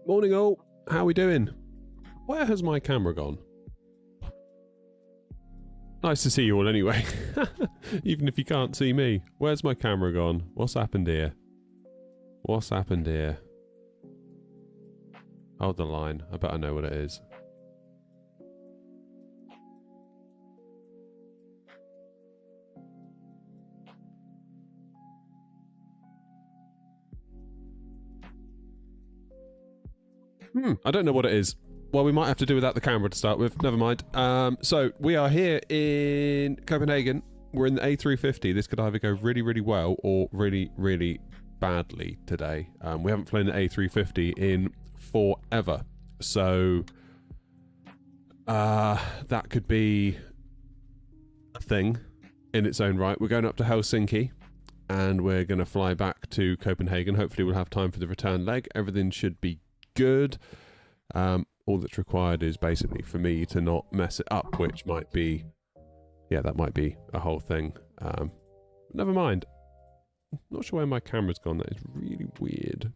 Morning all, how are we doing? Where has my camera gone? Nice to see you all anyway, even if you can't see me. Where's my camera gone? What's happened here? What's happened here? Hold the line, I bet I know what it is. I don't know what it is. Well, we might have to do without the camera to start with. Never mind. So we are here in Copenhagen. We're in the A350. This could either go really, really well or really, really badly today. We haven't flown the A350 in forever. So that could be a thing in its own right. We're going up to Helsinki and we're going to fly back to Copenhagen. Hopefully we'll have time for the return leg. Everything should be good. All that's required is basically for me to not mess it up, which might be, yeah, that might be a whole thing. Never mind. Not sure where my camera's gone. That is really weird.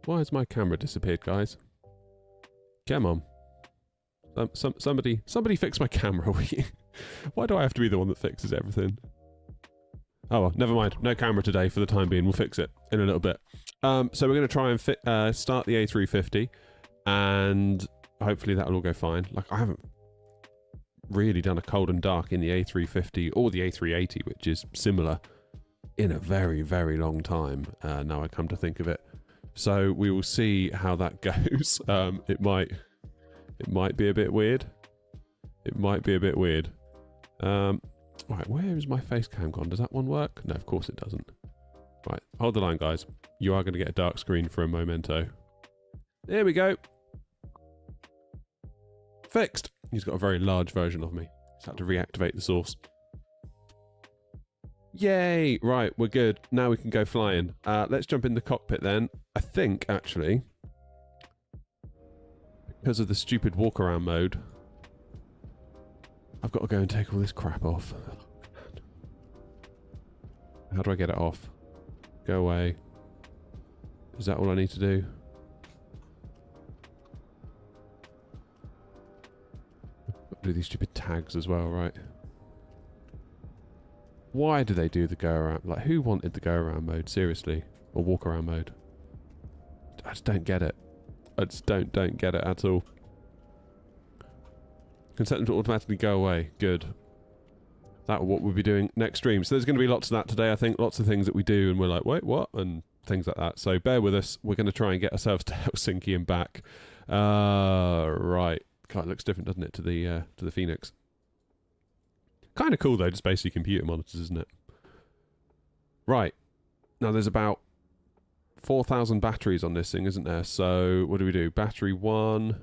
Why has my camera disappeared, guys? Come on. Somebody fix my camera, will you? Why do I have to be the one that fixes everything? Oh well, never mind. No camera today for the time being. We'll fix it in a little bit. So we're going to try and start the A350, and hopefully that'll all go fine. Like, I haven't really done a cold and dark in the A350 or the A380, which is similar, in a very, very long time. Now I come to think of it. So we will see how that goes. It might be a bit weird. It might be a bit weird. Right, where is my face cam gone? Does that one work? No, of course it doesn't. Right, hold the line, guys. You are going to get a dark screen for a momento. There we go. Fixed. He's got a very large version of me. Just had to reactivate the source. Yay! Right, we're good. Now we can go flying. Let's jump in the cockpit then. I think, actually, because of the stupid walk-around mode, I've got to go and take all this crap off. How do I get it off? Go away. Is that all I need to do? Do these stupid tags as well, right? Why do they do the go around? Like, who wanted the go around mode? Seriously, or walk around mode? I just don't get it. I just don't get it at all. Can set them to automatically go away. Good. That's what we'll be doing next stream. So there's going to be lots of that today, I think. Lots of things that we do and we're like, wait, what? And things like that. So bear with us. We're going to try and get ourselves to Helsinki and back. Right. God, it looks different, doesn't it, to the Phoenix? Kind of cool, though. Just basically computer monitors, isn't it? Right. Now, there's about 4,000 batteries on this thing, isn't there? So what do we do? Battery 1...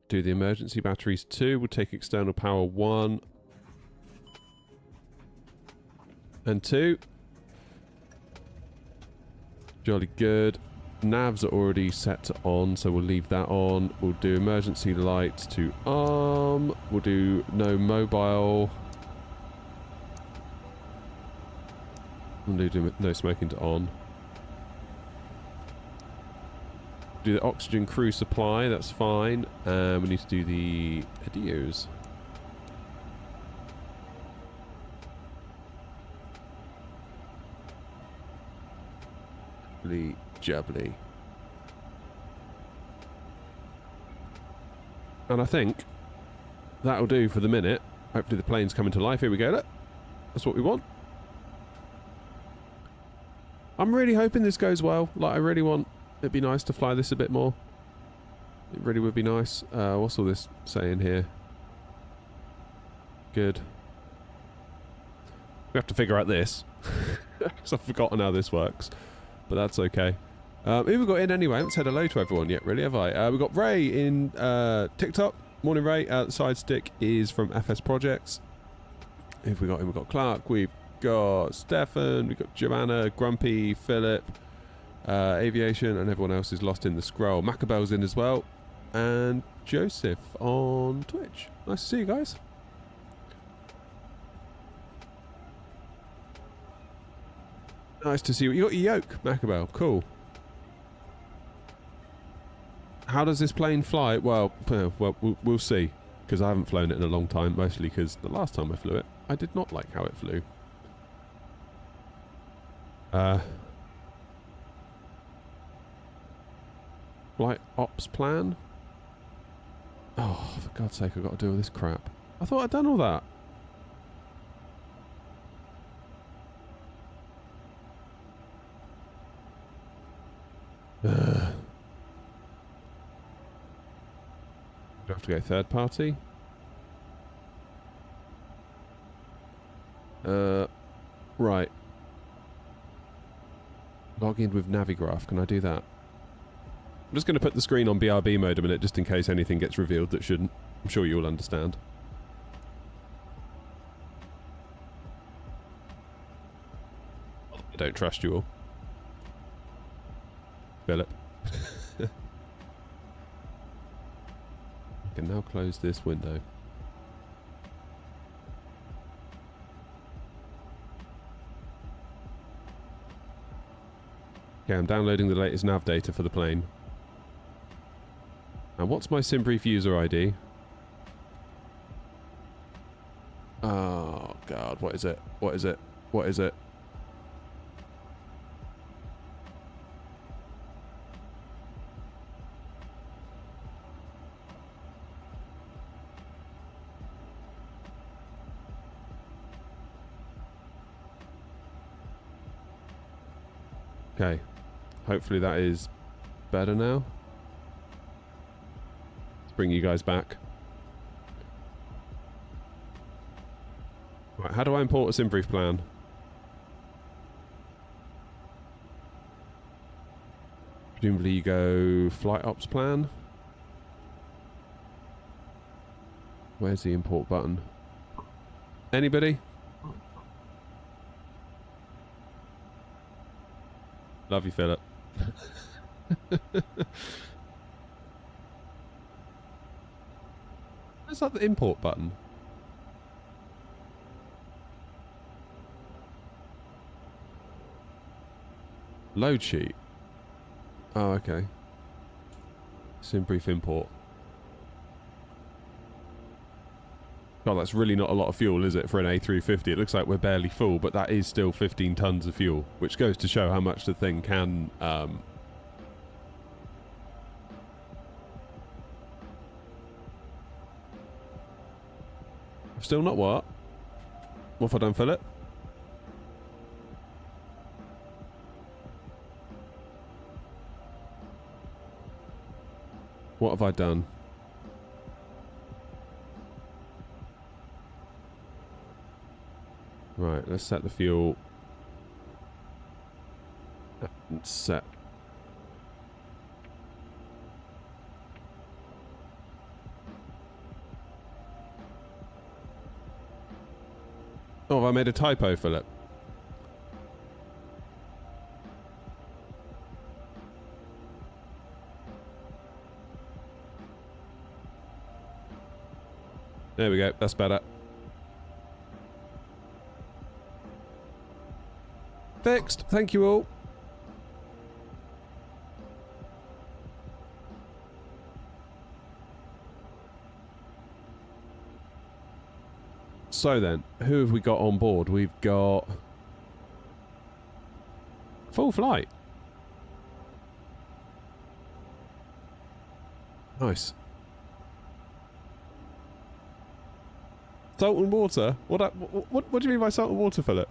Do the emergency batteries 2. We'll take external power 1 and 2. Jolly good. Navs are already set to on, so we'll leave that on. We'll do emergency lights to arm. We'll do no mobile. We'll do no smoking to on. Do the oxygen crew supply, that's fine. We need to do the adios. Jubbly. And I think that'll do for the minute. Hopefully the plane's coming to life. Here we go, look. That's what we want. I'm really hoping this goes well. Like, I really want... It'd be nice to fly this a bit more. It really would be nice. What's all this saying here? Good. We have to figure out this. Because I've forgotten how this works. But that's okay. Who have we got in anyway? I haven't said hello to everyone yet, really, have I? We've got Ray in TikTok. Morning, Ray. The side stick is from FS Projects. If we got him, we've got Clark. We've got Stefan. We've got Joanna, Grumpy, Philip. Aviation, and everyone else is lost in the scroll. Macabell's in as well, and Joseph on Twitch. Nice to see you guys. Nice to see you. You got your yoke, Macabell. Cool. How does this plane fly? Well, we'll see. Because I haven't flown it in a long time. Mostly because the last time I flew it, I did not like how it flew. Flight ops plan? Oh, for God's sake, I've got to do all this crap. I thought I'd done all that. Do I have to go third party? Right. Log in with Navigraph. Can I do that? I'm just going to put the screen on BRB mode a minute just in case anything gets revealed that shouldn't. I'm sure you all understand. I don't trust you all. Philip. I can now close this window. Okay, I'm downloading the latest nav data for the plane. And what's my SimBrief user ID? Oh, God, what is it? What is it? What is it? Okay, hopefully that is better now. Let's bring you guys back. Right, how do I import a SimBrief plan? Presumably you go flight ops plan. Where's the import button? Anybody? Love you, Philip. Where's that the import button? Load sheet. Oh, okay. SimBrief import. God, that's really not a lot of fuel, is it, for an A350? It looks like we're barely full, but that is still 15 tons of fuel, which goes to show how much the thing can... Still not what? What have I done, Philip? What have I done? Right, let's set the fuel. Set. Oh, have I made a typo, Philip? There we go, that's better. Fixed. Thank you all. So then, who have we got on board? We've got... full flight. Nice. Salt and water? What do you mean by salt and water, Philip?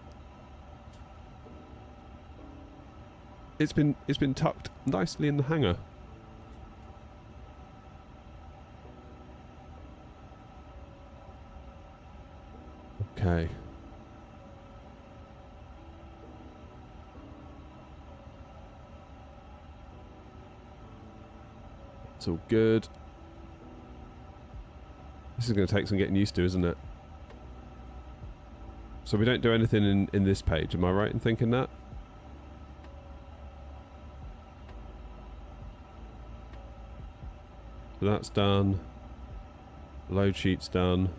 It's been tucked nicely in the hangar. Okay. It's all good. This is going to take some getting used to, isn't it? So we don't do anything in this page, am I right in thinking that? So that's done. Load sheet's done.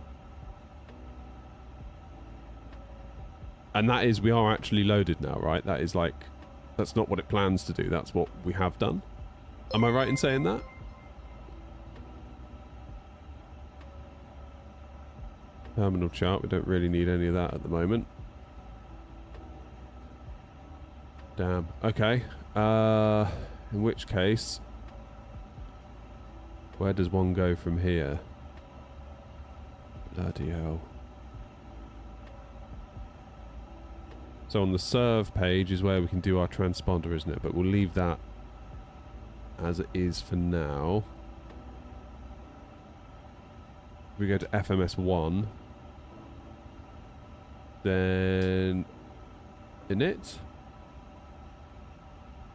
And that is, we are actually loaded now, right? That is like, that's not what it plans to do. That's what we have done. Am I right in saying that? Terminal chart. We don't really need any of that at the moment. Damn. Okay. In which case, where does one go from here? Bloody hell. So on the serve page is where we can do our transponder, isn't it? But we'll leave that as it is for now. If we go to FMS1, then init.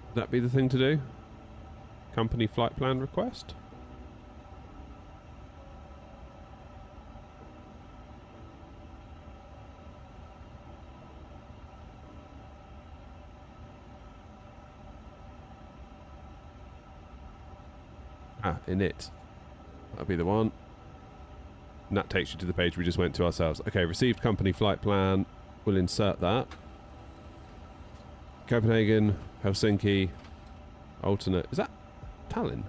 Would that be the thing to do? Company flight plan request? Ah, init. That'll be the one. And that takes you to the page we just went to ourselves. Okay, received company flight plan. We'll insert that. Copenhagen, Helsinki, alternate. Is that Tallinn?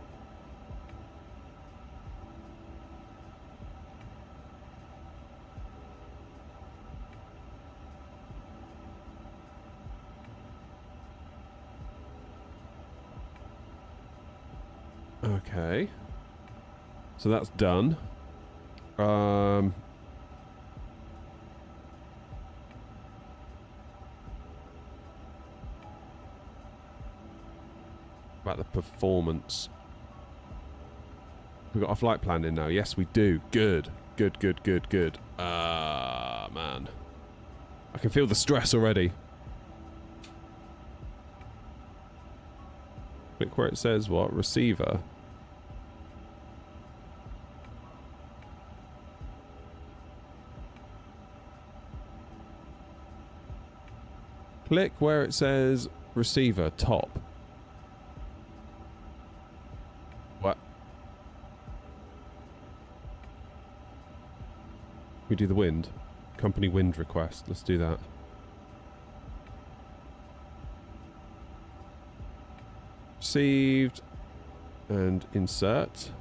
Okay. So that's done. About the performance. We've got a flight plan in now. Yes, we do. Good. Good, good, good, good. Man. I can feel the stress already. Click where it says what? Receiver. Click where it says receiver, top. What? We do the wind. Company wind request. Let's do that. Received. And insert.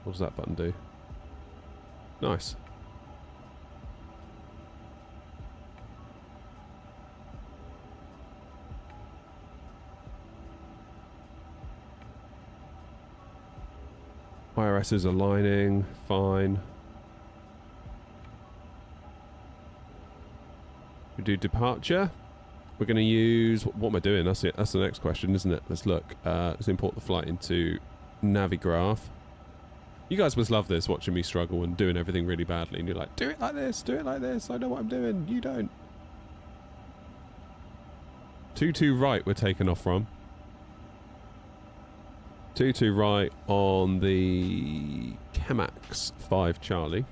What does that button do? Nice. IRS is aligning, fine. We do departure. We're going to use, what am I doing? That's it. That's the next question, isn't it? Let's look. Let's import the flight into Navigraph. You guys must love this, watching me struggle and doing everything really badly. And you're like, do it like this, do it like this. I know what I'm doing. You don't. 22 right we're taking off from. 22 right on the Chemax 5 Charlie.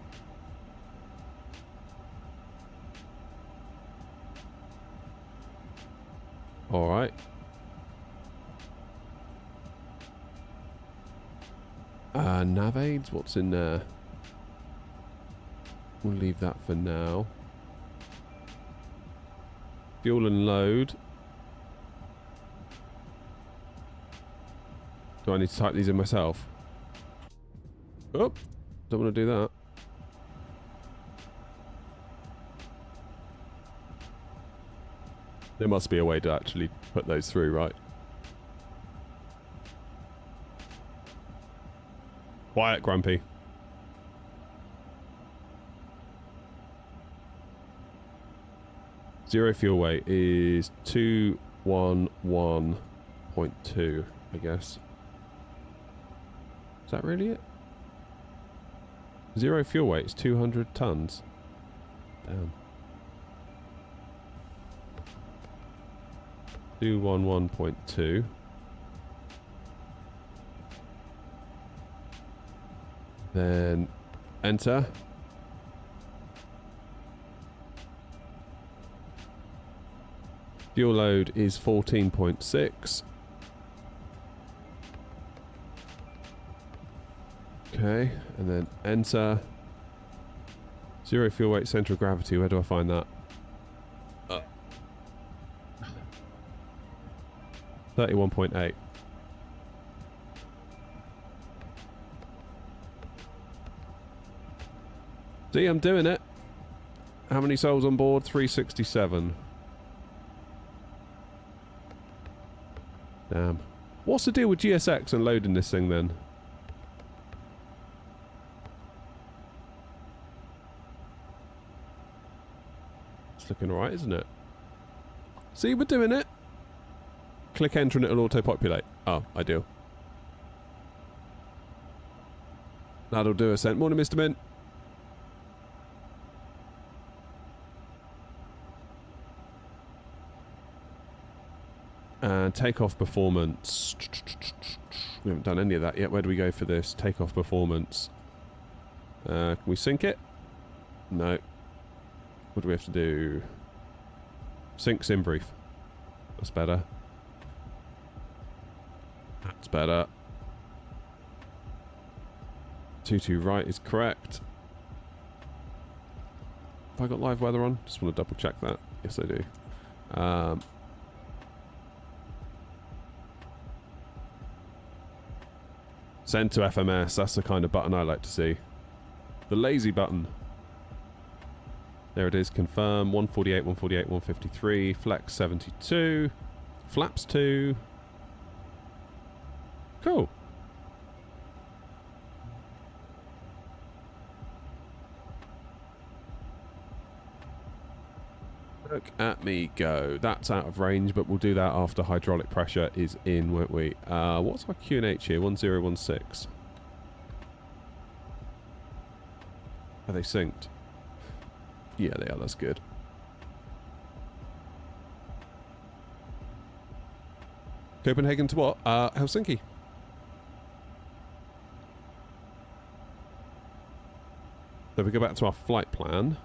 All right. Nav aids, what's in there? We'll leave that for now. Fuel and load. Do I need to type these in myself? Oh, don't want to do that. There must be a way to actually put those through, right? Quiet, Grumpy. Zero fuel weight is 211.2, I guess. Is that really it? Zero fuel weight is 200 tons. Damn. 211.2. Then enter. Fuel load is 14.6. Okay, and then enter. Zero fuel weight, centre of gravity. Where do I find that? 31.8. See, I'm doing it. How many souls on board? 367. Damn. What's the deal with GSX and loading this thing then? It's looking alright, isn't it? See, we're doing it. Click enter and it'll auto-populate. Oh, ideal. That'll do us then. Morning, Mr. Mint. And takeoff performance. We haven't done any of that yet. Where do we go for this? Takeoff performance. Can we sync it? No. What do we have to do? Sync sim brief. That's better. That's better. 22 right is correct. Have I got live weather on? Just want to double check that. Yes, I do. Send to FMS. That's the kind of button I like to see. The lazy button. There it is. Confirm. 148, 148, 153. Flex 72. Flaps 2. Cool. Look at me go. That's out of range, but we'll do that after hydraulic pressure is in, won't we? What's our QNH here? 1016. Are they synced? Yeah, they are. That's good. Copenhagen to what? Helsinki. So if we go back to our flight plan.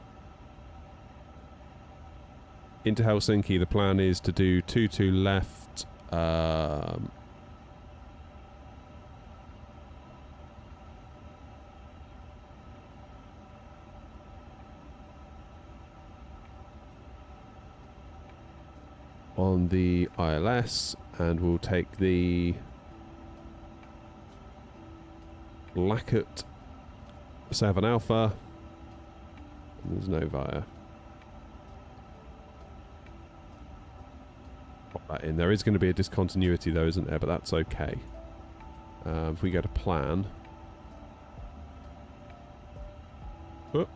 Into Helsinki, the plan is to do 22 left. On the ILS, and we'll take the Lackett 7 Alpha. There's no via. Pop that in. There is going to be a discontinuity though, isn't there? But that's okay. If we go to plan. Oh.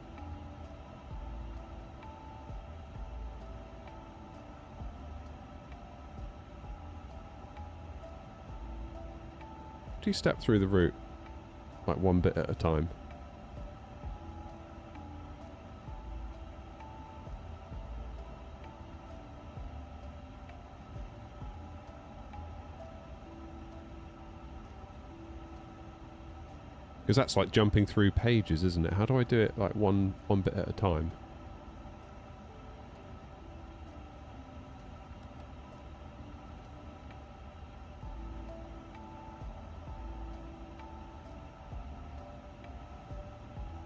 Do you step through the route like one bit at a time? Because that's like jumping through pages, isn't it? How do I do it like one bit at a time?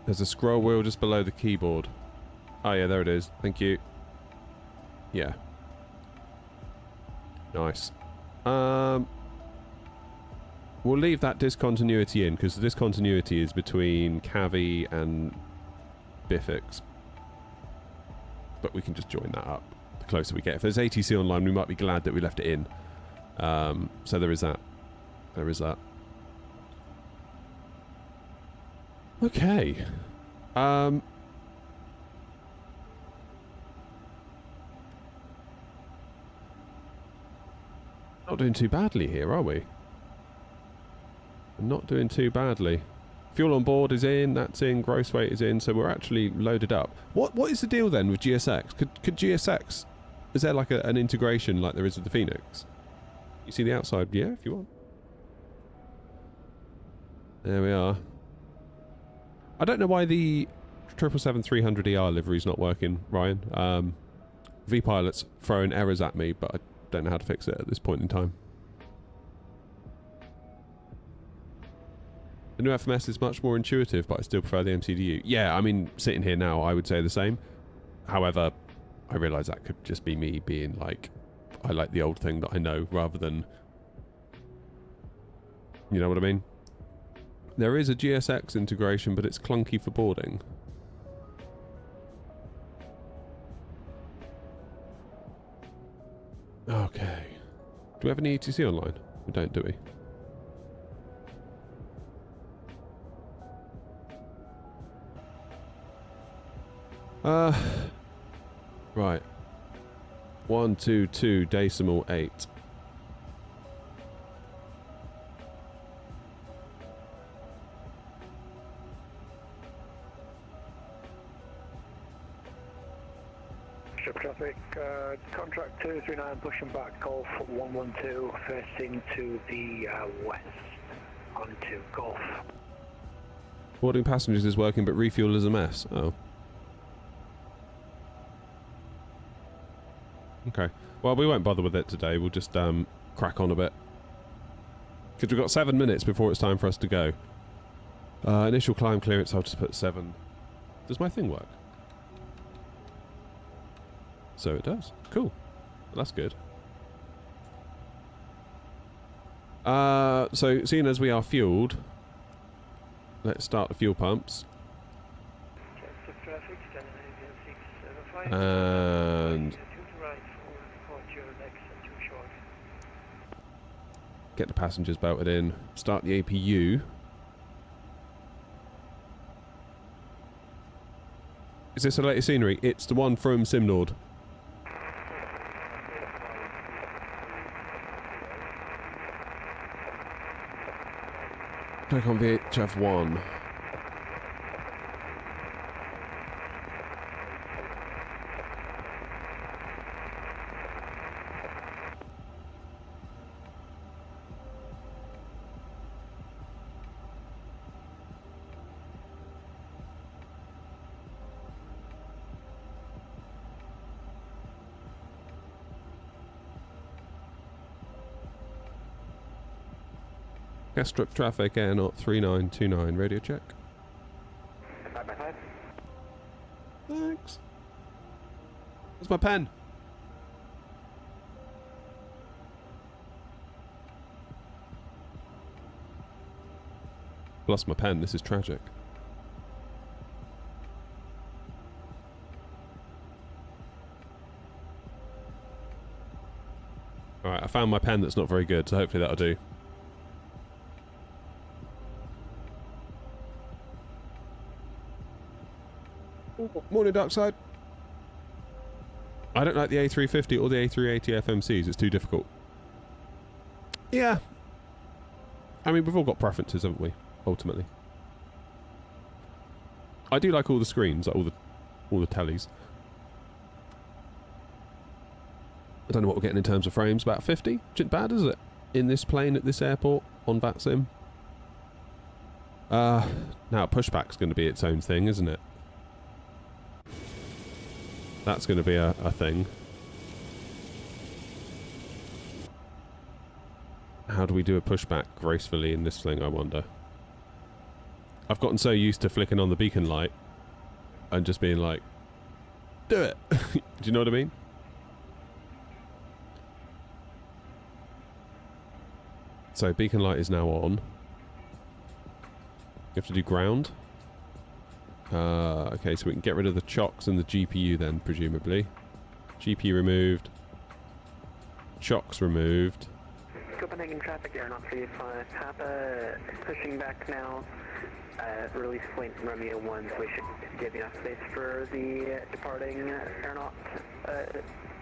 There's a scroll wheel just below the keyboard. Oh yeah, there it is. Thank you. Yeah. Nice. We'll leave that discontinuity in, because the discontinuity is between Cavi and Bifix. But we can just join that up the closer we get. If there's ATC online, we might be glad that we left it in. So there is that. There is that. Okay. Not doing too badly here, are we? Not doing too badly. Fuel on board is in, that's in, gross weight is in, so we're actually loaded up. What is the deal then with GSX? Could GSX, is there like an integration like there is with the Phoenix? You see the outside? Yeah, if you want. There we are. I don't know why the 777-300ER livery is not working, Ryan. V-Pilot's throwing errors at me, but I don't know how to fix it at this point in time. The new FMS is much more intuitive, but I still prefer the MCDU. Yeah, I mean, sitting here now, I would say the same. However, I realise that could just be me being like, I like the old thing that I know rather than... You know what I mean? There is a GSX integration, but it's clunky for boarding. Okay. Do we have any ETC online? We don't, do we? Right. 122.8. Ship traffic, contract 239 pushing back, Golf 112 facing to the west onto Golf. Boarding passengers is working, but refuel is a mess. Oh. Okay. Well, we won't bother with it today. We'll just crack on a bit. Because we've got 7 minutes before it's time for us to go. Initial climb clearance, I'll just put 7. Does my thing work? So it does. Cool. That's good. So, seeing as we are fueled, let's start the fuel pumps. And... get the passengers belted in. Start the APU. Is this the latest scenery? It's the one from Simnord. Click on VHF1. Gas strip traffic, air not 3929, radio check. 5x5. Thanks. Where's my pen? Lost my pen, this is tragic. Alright, I found my pen that's not very good, so hopefully that'll do. Morning, Darkside. I don't like the A350 or the A380 FMCs. It's too difficult. Yeah. I mean, we've all got preferences, haven't we? Ultimately. I do like all the screens, like all the tellies. I don't know what we're getting in terms of frames. About 50? Which isn't bad, is it? In this plane at this airport on VATSIM. Now pushback's going to be its own thing, isn't it? That's going to be a thing. How do we do a pushback gracefully in this thing, I wonder? I've gotten so used to flicking on the beacon light and just being like, do it! Do you know what I mean? So beacon light is now on. You have to do ground. Okay, so we can get rid of the chocks and the GPU then, presumably. GPU removed. Chocks removed. Copenhagen traffic, aeronaut 35, Papa pushing back now. Release point Romeo 1, so we should give enough space for the departing aeronaut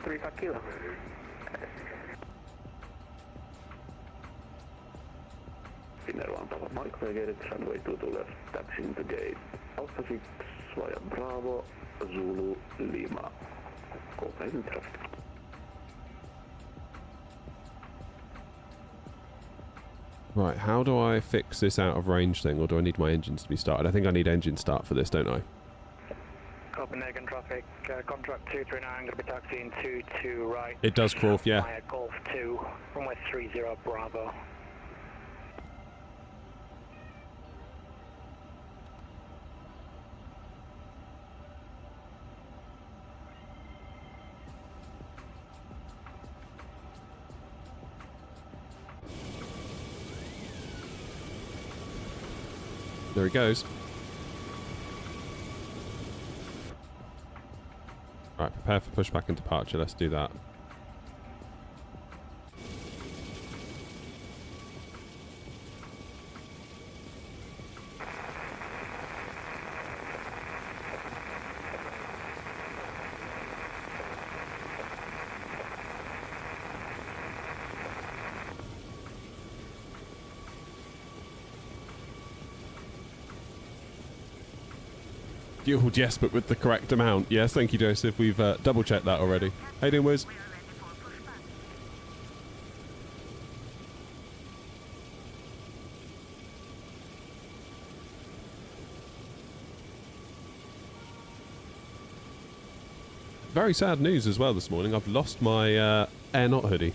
35 kilo. Finnair 1 Papa Mike, navigated runway 2 to left, taxiing to gate Alpha 6, via Bravo, Zulu, Lima. Copenhagen traffic. Right, how do I fix this out of range thing, or do I need my engines to be started? I think I need engine start for this, don't I? Copenhagen traffic, contract 239, going to be taxiing 2 right. It does, Croft, yeah. Via Golf 2, runway 30 Bravo. There he goes. Right, prepare for pushback and departure. Let's do that. Fueled, yes, but with the correct amount. Yes, thank you, Joseph. We've double-checked that already. How you doing, Wiz? Very sad news as well this morning. I've lost my aeronaut hoodie.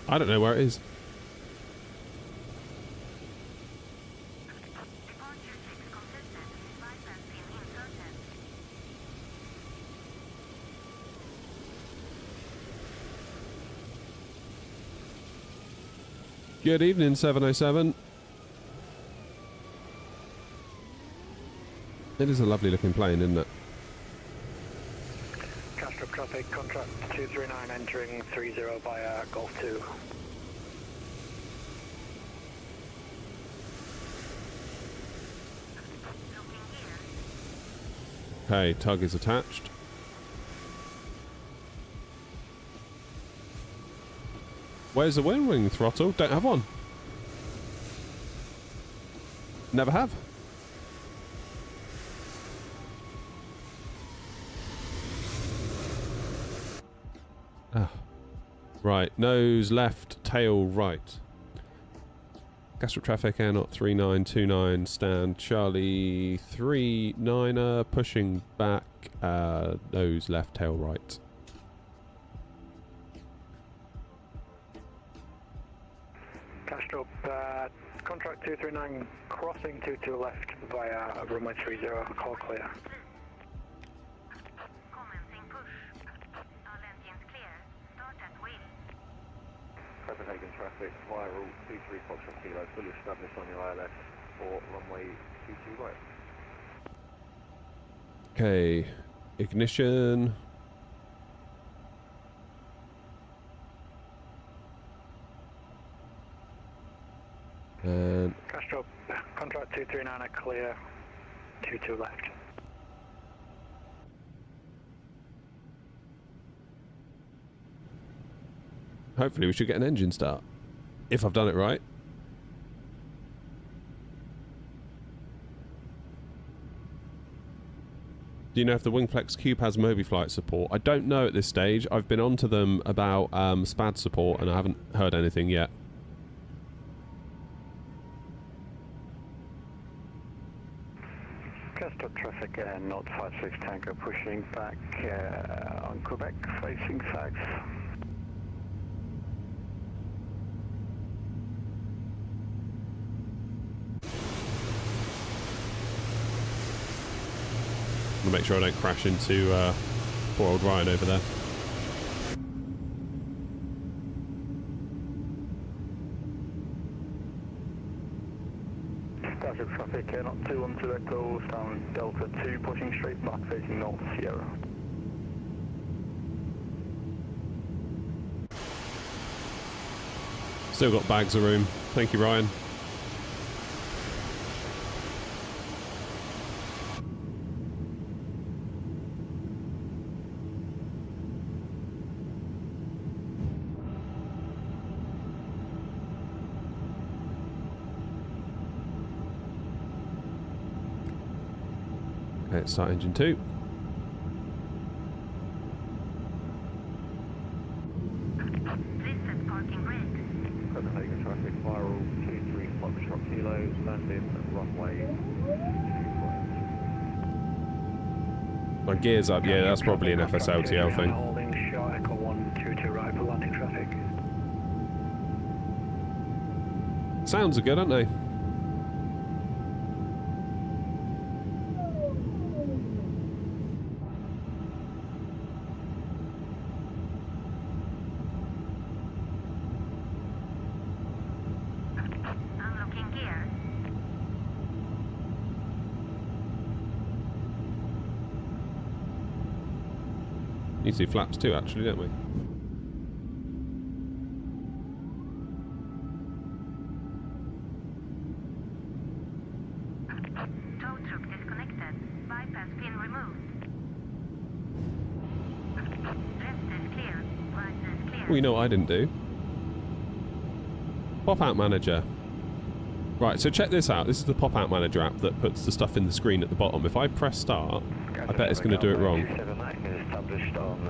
I don't know where it is. Good evening, 707. It is a lovely looking plane, isn't it? Castrop traffic, contract 239 entering 30 via Golf 2. Okay, tug is attached. Where's the wind wing throttle? Don't have one. Never have. Ah. Right, nose left, tail right. Castrop traffic, aeronaut 3929, stand Charlie 39er, pushing back, nose left, tail right. Castrop, contract 239 crossing 22 left via runway 30, call clear. Commencing push. All engines clear. Start at wheel. Copenhagen traffic via route 23 Foxtrot Kilo, fully established on your ILS for runway 22 right. Okay, ignition. And Castrop, contract 239 are clear, 22 left. hopefully we should get an engine start. If I've done it right. Do you know if the Wingflex Cube has MobiFlight support? I don't know at this stage. I've been on to them about SPAD support and I haven't heard anything yet. Stop traffic North 56 Tango pushing back on Quebec facing south. I'm gonna make sure I don't crash into poor old Ryan over there. Starship traffic, not 212 Echo, stand Delta 2, pushing straight back facing North Sierra. Still got bags of room. Thank you, Ryan. Okay, let's start engine 2. Reset parking brake. Copenhagen traffic, viral 23 Foxtrot Kilo, landing at runway 22 right. My gear's up, yeah, that's probably an FSLTL thing. Holding short Echo 122 right for landing traffic. Sounds are good, aren't they? Need to do flaps too, actually, don't we? Tow truck disconnected. Bypass pin removed. Left is clear. Right is clear. Well, you know what I didn't do? Pop-out manager. Right, so check this out. This is the pop-out manager app that puts the stuff in the screen at the bottom. If I press start, I bet it's going to do it wrong. Established on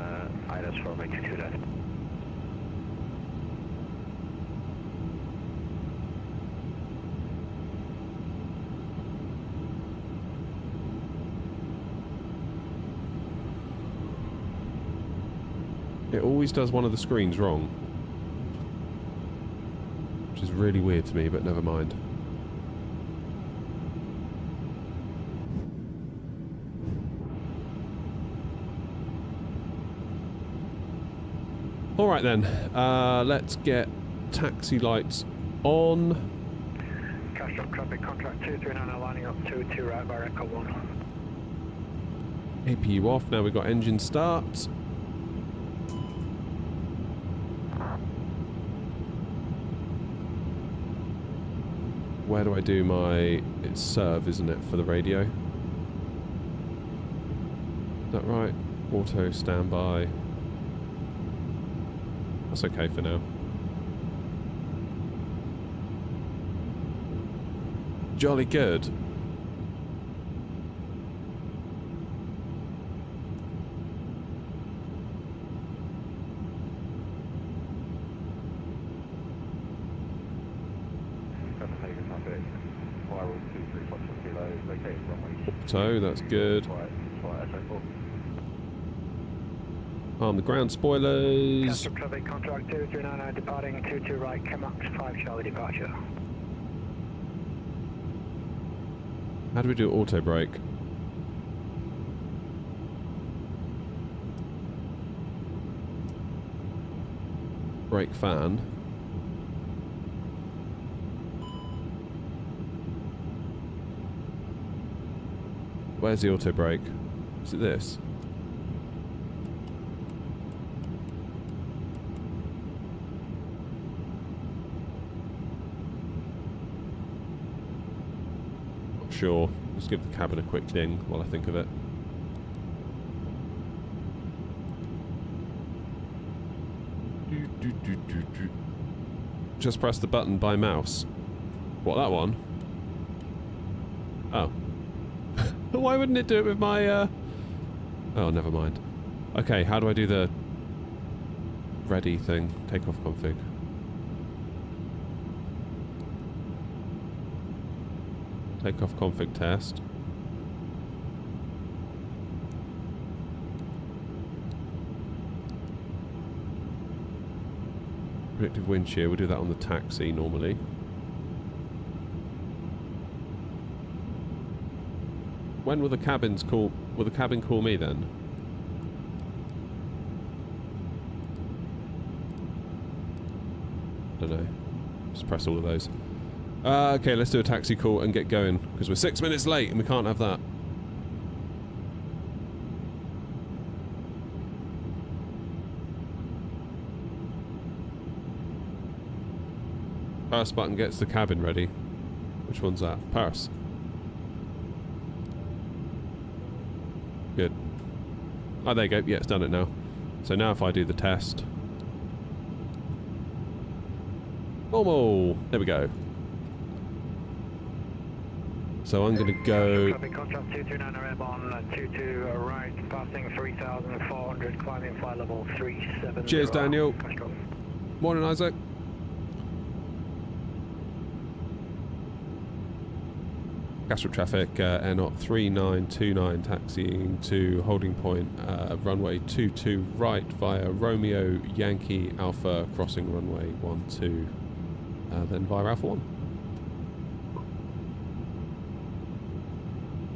INS from 82 left. It always does one of the screens wrong. Which is really weird to me, but never mind. Alright then, let's get taxi lights on. Castrol traffic contract 239 lining up 22 right by record 1. APU off, now we've got engine start. Where do I do my... It's serve, isn't it, for the radio? Is that right? Auto standby. That's okay for now. Jolly good. So that's good. Arm the ground spoilers. Castrol traffic contract 239 departing 22 right, Kemax 5 Charlie departure. How do we do auto brake? Brake fan. Where's the auto brake? Is it this? Not sure. Let's give the cabin a quick ding while I think of it. Just press the button by mouse. What, that one? Oh. Why wouldn't it do it with my, Oh, never mind. Okay, how do I do the... ready thing? Takeoff config. Takeoff config test. Predictive wind shear, we'll do that on the taxi normally. When will the cabins call... will the cabin call me then? Don't know. Just press all of those. Okay, let's do a taxi call and get going, because we're 6 minutes late and we can't have that. Pass button gets the cabin ready. Which one's that? Pass. Good. Oh, there you go. Yeah, it's done it now. So now if I do the test. Normal. There we go. So I'm going to go... Traffic contract 239 on 22 right, passing 3,400, climbing flight level 370. Cheers, Daniel. Morning, Isaac. Castrol traffic, airnaut 3929, taxiing to holding point, runway 22 right via Romeo Yankee Alpha, crossing runway 12, then via Alpha 1.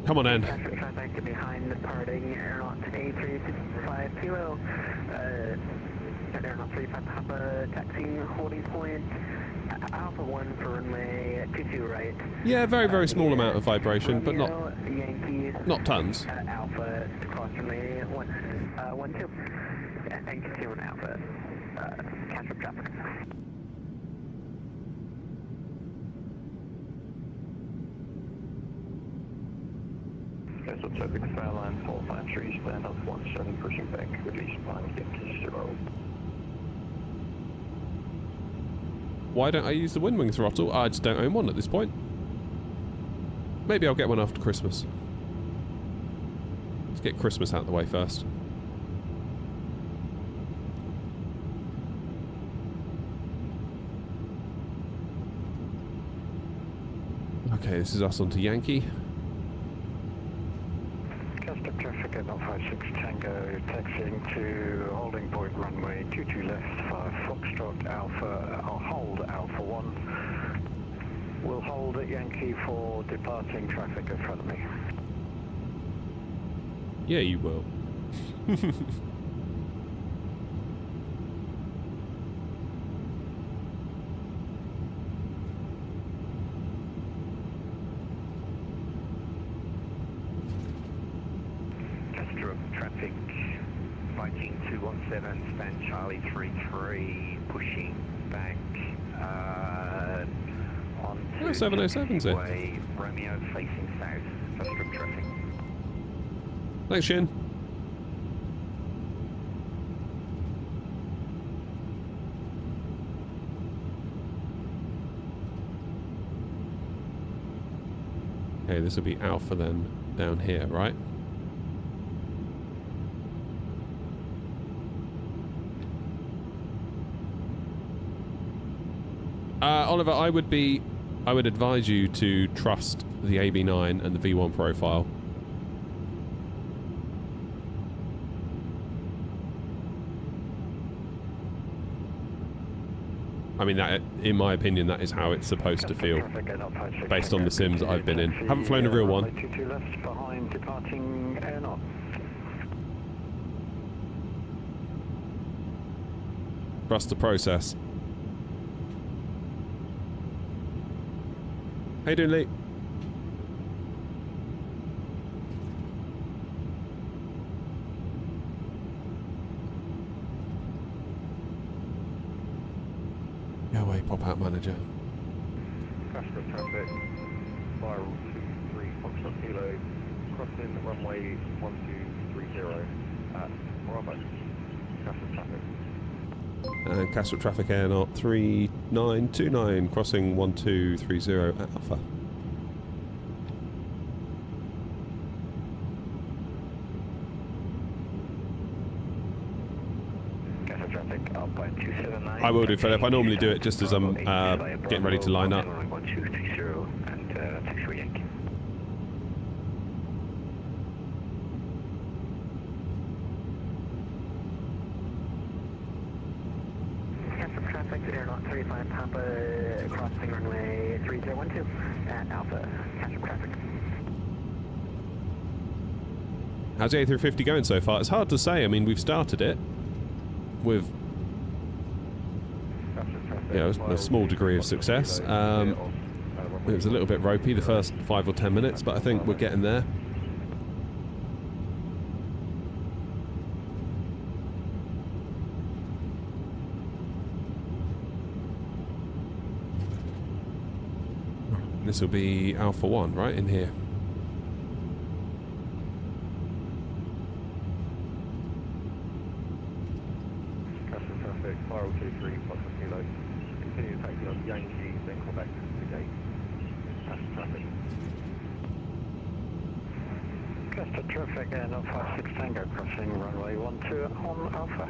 Come on then. Castrol traffic behind departing airnaut A350 kilo, airnaut 35 Papa, taxiing holding point Alpha 1 for runway 22 right. Yeah, very, very small amount of vibration, but not Yankee. tons. Alpha to cross runway 1 2. And continue on Alpha. Catch up traffic. Catch up traffic, Skyline 453, stand up 17, pushing back, release Brining, Yankee 0. Why don't I use the wind wing throttle? I just don't own one at this point. Maybe I'll get one after Christmas. Let's get Christmas out of the way first. Okay, this is us onto Yankee. Custom traffic at 056 Tango, taxiing to holding point runway 22 left, 5 Foxtrot Alpha, I'll hold Alpha 1. We'll hold at Yankee for departing traffic in front of me. Yeah, you will. Traffic, Viking 217, stand Charlie 33, pushing back on to 707's it. way, Romeo facing south, just strip traffic. Thanks, Shin. Okay, this will be Alpha then, down here, right? Oliver, I would advise you to trust the AB9 and the V1 profile. I mean, that, in my opinion, that is how it's supposed to feel, based on the sims that I've been in. Haven't flown a real one. 22 left behind departing airlock. Trust the process. How you doing, Lee? Go away, pop-out manager. Custom traffic, spiral 23, Foxtrot Kilo, crossing runway 1230 at Bravo. Custom traffic. And Castle Traffic Air Knot 3929, crossing 1230 at Alpha. Custom traffic up by 279. I will do, Philip. I normally do it just as I'm getting ready to line up. 1230 and taxiway Yankee. Custom traffic, Air Knot 35 Papa, crossing runway 3012 at Alpha. Custom traffic. How's the A350 going so far? It's hard to say. I mean, we've started it with a small degree of success. It was a little bit ropey the first 5 or 10 minutes, but I think we're getting there. This will be Alpha 1, right, in here. Custom traffic, spiral 23, Foxtrot Kilo. Continue taxi on Yankee, then call back to the gate. Custom traffic. Custom traffic and 056 Tango crossing runway 12 on Alpha.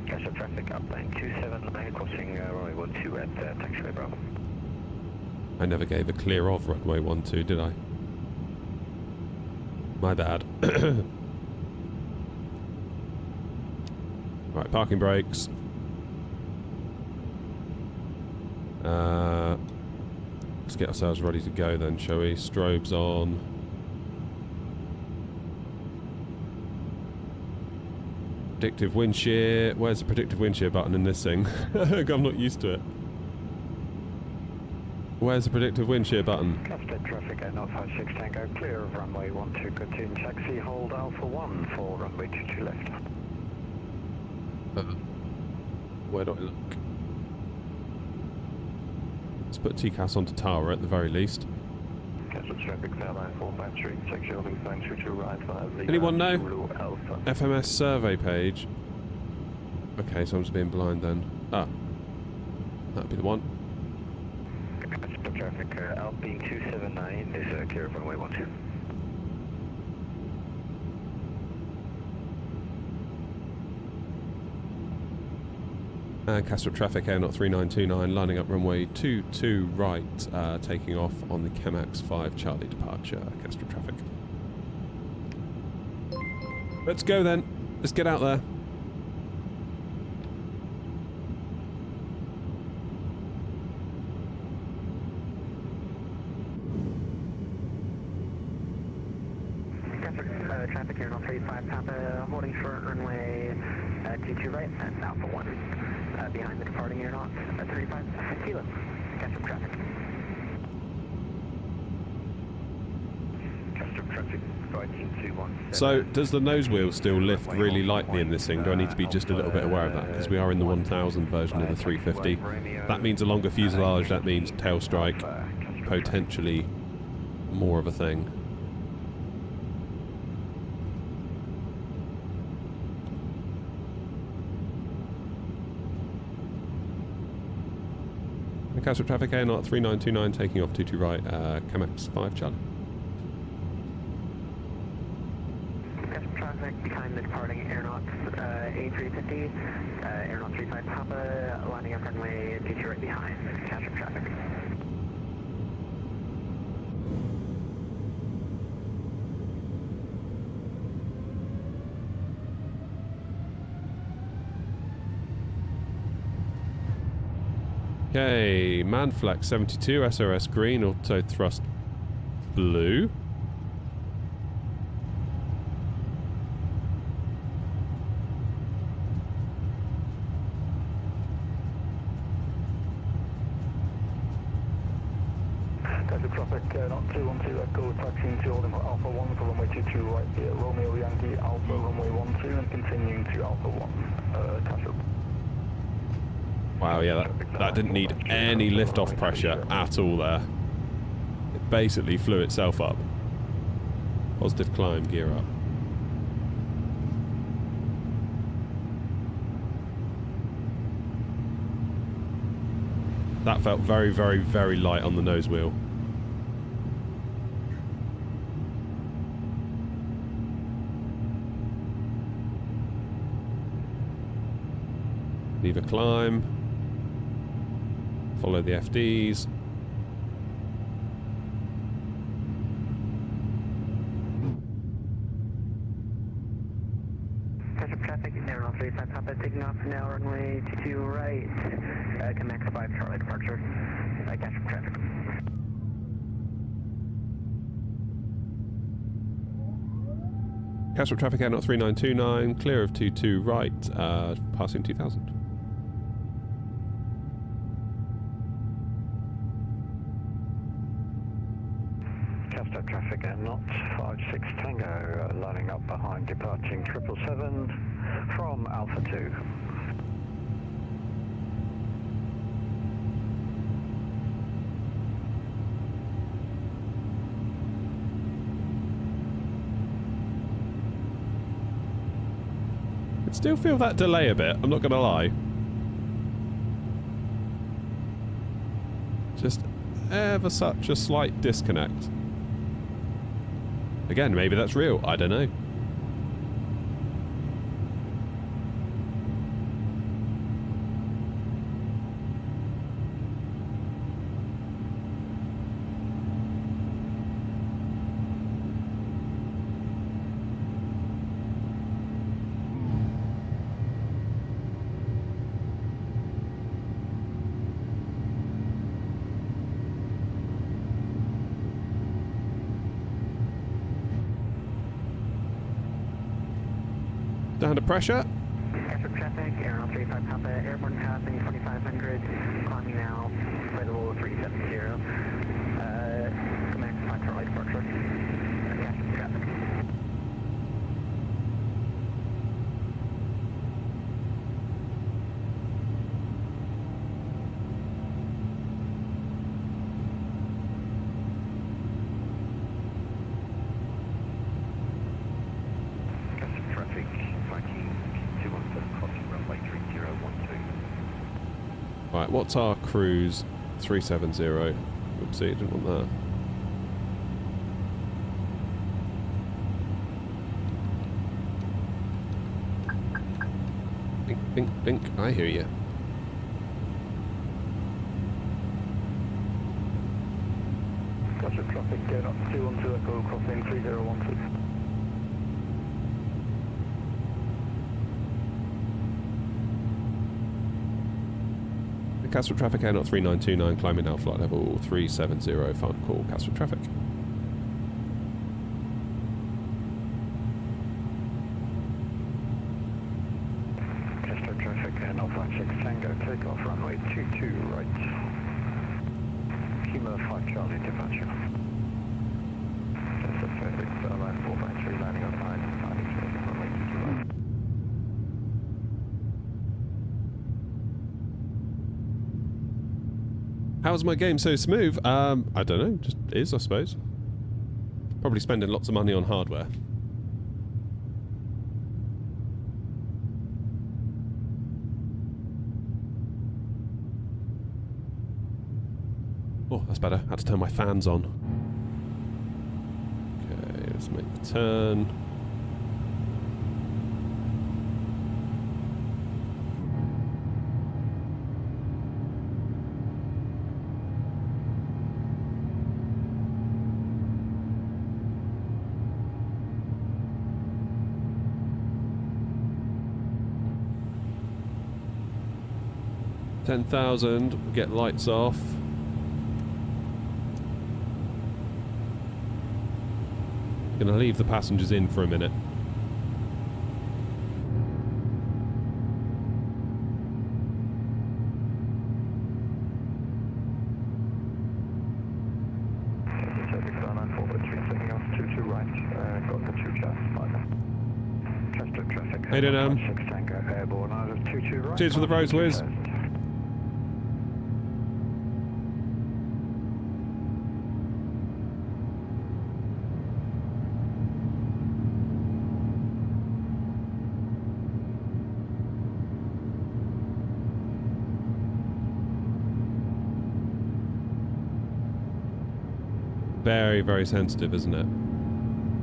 Custom traffic up lane 279 crossing runway 12 at taxiway Bravo. I never gave a clear of runway 12, did I? My bad. Right, parking brakes. Let's get ourselves ready to go then, shall we? Strobes on. Predictive wind shear. Where's the predictive wind shear button in this thing? I'm not used to it. Where's the predictive wind shear button? Cluster traffic at 056 Tango, clear of runway 12, continue taxi, hold Alpha 1 for runway 22 left. Where do I look? Let's put TCAS onto tower at the very least. Cluster traffic, Fairline 453, taxi holding sign 22 right, 5 Anyone know? Zulu Alpha. FMS survey page. Okay, so I'm just being blind then. Ah. That'd be the one. Cluster traffic, Alpine 279 is clear of runway 12. And Castrop traffic Air 3929 lining up runway 22 right, taking off on the Chemax 5 Charlie departure. Castrop traffic. Let's go then. Let's get out there. Traffic here, 035 Papa, holding short runway 22 right, and Alpha 1. Behind the departing aeronaut, 35 Kilo. Catch up traffic. Catch up traffic, 5217. So, does the nose wheel still lift really lightly in this thing? Do I need to be just a little bit aware of that? Because we are in the 1000 version of the 350. That means a longer fuselage, that means tail strike, potentially more of a thing. Castrop traffic Air 3929 taking off 22 right, Chemax 5 Charlie. Castrop traffic behind the departing aeronaut A350, aeronaut 35 Papa, lining up runway 22 right behind. Castrop traffic. Okay, Manflex 72, SRS green, auto thrust blue. Castrop traffic, not 212 Echo, taxiing to holding Alpha 1 for runway 22 right, Romeo Yankee Alpha runway 12 and continuing to Alpha 1, Castrop. Wow, yeah, that didn't need any lift-off pressure at all there. It basically flew itself up. Positive climb, gear up. That felt very, very, very light on the nose wheel. Leave a climb. Follow the FDs. Castrop traffic, aeronaut 35 Papa, taking off now, runway 22 right, Chemax 5 Charlie departure. Castrop traffic. Castrop traffic Air 3929, clear of 22 right, passing 2000. Castrop traffic at 56 Tango, lining up behind departing 777 from Alpha 2. I still feel that delay a bit, I'm not gonna lie. Just ever such a slight disconnect. Again, maybe that's real, I don't know. Down to pressure. 35 Papa, airborne passing 2500, climbing now, flight level 370. Command 5 Charlie departure. Catch the traffic. Traffic, Viking 217 crossing runway 3012. Right, what's our cruise? 370. Oopsie, didn't want that. Bink, bink, bink. I hear you. Gotcha, traffic, get up 212 Echo, crossing 3012. Castle traffic, Air 3929, climbing now, flight level 370, final call, Castle traffic. Castle traffic, Air 056 Tango, takeoff runway 22 right. Kilo 5 Charlie departure. Castle traffic, airline 453 landing on 9, runway 22 right. How's my game so smooth? I don't know, just is, I suppose. Probably spending lots of money on hardware. Oh, that's better. Had to turn my fans on. Okay, let's make the turn. $10,000, get lights off. Gonna leave the passengers in for a minute. Traffic, airline 453 taking off 22 right, got the 2 chats, Castle traffic, Hey, doing, 6 Tango, airborne, out of 22 right. Cheers for the rose, Wiz. Very, very sensitive, isn't it?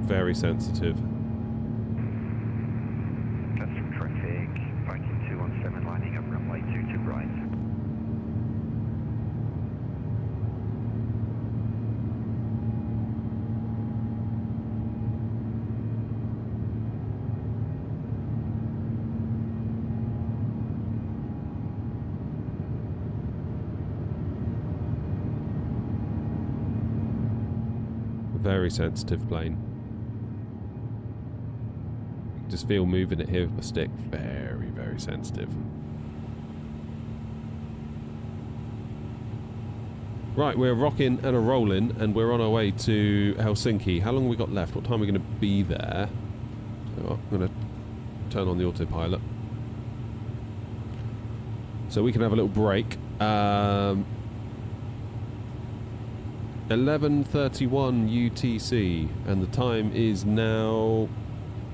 Very sensitive. Castle traffic, Viking 217 lining up runway 22 right. Very sensitive plane. Just feel moving it here with the stick. Very, very sensitive. Right, we're rocking and a rolling, and we're on our way to Helsinki. How long have we got left? What time are we going to be there? Oh, I'm going to turn on the autopilot. So we can have a little break. 11:31 UTC, and the time is now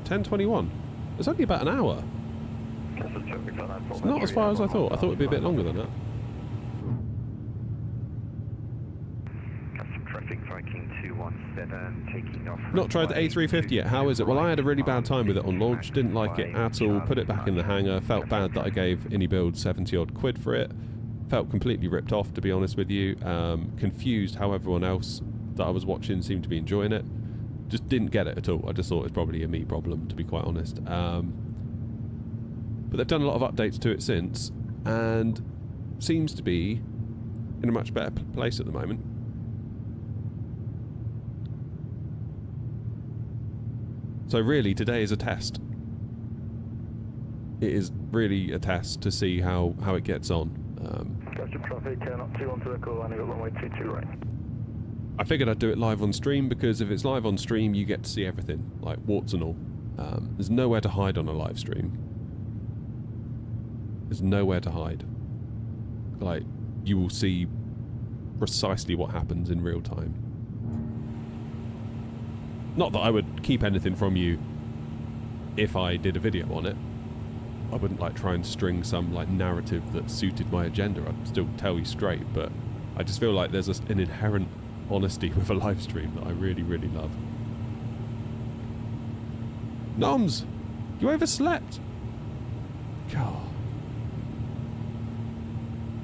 10:21. It's only about an hour. It's not as far as I thought. I thought it'd be a bit longer than that. Traffic Viking 217 taking off. Not tried the A350 yet. How is it? Well, I had a really bad time with it on launch. Didn't like it at all. Put it back in the hangar. Felt bad that I gave AnyBuild 70 odd quid for it. Felt completely ripped off, to be honest with you. Confused how everyone else that I was watching seemed to be enjoying it. Just didn't get it at all. I just thought it was probably a me problem, to be quite honest. But they've done a lot of updates to it since, and seems to be in a much better place at the moment. So really, today is a test. it is really a test to see how it gets on. Gotcha, traffic, turn up 2 onto the call, and you got runway 22 right. I figured I'd do it live on stream because if it's live on stream, you get to see everything, like warts and all. There's nowhere to hide on a live stream. There's nowhere to hide. Like, you will see precisely what happens in real time. Not that I would keep anything from you if I did a video on it. I wouldn't like try and string some like narrative that suited my agenda. I'd still tell you straight, but I just feel like there's an inherent honesty with a live stream that I really, really love. Noms, you overslept. God.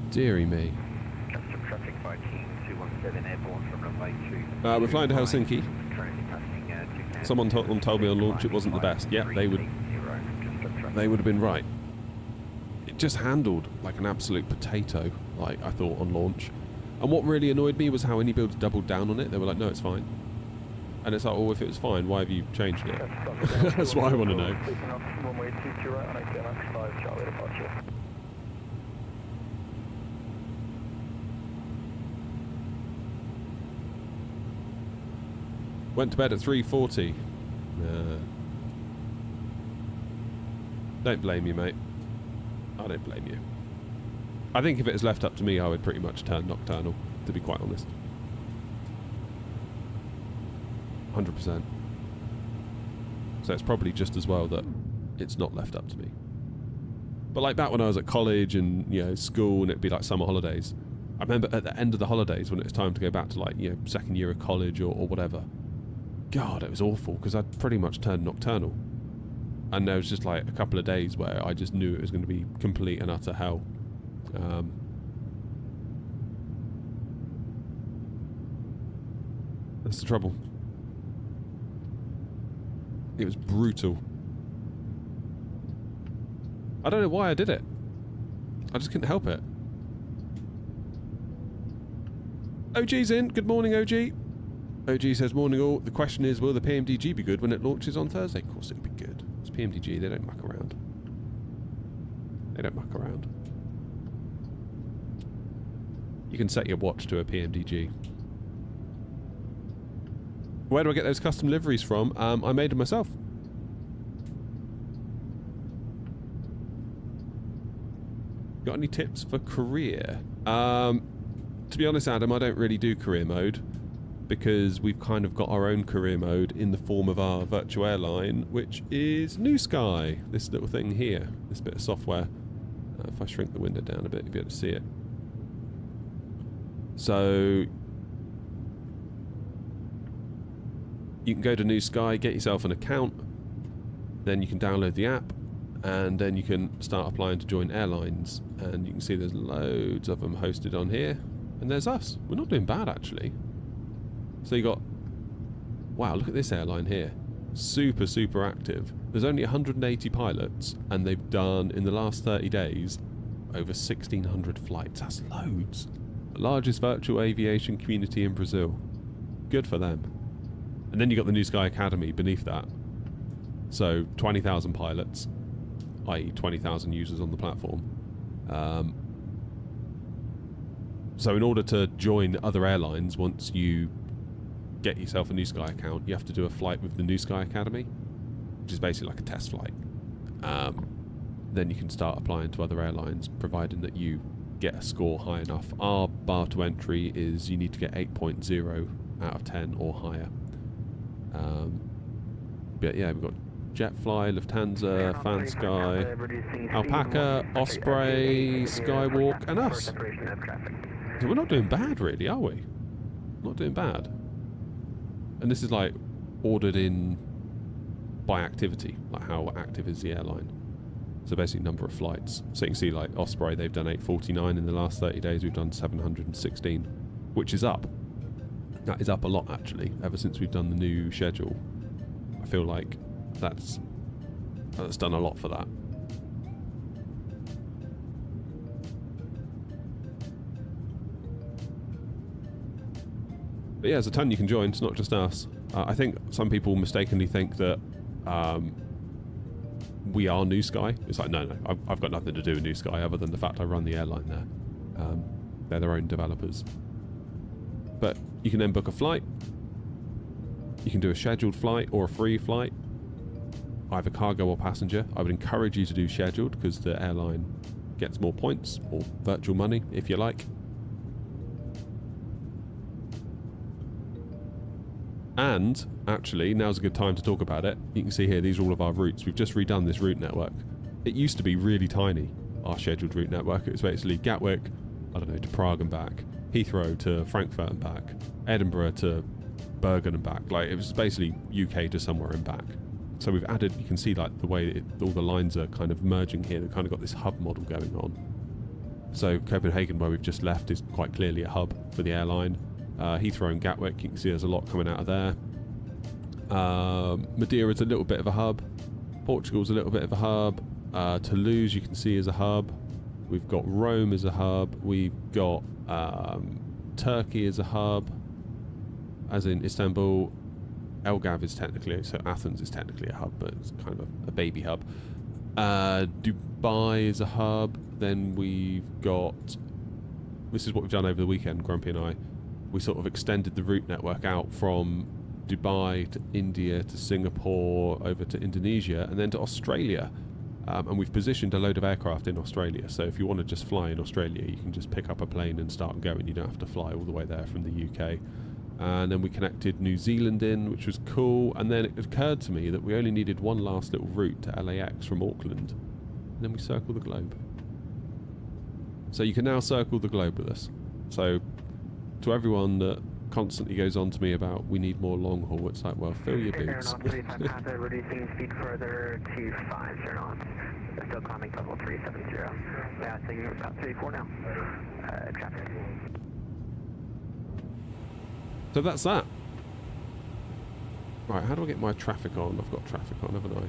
Deary me. Custom traffic 217 airborne from runway 2. We're flying to Helsinki. Someone told me on launch it wasn't the best. Yeah, they would have been right. It just handled like an absolute potato, like I thought on launch. And what really annoyed me was how any builds doubled down on it. They were like, no, it's fine. And it's like, well, if it was fine, why have you changed it? That's what I want to know. Runway 22 right on ATMX 5, Charlie departure. Went to bed at 3:40. Don't blame you, mate. I don't blame you. I think if it was left up to me, I would pretty much turn nocturnal, to be quite honest. 100%. So it's probably just as well that it's not left up to me. But like back when I was at college and, you know, school, and it'd be like summer holidays, I remember at the end of the holidays when it was time to go back to like, you know, second year of college or whatever. God, it was awful because I'd pretty much turned nocturnal. And there was just like a couple of days where I just knew it was going to be complete and utter hell. That's the trouble. It was brutal. I don't know why I did it. I just couldn't help it. OG's in. Good morning, OG. OG says, morning all. The question is, will the PMDG be good when it launches on Thursday? Of course it'll be good. It's PMDG. They don't muck around. They don't muck around. You can set your watch to a PMDG. Where do I get those custom liveries from? I made them myself. Got any tips for career? To be honest, Adam, I don't really do career mode because we've kind of got our own career mode in the form of our virtual airline, which is New Sky. This little thing here, this bit of software. If I shrink the window down a bit, you'll be able to see it. So you can go to New Sky, get yourself an account, then you can download the app, and then you can start applying to join airlines. And you can see there's loads of them hosted on here. And there's us. We're not doing bad, actually. So you got... Wow, look at this airline here. Super, super active. There's only 180 pilots, and they've done, in the last 30 days, over 1,600 flights. That's loads. The largest virtual aviation community in Brazil. Good for them. And then you got the New Sky Academy beneath that. So 20,000 pilots, i.e. 20,000 users on the platform. So in order to join other airlines, once you get yourself a New Sky account, you have to do a flight with the New Sky Academy, which is basically like a test flight. Then you can start applying to other airlines, providing that you get a score high enough. Our bar to entry is you need to get 8.0 out of 10 or higher. But yeah, we've got Jetfly, Lufthansa, Fansky, Alpaca, Osprey, Skywalk, and us. So we're not doing bad, really, are we? Not doing bad. And this is like ordered in by activity, like how active is the airline. So basically number of flights. So you can see like Osprey, they've done 849 in the last 30 days. We've done 716, which is up. That is up a lot, actually, ever since we've done the new schedule. I feel like that's done a lot for that. But yeah, there's a ton you can join. It's not just us. I think some people mistakenly think that we are New Sky. It's like, no, I've got nothing to do with New Sky other than the fact I run the airline there. They're their own developers. But you can then book a flight. You can do a scheduled flight or a free flight, either cargo or passenger. I would encourage you to do scheduled because the airline gets more points or virtual money, if you like. And actually, now's a good time to talk about it. You can see here, these are all of our routes. We've just redone this route network. It used to be really tiny, our scheduled route network. It was basically Gatwick, I don't know, to Prague and back, Heathrow to Frankfurt and back, Edinburgh to Bergen and back. Like, it was basically UK to somewhere and back. So we've added, you can see like the way all the lines are kind of merging here. They've kind of got this hub model going on. So Copenhagen, where we've just left, is quite clearly a hub for the airline. Heathrow and Gatwick, you can see there's a lot coming out of there. Madeida's a little bit of a hub. Portugal's a little bit of a hub. Toulouse, you can see, is a hub. We've got Rome as a hub. We've got Turkey as a hub, as in Istanbul. Elgav is technically, so Athens is technically a hub, but it's kind of a baby hub. Dubai is a hub. Then we've got, this is what we've done over the weekend, Grumpy and I. We sort of extended the route network out from Dubai to India to Singapore over to Indonesia and then to Australia. And we've positioned a load of aircraft in Australia. So if you want to just fly in Australia, you can just pick up a plane and start going. You don't have to fly all the way there from the UK. And then we connected New Zealand in, which was cool. And then it occurred to me that we only needed one last little route to LAX from Auckland. And then we circle the globe. So you can now circle the globe with us. So to everyone that constantly goes on to me about we need more long haul, it's like, well, fill your boots. Aeronaut 35 Papa, reducing speed further to 5 knots. Still climbing level 370. Passing about 34 now. Traffic. So that's that. Right, how do I get my traffic on? I've got traffic on, haven't I?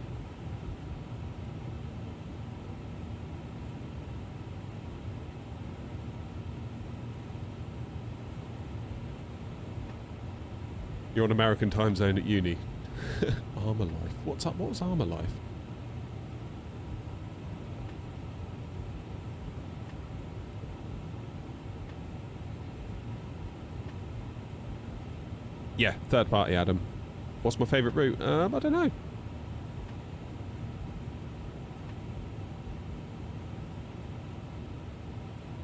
You're on American time zone at uni. Armour Life. What's up? What's Armour Life? Yeah, third party, Adam. What's my favourite route? I don't know.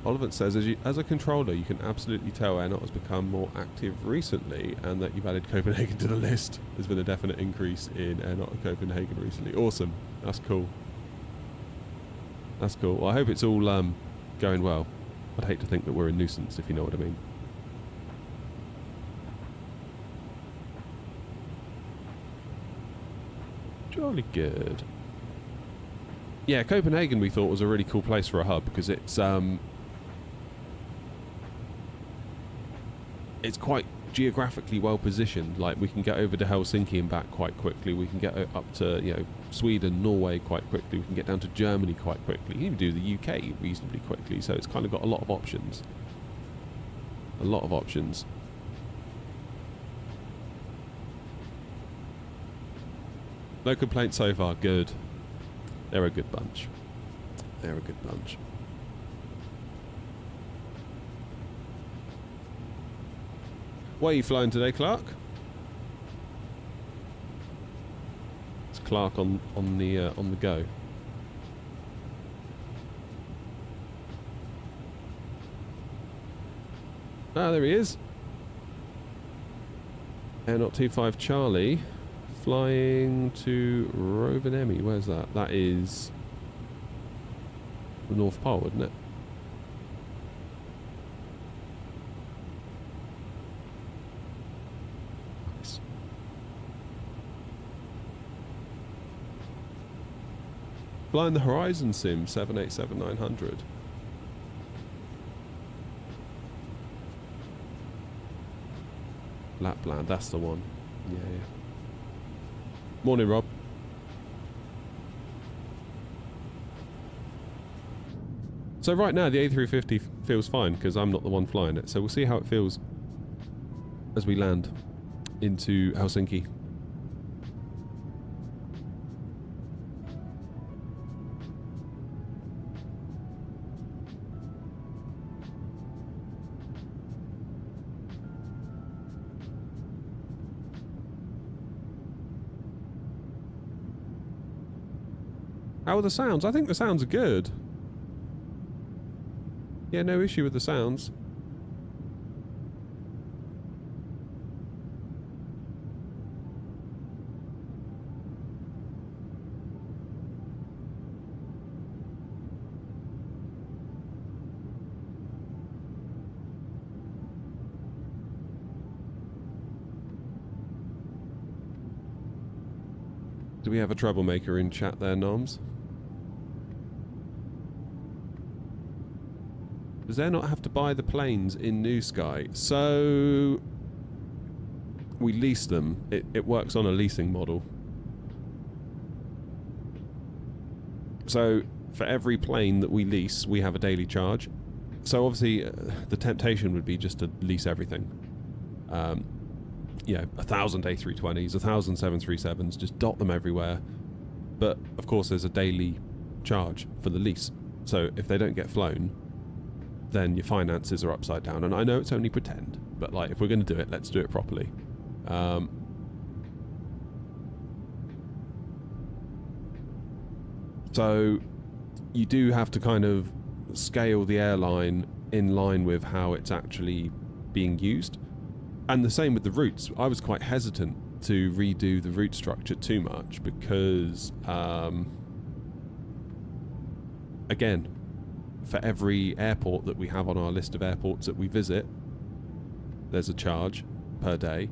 Olivant says, as a controller, you can absolutely tell Airnaut has become more active recently and that you've added Copenhagen to the list. There's been a definite increase in Airnaut at Copenhagen recently. Awesome. That's cool. That's cool. Well, I hope it's all going well. I'd hate to think that we're a nuisance, if you know what I mean. Jolly good. Yeah, Copenhagen we thought was a really cool place for a hub because it's quite geographically well positioned. Like, we can get over to Helsinki and back quite quickly. We can get up to, you know, Sweden, Norway quite quickly. We can get down to Germany quite quickly. You can do the UK reasonably quickly. So it's kind of got a lot of options. A lot of options. No complaints so far. Good. They're a good bunch. They're a good bunch. Where are you flying today, Clark? It's Clark on the go. Ah, there he is. Airnaut 25 Charlie, flying to Rovaniemi. Where's that? That is the North Pole, isn't it? Flying the Horizon Sim 787-900. Lapland, that's the one. Yeah. Morning, Rob. So right now the A350 feels fine because I'm not the one flying it. So we'll see how it feels as we land into Helsinki. How are the sounds? I think the sounds are good. Yeah, no issue with the sounds. Do we have a troublemaker in chat there, Noms? Does there not have to buy the planes in New Sky? So we lease them. It works on a leasing model. So for every plane that we lease, we have a daily charge. So obviously the temptation would be just to lease everything. You know, 1,000 A320s, 1,000 737s, just dot them everywhere. But of course there's a daily charge for the lease. So if they don't get flown, then your finances are upside down. And I know it's only pretend, but like if we're going to do it, let's do it properly. So you do have to kind of scale the airline in line with how it's actually being used. And the same with the routes. I was quite hesitant to redo the route structure too much because, again, for every airport that we have on our list of airports that we visit, there's a charge per day.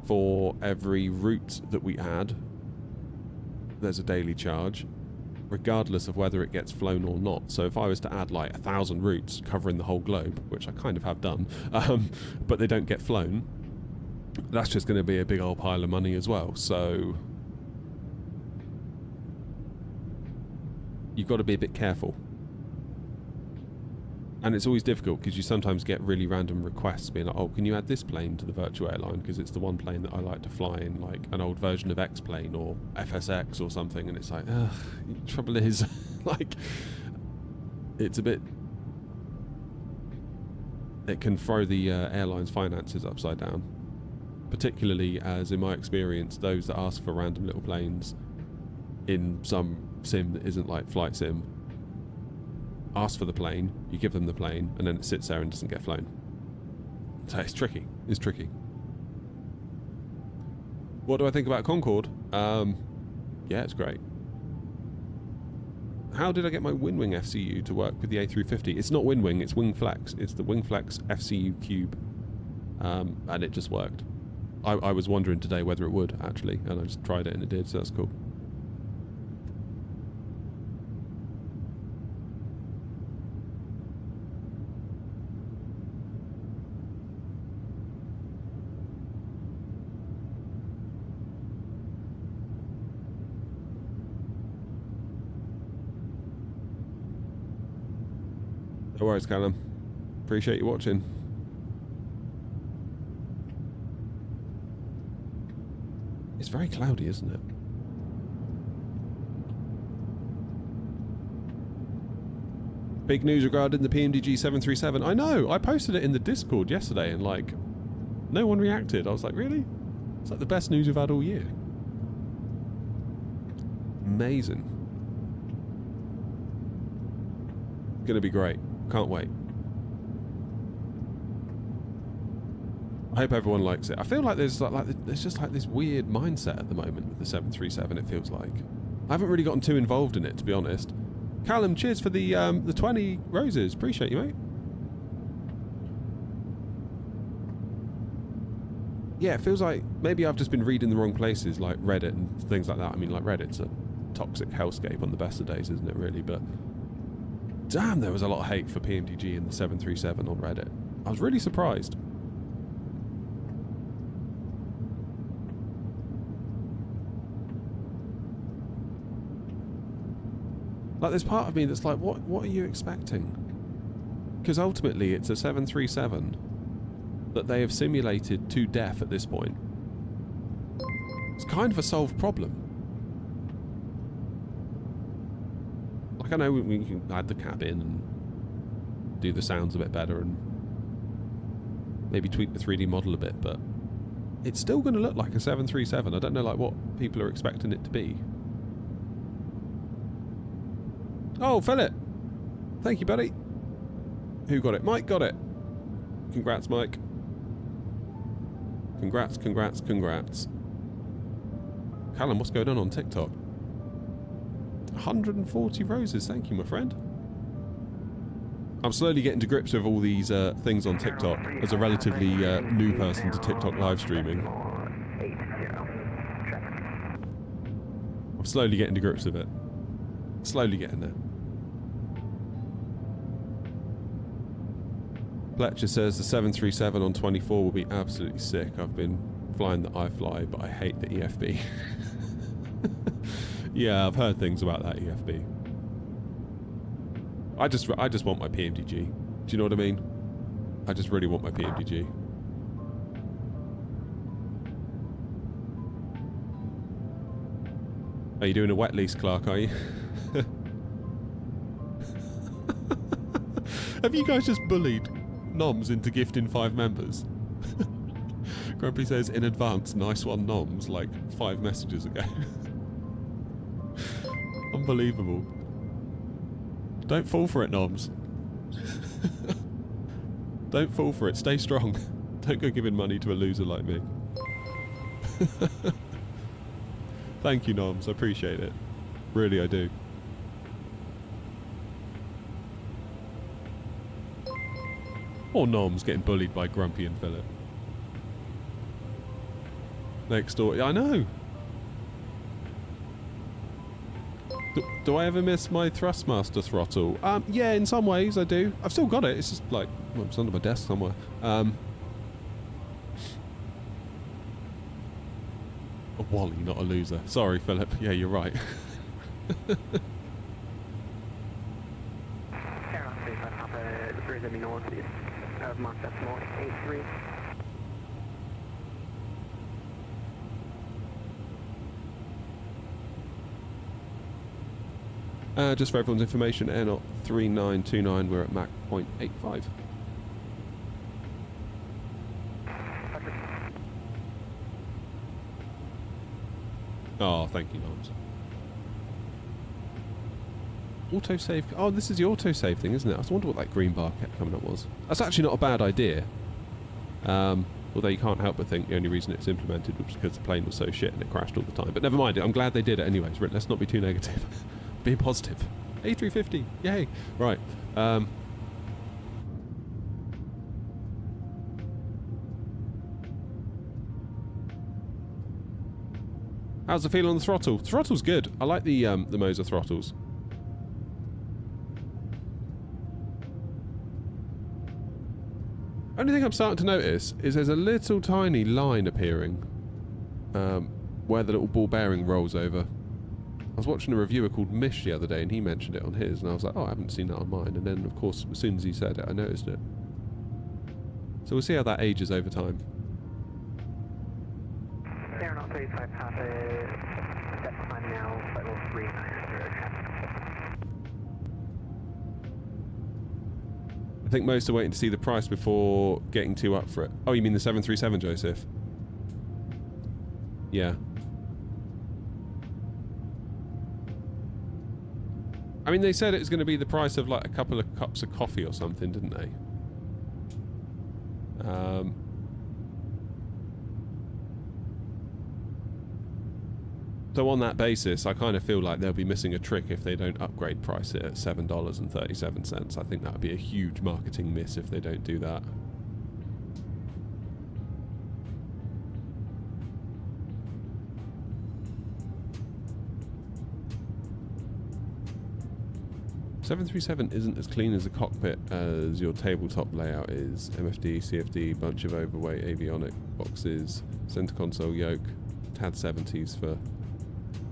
For every route that we add, there's a daily charge, regardless of whether it gets flown or not. So if I was to add like 1,000 routes covering the whole globe, which I kind of have done, but they don't get flown, that's just going to be a big old pile of money as well. So you've got to be a bit careful. And it's always difficult because you sometimes get really random requests being like, oh, can you add this plane to the virtual airline because it's the one plane that I like to fly in, like an old version of X plane or FSX or something. And it's like, ugh, the trouble is, like, it's a bit, it can throw the airline's finances upside down. Particularly as, in my experience, those that ask for random little planes in some sim that isn't like flight sim, ask for the plane, you give them the plane, and then it sits there and doesn't get flown. So it's tricky. It's tricky. What do I think about Concorde? Yeah, it's great. How did I get my WinWing FCU to work with the A350? It's not WinWing, it's WingFlex. It's the WingFlex FCU Cube. And it just worked. I was wondering today whether it would, actually, and I just tried it and it did, so that's cool. No worries, Callum. Appreciate you watching. It's very cloudy, isn't it? Big news regarding the PMDG 737. I know! I posted it in the Discord yesterday and, like, no one reacted. I was like, really? It's like the best news we've had all year. Amazing. Gonna be great. Can't wait. I hope everyone likes it. I feel like there's there's just like this weird mindset at the moment with the 737. It feels like I haven't really gotten too involved in it, to be honest. Callum, cheers for the 20 roses. Appreciate you, mate. Yeah, it feels like maybe I've just been reading the wrong places, like Reddit and things like that. I mean, like Reddit's a toxic hellscape on the best of days, isn't it? Really, but damn, there was a lot of hate for PMDG and the 737 on Reddit. I was really surprised. Like, there's part of me that's like, what are you expecting? Because ultimately, it's a 737 that they have simulated to death at this point. It's kind of a solved problem. Like, I know we can add the cabin and do the sounds a bit better and maybe tweak the 3D model a bit, but it's still going to look like a 737. I don't know, like, what people are expecting it to be. Oh, Philip! Thank you, buddy. Who got it? Mike got it. Congrats, Mike. Congrats, congrats, congrats. Callum, what's going on TikTok? 140 roses, thank you, my friend. I'm slowly getting to grips with all these things on TikTok as a relatively new person to TikTok live streaming. I'm slowly getting to grips with it. Slowly getting there. Fletcher says the 737 on 24 will be absolutely sick. I've been flying the iFly, but I hate the EFB. Yeah, I've heard things about that EFB. I just want my PMDG. Do you know what I mean? I just really want my PMDG. Are you doing a wet lease, Clark, are you? Have you guys just bullied Noms into gifting 5 members? Grumpy says, in advance, nice one, Noms, like 5 messages ago. Unbelievable. Don't fall for it, Noms. Don't fall for it. Stay strong. Don't go giving money to a loser like me. Thank you, Noms. I appreciate it. Really, I do. Or Noms getting bullied by Grumpy and Philip. Next door. I know. Do I ever miss my Thrustmaster throttle? Yeah, in some ways I do. I've still got it. It's just like, well, it's under my desk somewhere. A Wally, not a loser. Sorry, Philip. Yeah, you're right. Just for everyone's information, Air Knot 3929, we're at Mach 0.85. Oh, thank you, Noms. Autosave. Oh, this is the autosave thing, isn't it? I was wondering what that green bar kept coming up was. That's actually not a bad idea. Although you can't help but think the only reason it's implemented was because the plane was so shit and it crashed all the time. But never mind it. I'm glad they did it anyways. Let's not be too negative. Be positive. A350. Yay. Right. How's the feel on the throttle? The throttle's good. I like the Moser throttles. Only thing I'm starting to notice is there's a little tiny line appearing where the little ball bearing rolls over. I was watching a reviewer called Mish the other day and he mentioned it on his and I was like, oh, I haven't seen that on mine. And then, of course, as soon as he said it, I noticed it. So we'll see how that ages over time. Aeronaut 35 Papa, set climb now, flight level 3900. I think most are waiting to see the price before getting too up for it. Oh, you mean the 737, Joseph? Yeah. I mean, they said it was going to be the price of like a couple of cups of coffee or something, didn't they? So on that basis, I kind of feel like they'll be missing a trick if they don't upgrade price it at $7.37. I think that would be a huge marketing miss if they don't do that. .737 isn't as clean as a cockpit as your tabletop layout is. MFD, CFD, bunch of overweight avionic boxes, center console yoke, TAD 70s for...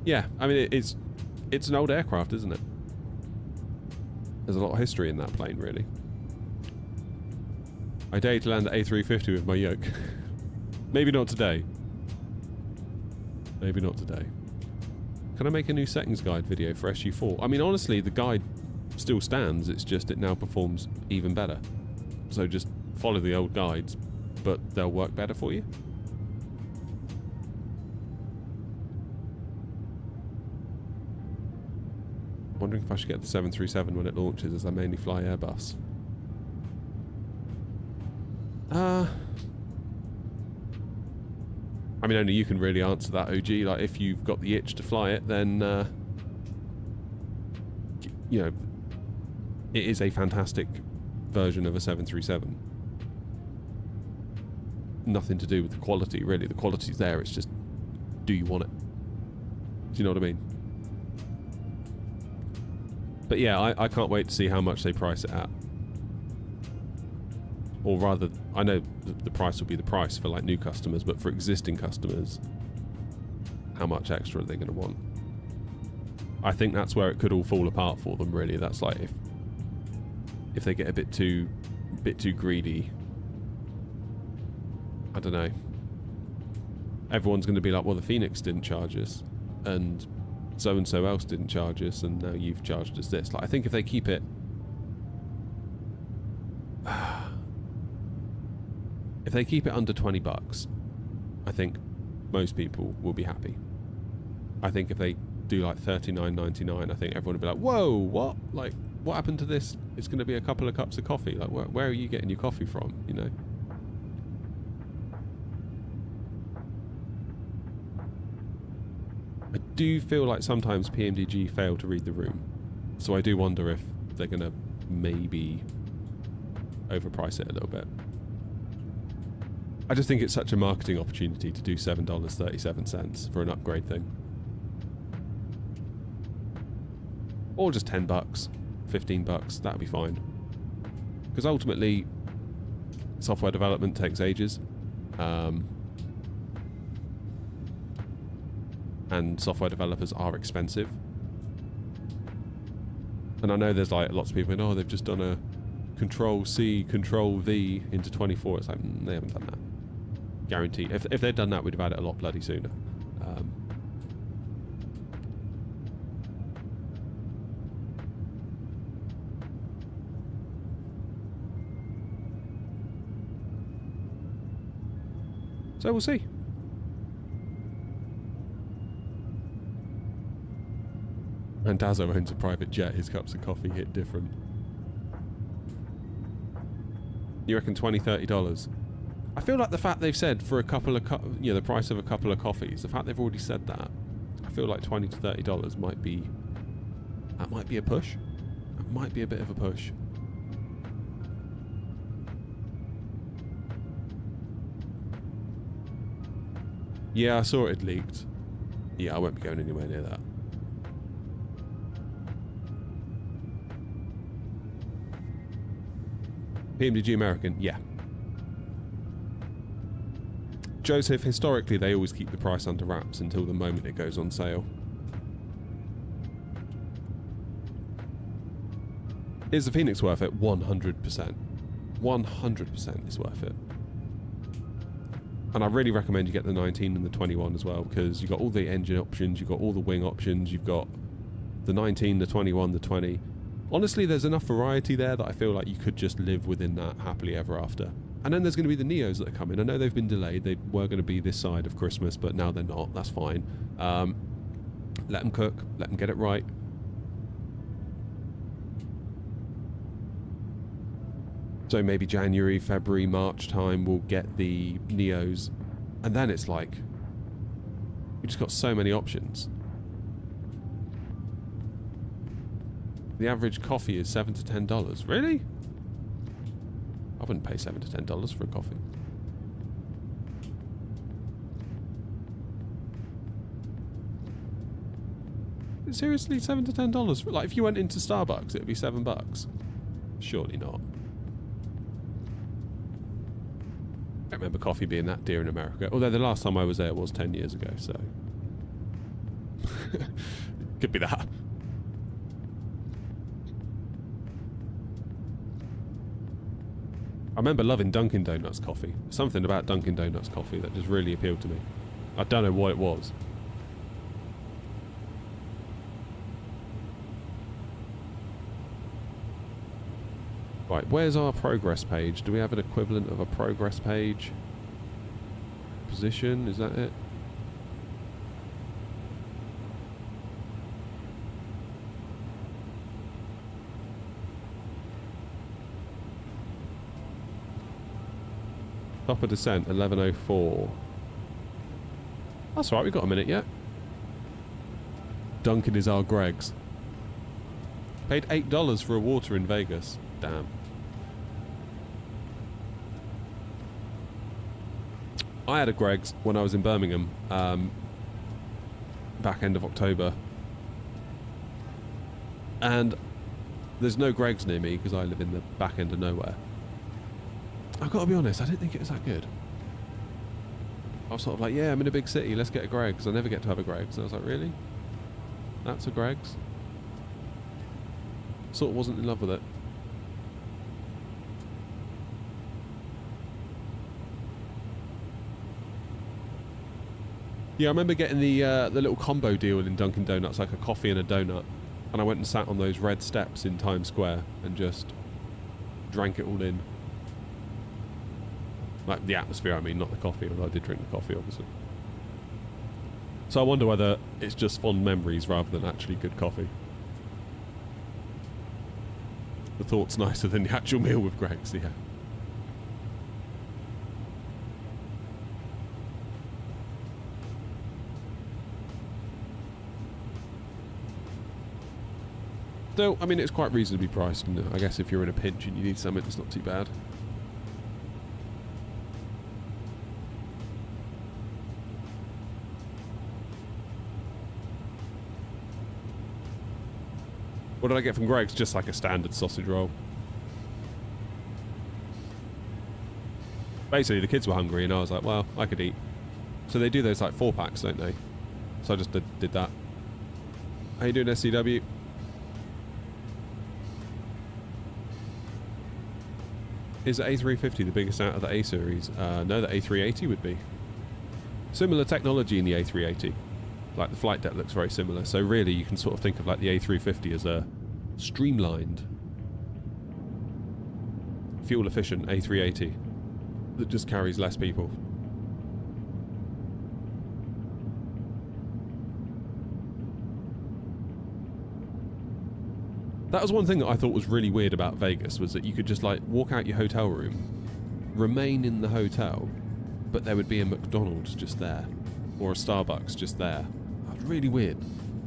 Yeah, I mean, it's an old aircraft, isn't it? There's a lot of history in that plane, really. I dare to land the A350 with my yoke. Maybe not today. Maybe not today. Can I make a new settings guide video for SU4? I mean, honestly, the guide still stands, it's just it now performs even better. So just follow the old guides, but they'll work better for you. wondering if I should get the 737 when it launches, as I mainly fly Airbus. I mean, only you can really answer that, OG. Like, if you've got the itch to fly it, then, you know, it is a fantastic version of a 737. Nothing to do with the quality, really. The quality's there. It's just, do you want it? Do you know what I mean? But yeah, I can't wait to see how much they price it at. Or rather, I know the price will be the price for like new customers, but for existing customers, how much extra are they going to want? I think that's where it could all fall apart for them, really. That's like if they get a bit too greedy. I don't know. Everyone's going to be like, well, the Phoenix didn't charge us, and so else didn't charge us, and now you've charged us this. Like, I think if they keep it, if they keep it under $20, I think most people will be happy. I think if they do like $39.99, I think everyone will be like, whoa, what? Like, what happened to this? It's going to be a couple of cups of coffee. Like, where are you getting your coffee from? You know. I do feel like sometimes PMDG fail to read the room, so I do wonder if they're going to maybe overprice it a little bit. I just think it's such a marketing opportunity to do $7.37 for an upgrade thing. Or just $10, $15, that'd be fine. Because ultimately, software development takes ages. And software developers are expensive. And I know there's like lots of people going, oh, they've just done a Control-C, Control-V into 24. It's like, they haven't done that. Guaranteed. If they'd done that, we'd have had it a lot bloody sooner. So we'll see. And Dazzo owns a private jet. His cups of coffee hit different. You reckon $20, $30? I feel like the fact they've said for a couple of, the price of a couple of coffees, the fact they've already said that, I feel like $20 to $30 might be, that might be a push. That might be a bit of a push. Yeah, I saw it leaked. Yeah, I won't be going anywhere near that. PMDG American, yeah. Joseph, historically they always keep the price under wraps until the moment it goes on sale. Is the Phoenix worth it? 100%. 100% is worth it. And I really recommend you get the 19 and the 21 as well, because you've got all the engine options, you've got all the wing options, you've got the 19, the 21, the 20. Honestly, there's enough variety there that I feel like you could just live within that happily ever after. And then there's going to be the Neos that are coming. I know they've been delayed. They were going to be this side of Christmas, but now they're not. That's fine. Let them cook. Let them get it right. So maybe January, February, March time we'll get the Neos. And then it's like, we just got so many options. The average coffee is $7 to $10. Really? I wouldn't pay $7 to $10 for a coffee. Seriously, $7 to $10? Like, if you went into Starbucks, it would be $7. Surely not. I don't remember coffee being that dear in America. Although the last time I was there was 10 years ago, so... could be that. I remember loving Dunkin' Donuts coffee. Something about Dunkin' Donuts coffee that just really appealed to me. I don't know what it was. Right, where's our progress page? Do we have an equivalent of a progress page? Position, is that it? Top of descent, 11:04. That's all right, we've got a minute yet. Duncan is our Greg's. Paid $8 for a water in Vegas. Damn. I had a Greg's when I was in Birmingham, back end of October. And there's no Greg's near me because I live in the back end of nowhere. I've got to be honest, I didn't think it was that good. I was sort of like, yeah, I'm in a big city, let's get a Greg's. I never get to have a Greg's. And I was like, really? That's a Greg's? Sort of wasn't in love with it. Yeah, I remember getting the little combo deal in Dunkin' Donuts, like a coffee and a donut. And I went and sat on those red steps in Times Square and just drank it all in. Like the atmosphere, I mean, not the coffee, although I did drink the coffee, obviously. So I wonder whether it's just fond memories rather than actually good coffee. The thought's nicer than the actual meal with Greg's, yeah. Though, I mean, it's quite reasonably priced, and I guess if you're in a pinch and you need something, it's not too bad. What did I get from Greg's? Just like a standard sausage roll. Basically, the kids were hungry, and I was like, well, I could eat. So they do those like 4-packs, don't they? So I just did that. How you doing, SCW? Is the A350 the biggest out of the A series? No, the A380 would be. Similar technology in the A380. Like the flight deck looks very similar. So really you can sort of think of like the A350 as a streamlined, fuel efficient A380 that just carries less people. That was one thing that I thought was really weird about Vegas, was that you could just like walk out your hotel room, remain in the hotel, but there would be a McDonald's just there, or a Starbucks just there. That was really weird.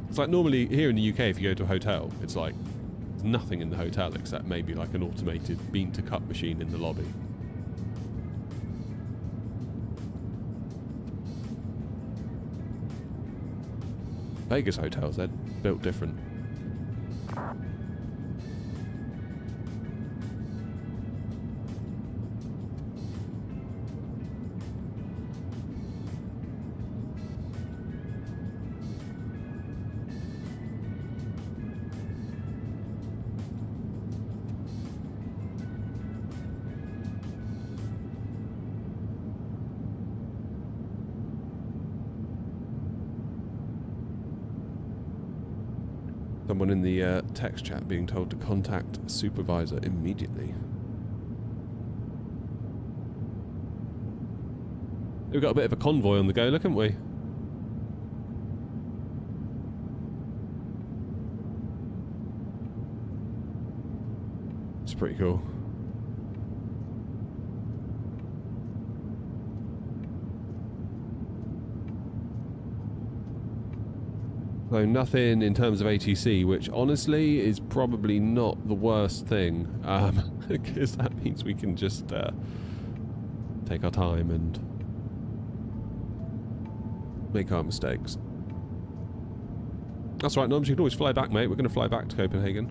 It's like normally here in the UK, if you go to a hotel, it's like there's nothing in the hotel except maybe like an automated bean to cup machine in the lobby. Vegas hotels, they're built different. Someone in the text chat being told to contact supervisor immediately. We've got a bit of a convoy on the go, look, haven't we? It's pretty cool. So nothing in terms of ATC, which honestly is probably not the worst thing, because that means we can just take our time and make our mistakes. That's right, Noms, you can always fly back, mate. We're going to fly back to Copenhagen.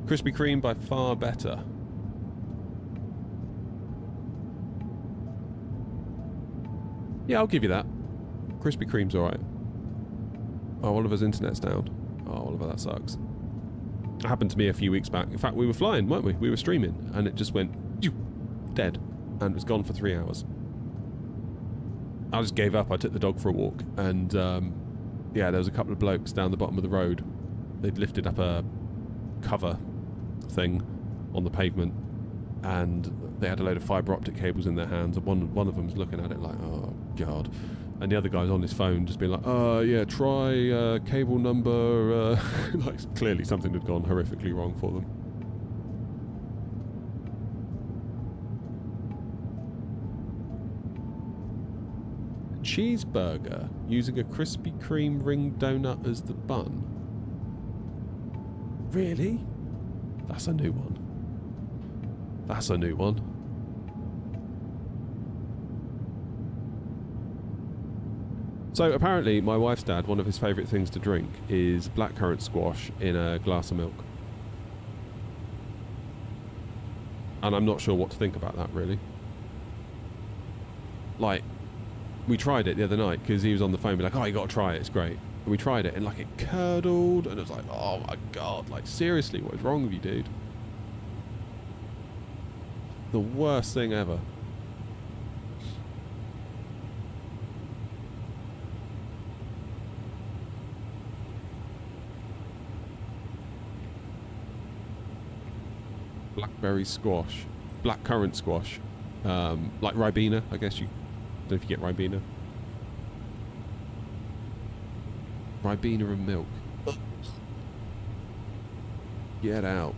Krispy Kreme by far better. Yeah, I'll give you that. Krispy Kreme's alright. Oh, Oliver's internet's down. Oh, Oliver, that sucks. It happened to me a few weeks back. In fact, we were flying, weren't we? We were streaming, and it just went dead, and was gone for 3 hours. I just gave up. I took the dog for a walk, and yeah, there was a couple of blokes down the bottom of the road. They'd lifted up a cover thing on the pavement, and they had a load of fibre optic cables in their hands, and one of them was looking at it like, oh, God. And the other guy's on his phone just being like, yeah, try cable number... like, clearly something had gone horrifically wrong for them. cheeseburger using a Krispy Kreme ring donut as the bun. Really? That's a new one. That's a new one. So apparently my wife's dad, one of his favourite things to drink is blackcurrant squash in a glass of milk. And I'm not sure what to think about that, really. Like, we tried it the other night because he was on the phone, be like, oh, you got to try it, it's great. And we tried it and like it curdled and it was like, oh my god, like seriously, what is wrong with you, dude? The worst thing ever. Blackberry squash, blackcurrant squash, like Ribena, I guess you. Don't know if you get Ribena. Ribena and milk. Get out.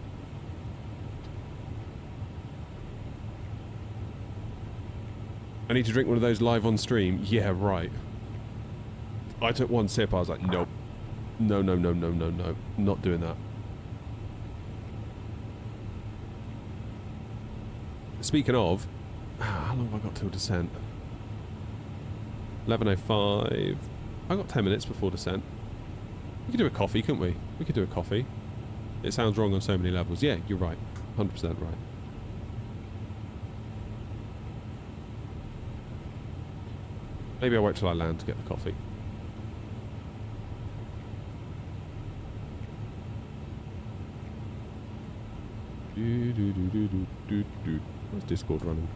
I need to drink one of those live on stream. Yeah, right. I took one sip. I was like, nope. No, no, no, no, no, no. Not doing that. Speaking of, how long have I got till descent? 11:05. I got 10 minutes before descent. We could do a coffee, couldn't we? We could do a coffee. It sounds wrong on so many levels. Yeah, you're right. 100% right. Maybe I'll wait till I land to get the coffee. Where's Discord running?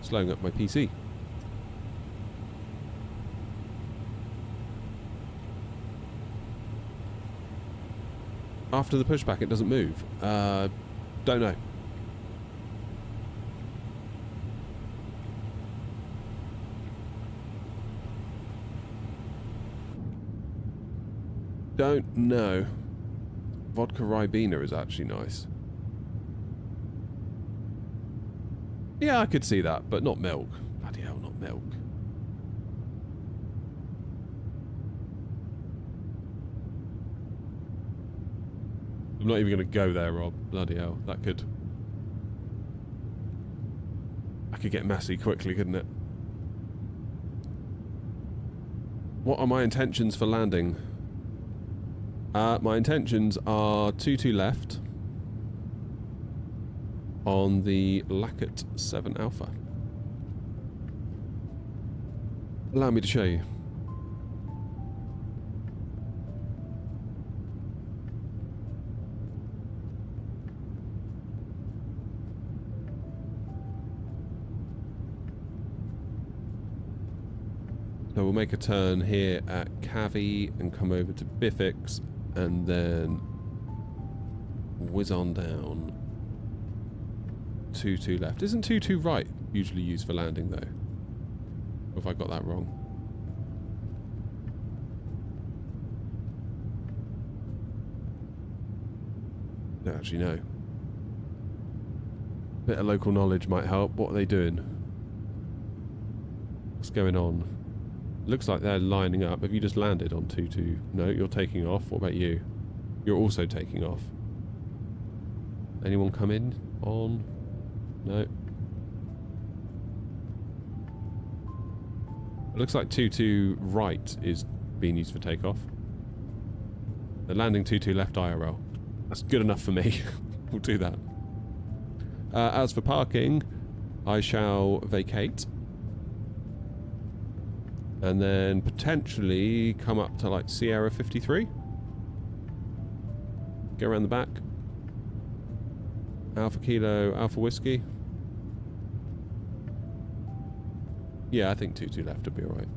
Slowing up my PC. After the pushback, it doesn't move. Don't know. Don't know. Vodka Ribena is actually nice. Yeah, I could see that, but not milk. Bloody hell, not milk. I'm not even going to go there, Rob. Bloody hell, that could... I could get messy quickly, couldn't it? What are my intentions for landing? My intentions are 22 left on the Lackett 7 Alpha. Allow me to show you. So we'll make a turn here at Cavi and come over to Biffix and then whiz on down. 22 left. Isn't 22 right usually used for landing though? Or have I got that wrong? Don't actually know. Bit of local knowledge might help. What are they doing? What's going on? Looks like they're lining up. Have you just landed on 22? No, you're taking off. What about you? You're also taking off. Anyone come in on? No. It looks like 22 right is being used for takeoff. They're landing 22 left IRL. That's good enough for me. We'll do that. As for parking, I shall vacate. And then potentially come up to like Sierra 53. Go around the back. Alpha Kilo, Alpha Whiskey. Yeah, I think 22 left would be alright.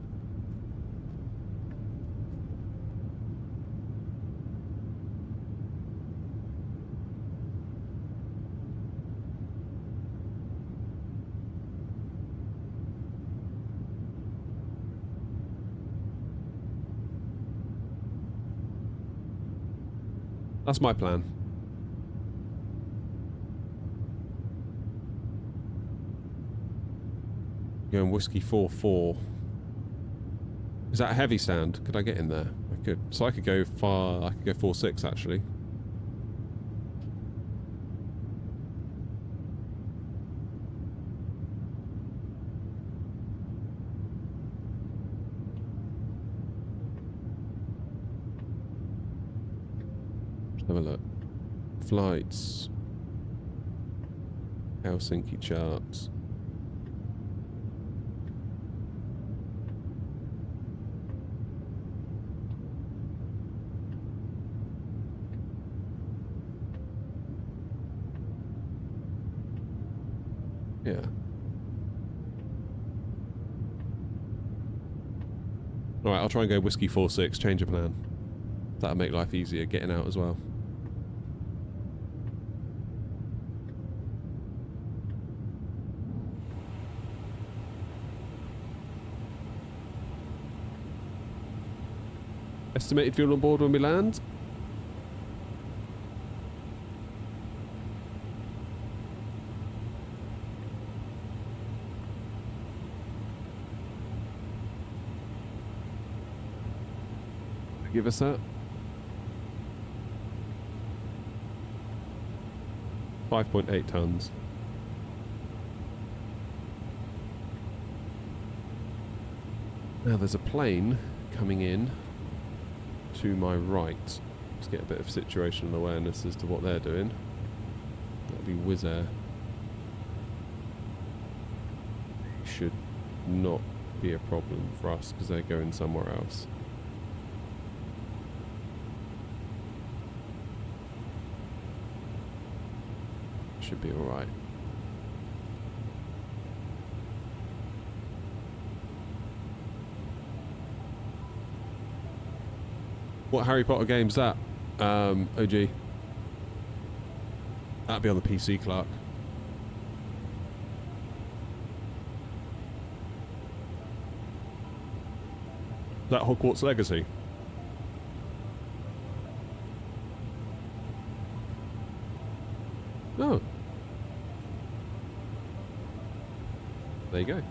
That's my plan. Going Whiskey 4-4. Is that a heavy stand? Could I get in there? I could. So I could go far. I could go 4.6 actually. Let's have a look. Flights. Helsinki charts. Yeah. Alright, I'll try and go whiskey 4.6, change of plan. That'll make life easier getting out as well. Estimated fuel on board when we land? Give us that. 5.8 tons. Now there's a plane coming in to my right. Let's get a bit of situational awareness as to what they're doing. That'll be Wizz Air. Should not be a problem for us because they're going somewhere else. Should be alright. What Harry Potter game's that? OG. That'd be on the PC, Clark. Is that Hogwarts Legacy? Oh. There you go.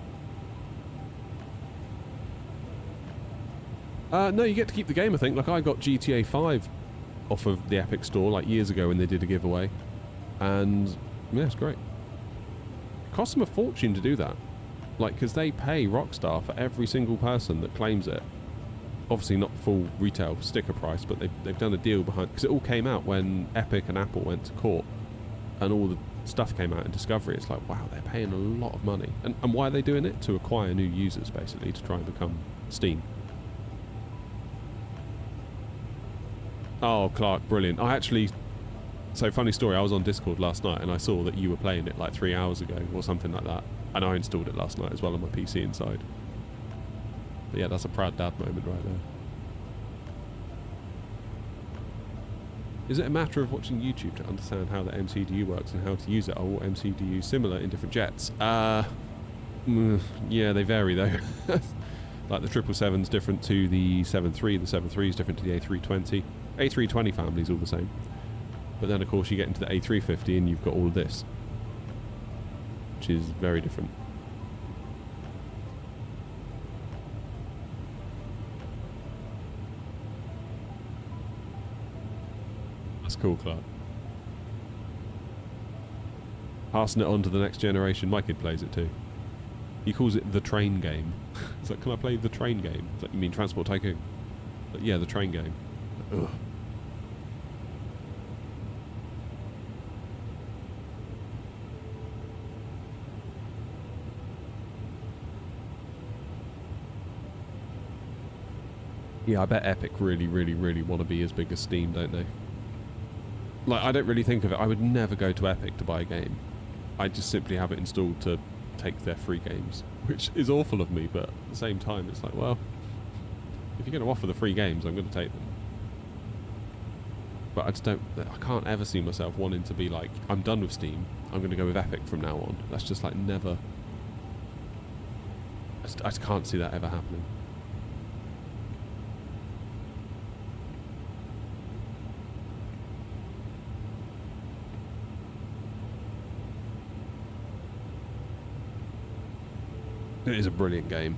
No, you get to keep the game, I think. Like, I got GTA 5 off of the Epic Store, like, years ago when they did a giveaway. And, yeah, it's great. It costs them a fortune to do that. Like, because they pay Rockstar for every single person that claims it. Obviously not full retail sticker price, but they've done a deal behind... Because it all came out when Epic and Apple went to court. And all the stuff came out in Discovery. It's like, wow, they're paying a lot of money. And why are they doing it? To acquire new users, basically, to try and become Steam. Oh, Clark, brilliant. I actually... So, funny story, I was on Discord last night and I saw that you were playing it like 3 hours ago or something like that. And I installed it last night as well on my PC inside. But yeah, that's a proud dad moment right there. Is it a matter of watching YouTube to understand how the MCDU works and how to use it? Are all MCDUs similar in different jets? Yeah, they vary though. Like the 777's different to the 73, the 73 is different to the A320. A320 family's all the same. But then of course you get into the A350 and you've got all of this, which is very different. That's cool, Clark. Passing it on to the next generation. My kid plays it too. He calls it the train game. He's like, can I play the train game? It's like, you mean Transport Tycoon? But yeah, the train game. Ugh. Yeah, I bet Epic really, really, really want to be as big as Steam, don't they? Like, I don't really think of it. I would never go to Epic to buy a game. I just simply have it installed to take their free games, which is awful of me, but at the same time, it's like, well, if you're going to offer the free games, I'm going to take them. But I just don't... I can't ever see myself wanting to be like, I'm done with Steam, I'm going to go with Epic from now on. That's just like never... I just can't see that ever happening. It is a brilliant game.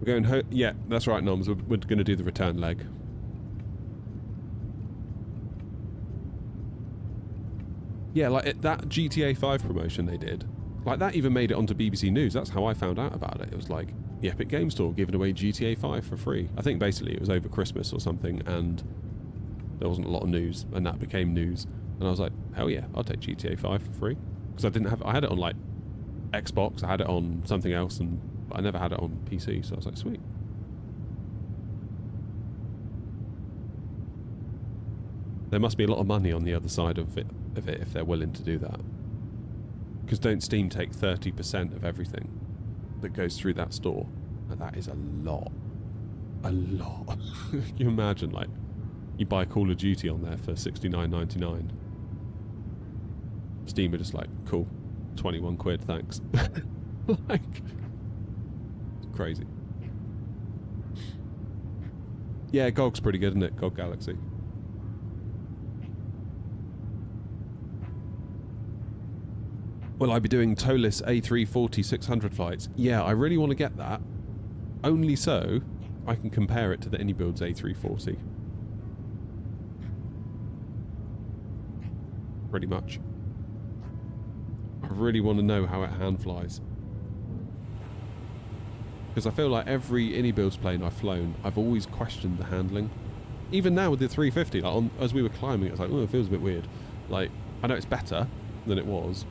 We're going yeah, that's right, Noms. We're going to do the return leg. Yeah, like that GTA 5 promotion they did. Like, that even made it onto BBC News. That's how I found out about it. It was like, the Epic Game Store giving away GTA 5 for free. I think basically it was over Christmas or something, and there wasn't a lot of news, and that became news. And I was like, hell yeah, I'll take GTA 5 for free. Because I had it on, like, Xbox, I had it on something else, but I never had it on PC, so I was like, sweet. There must be a lot of money on the other side of it if they're willing to do that. Because don't Steam take 30% of everything that goes through that store? And that is a lot. A lot. Can you imagine, like, you buy Call of Duty on there for $69.99. Steam are just like, cool, 21 quid, thanks. Like, it's crazy. Yeah, GOG's pretty good, isn't it? GOG Galaxy. Will I be doing toeless A340 600 flights? Yeah, I really want to get that. Only so I can compare it to the Anybuild's A340. Pretty much. I really want to know how it hand flies. Because I feel like every Anybuild's plane I've flown, I've always questioned the handling. Even now with the 350, like as we were climbing, it was like, oh, it feels a bit weird. Like, I know it's better than it was,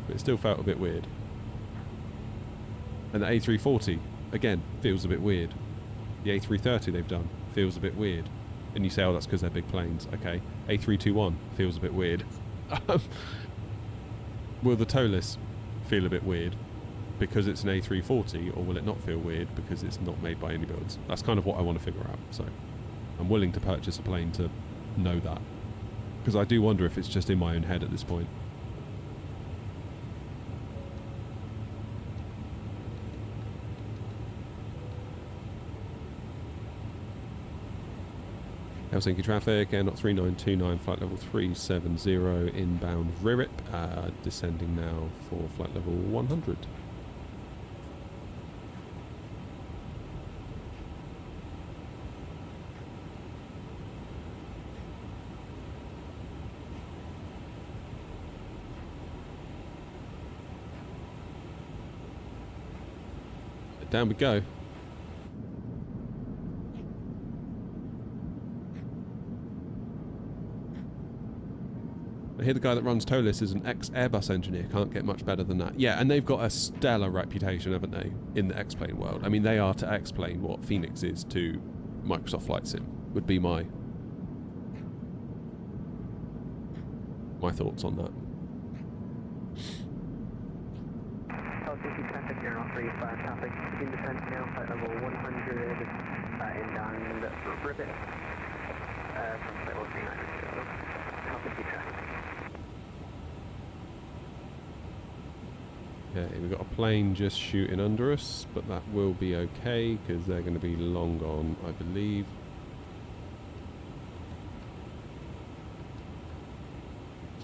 but it still felt a bit weird. And the A340, again, feels a bit weird. The A330 they've done feels a bit weird. And you say, oh, that's because they're big planes. Okay. A321 feels a bit weird. Will the toeless feel a bit weird because it's an A340, or will it not feel weird because it's not made by Anybuilds? That's kind of what I want to figure out. So I'm willing to purchase a plane to know that. Because I do wonder if it's just in my own head at this point. Helsinki traffic, Air 3929, flight level 370, inbound RIRIP, descending now for flight level 100. Down we go. I hear the guy that runs toeless is an ex-Airbus engineer. Can't get much better than that. Yeah, and they've got a stellar reputation, haven't they, in the X-Plane world? I mean, they are to X-Plane what Phoenix is to Microsoft Flight Sim, would be my thoughts on that. Helsinki traffic, Air 35 traffic, in descent now, flight level 100, inbound ribbon, from flight level 390, Helsinki traffic. Okay, we've got a plane just shooting under us, but that will be okay because they're going to be long gone, I believe.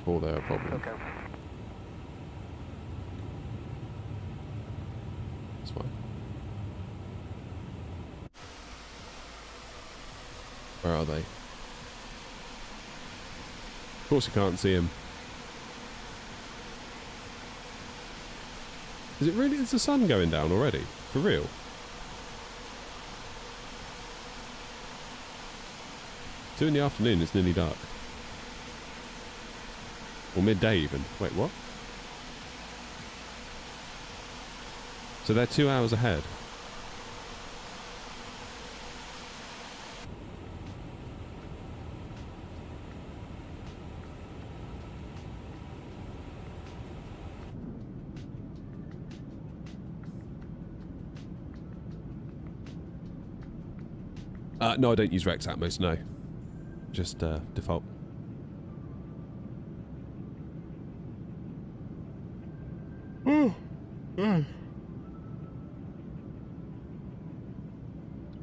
Or they're a problem. Okay. That's fine. Where are they? Of course you can't see them. Is it really? Is the sun going down already? For real? Two in the afternoon, it's nearly dark. Or midday even. Wait, what? So they're 2 hours ahead. No, I don't use Rex Atmos, no. Just default.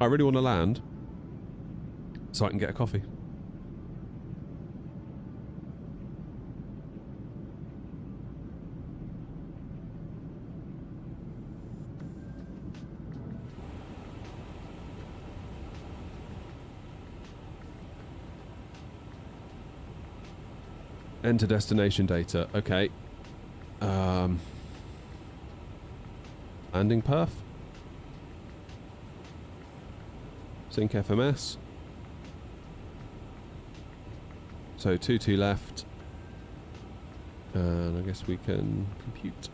I really want to land so I can get a coffee. Enter destination data. Okay. Landing perf. Sync FMS. So 22 left. And I guess we can compute.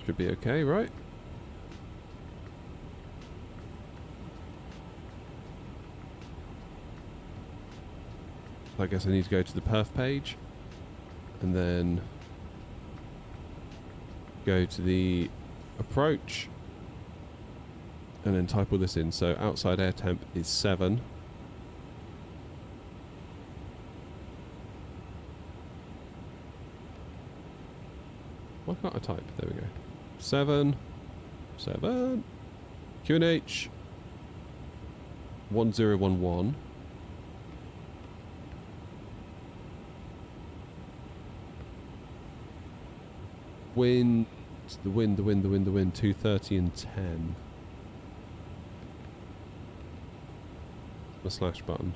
Should be okay, right? I guess I need to go to the perf page and then go to the approach and then type all this in. So outside air temp is 7. Why can't I type? There we go. 7 QNH 1011. Wind, the wind, 230 and 10. The slash button.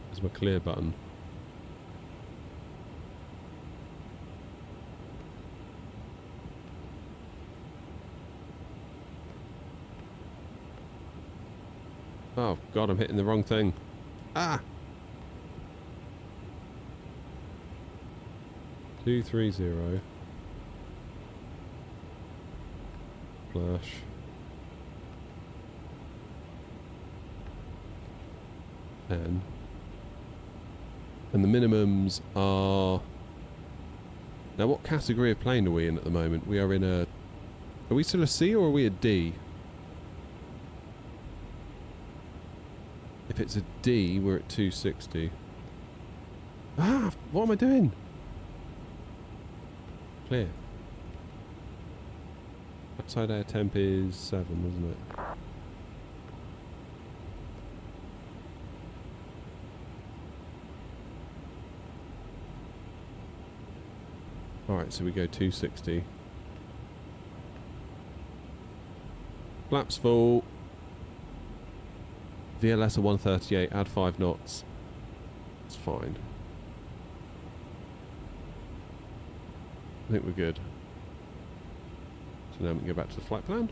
There's my clear button. Oh god, I'm hitting the wrong thing. Ah! 230. Flash. And the minimums are... Now what category of plane are we in at the moment? We are in a... Are we still a C or are we a D? If it's a D, we're at 260. Ah! What am I doing? Clear. Outside air temp is 7, isn't it? Alright, so we go 260. Flaps full. VLS 138, add 5 knots. It's fine. I think we're good. So now we can go back to the flight plan.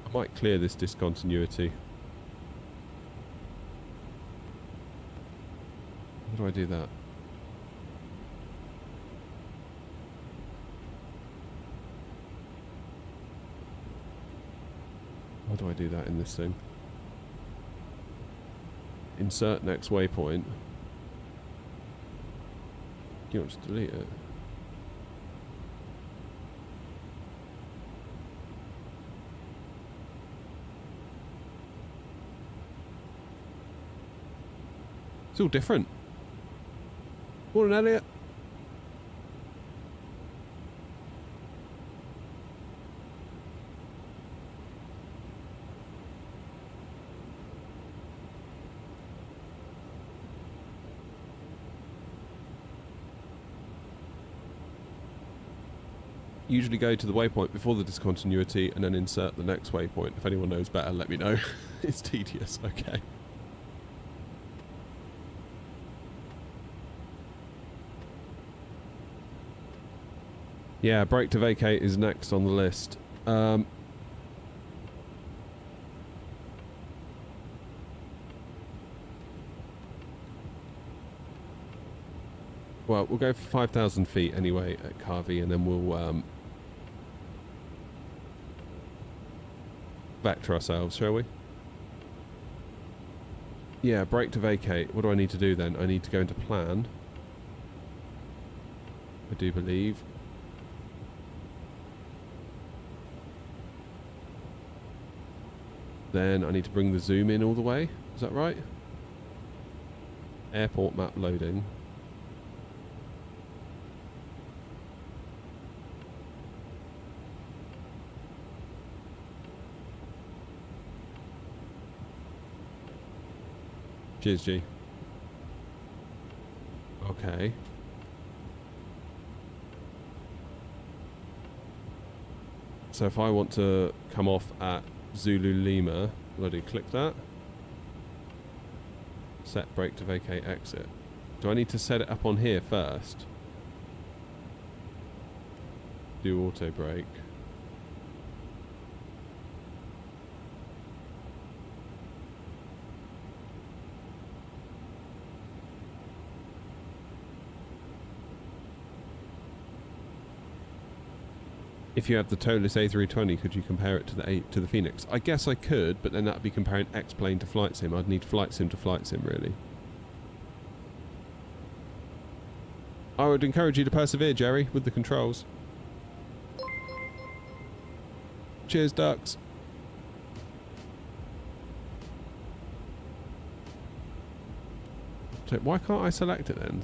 I might clear this discontinuity. How do I do that? How do I do that in this thing? Insert next waypoint. You want to delete it? It's all different. Morning, Elliot. Usually go to the waypoint before the discontinuity and then insert the next waypoint. If anyone knows better, let me know. It's tedious, okay. Yeah, brake to vacate is next on the list. Well, we'll go for 5,000 feet anyway at Carvey, and then we'll vector ourselves, shall we? Yeah, brake to vacate. What do I need to do then? I need to go into plan. I do believe. Then I need to bring the zoom in all the way. Is that right? Airport map loading. Cheers, G. Okay. So if I want to come off at Zulu Lima, will I do click that? Set brake to vacate exit. Do I need to set it up on here first? Do auto brake. If you had the toeless A320, could you compare it to the Phoenix? I guess I could, but then that'd be comparing X-plane to flight sim. I'd need flight sim to flight sim, really. I would encourage you to persevere, Jerry, with the controls. Cheers, ducks. So why can't I select it then?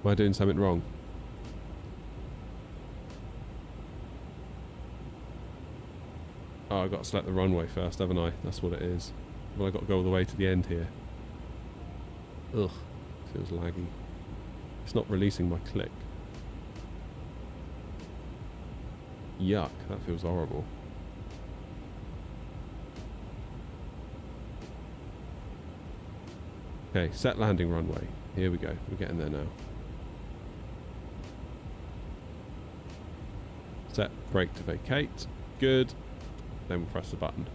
Am I doing something wrong? Oh, I've got to select the runway first, haven't I? That's what it is. Well, I've got to go all the way to the end here. Ugh, feels laggy. It's not releasing my click. Yuck, that feels horrible. Okay, set landing runway. Here we go, we're getting there now. Set brake to vacate. Good. Then we'll press the button.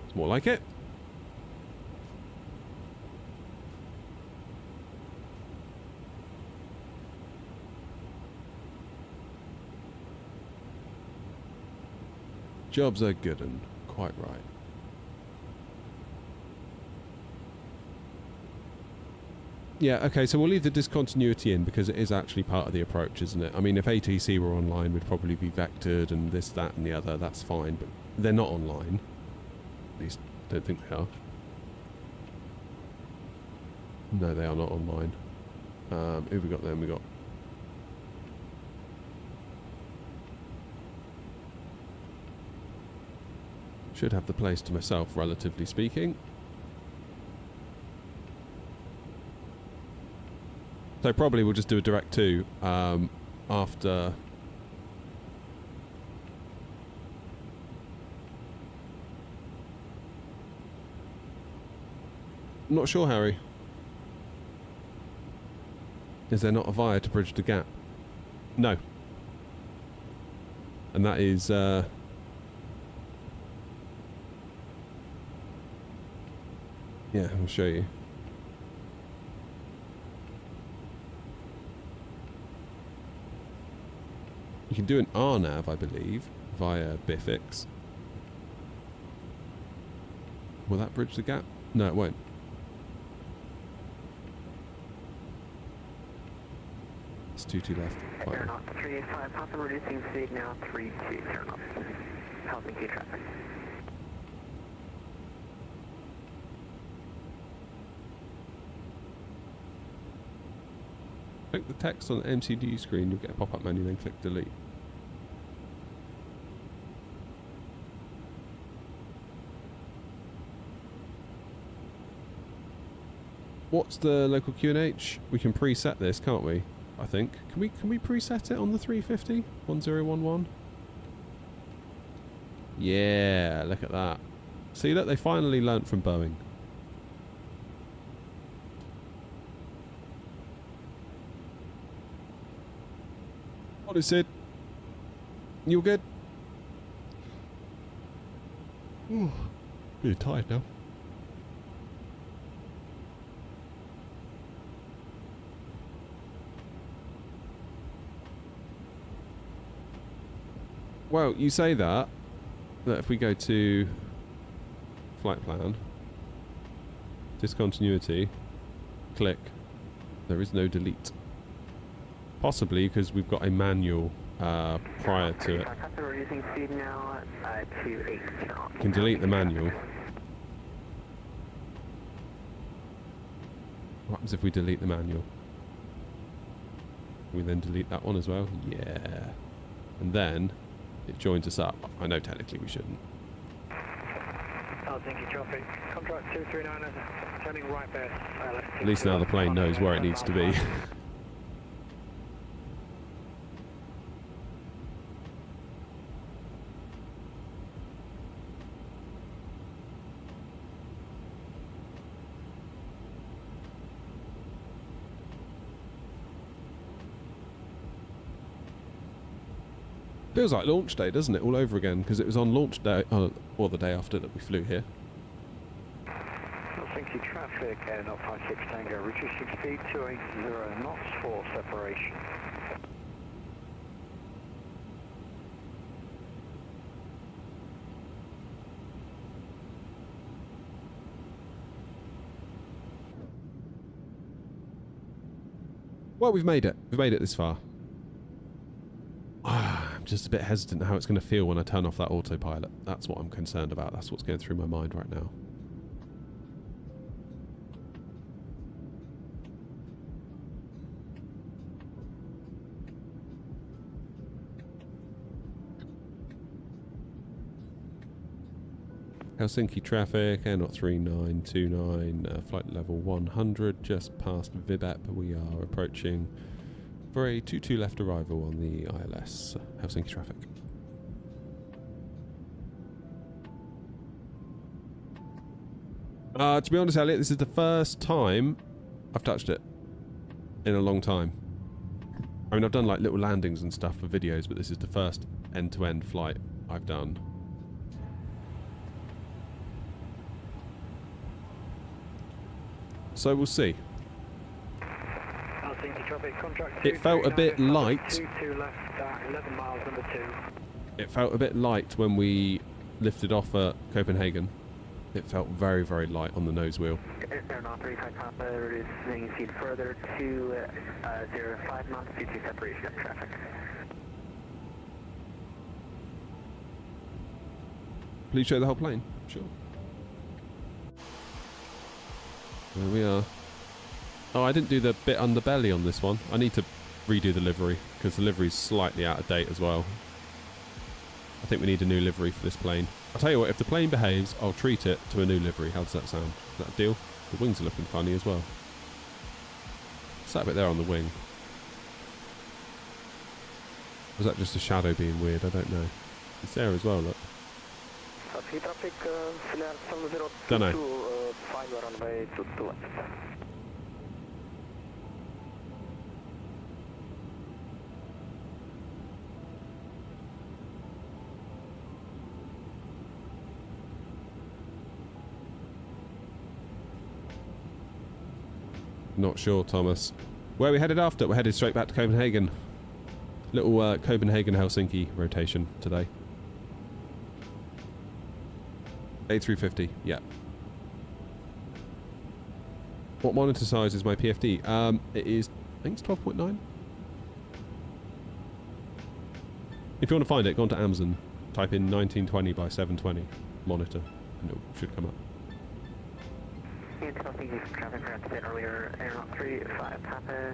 It's more like it. Jobs are good and quite right. Yeah, okay, so we'll leave the discontinuity in because it is actually part of the approach, isn't it? I mean, if ATC were online, we'd probably be vectored and this, that, and the other. That's fine, but they're not online. At least, I don't think they are. No, they are not online. Who have we got then? We got... Should have the place to myself, relatively speaking. So probably we'll just do a direct to after... I'm not sure, Harry. Is there not a via to bridge the gap? No. And that is... yeah, I'll show you. You can do an RNAV, I believe, via Bifix. Will that bridge the gap? No, it won't. It's 2-2 left. Fine. Aeronaut 385, Papa reducing speed now, 32 Aeronaut. Helping key traffic. Click the text on the MCD screen, you'll get a pop-up menu, then click delete. What's the local QNH? We can preset this, can't we? I think. Can we preset it on the 350? 1011? Yeah, look at that. See, look, they finally learnt from Boeing. What is it? You good? Ooh, really tired now. Well, you say that if we go to flight plan, discontinuity, click, there is no delete. Possibly because we've got a manual prior to it. We're reducing speed now to 8. You can delete the manual. What happens if we delete the manual? We then delete that one as well? Yeah. And then it joins us up. I know technically we shouldn't. Helsinki traffic, contract 239, turning right base. At least now the plane knows where it needs to be. Feels like launch day, doesn't it? All over again, because it was on launch day, or the day after that we flew here. Helsinki traffic, Air 056 Tango, reducing speed 280 knots for separation. Well, we've made it. We've made it this far. I'm just a bit hesitant how it's going to feel when I turn off that autopilot. That's what I'm concerned about. That's what's going through my mind right now. Helsinki traffic, Air 3929, flight level 100, just past Vibep. We are approaching for a 22 left arrival on the ILS. Helsinki traffic. To be honest, Elliot, this is the first time I've touched it in a long time. I mean, I've done like little landings and stuff for videos, but this is the first end-to-end flight I've done. So we'll see. It felt a bit light. 22 left, 11 miles, number 2. It felt a bit light when we lifted off at Copenhagen. It felt very, very light on the nose wheel. Aeronaut 35 Papa, reducing speed further to 05 knots due to separation of traffic. Please show the whole plane. Sure. There we are. Oh, I didn't do the bit underbelly on this one. I need to redo the livery, because the livery's slightly out of date as well. I think we need a new livery for this plane. I'll tell you what, if the plane behaves, I'll treat it to a new livery. How does that sound? Is that a deal? The wings are looking funny as well. What's that bit there on the wing? Was that just a shadow being weird? I don't know. It's there as well, look. Don't know. Not sure, Thomas. Where are we headed after? We're headed straight back to Copenhagen. Little Copenhagen-Helsinki rotation today. A350, yeah. What monitor size is my PFD? It is, I think it's 12.9. If you want to find it, go onto Amazon, type in 1920 by 720 monitor, and it should come up. Traffic perhaps a bit earlier, Aeronaut 35 Papa,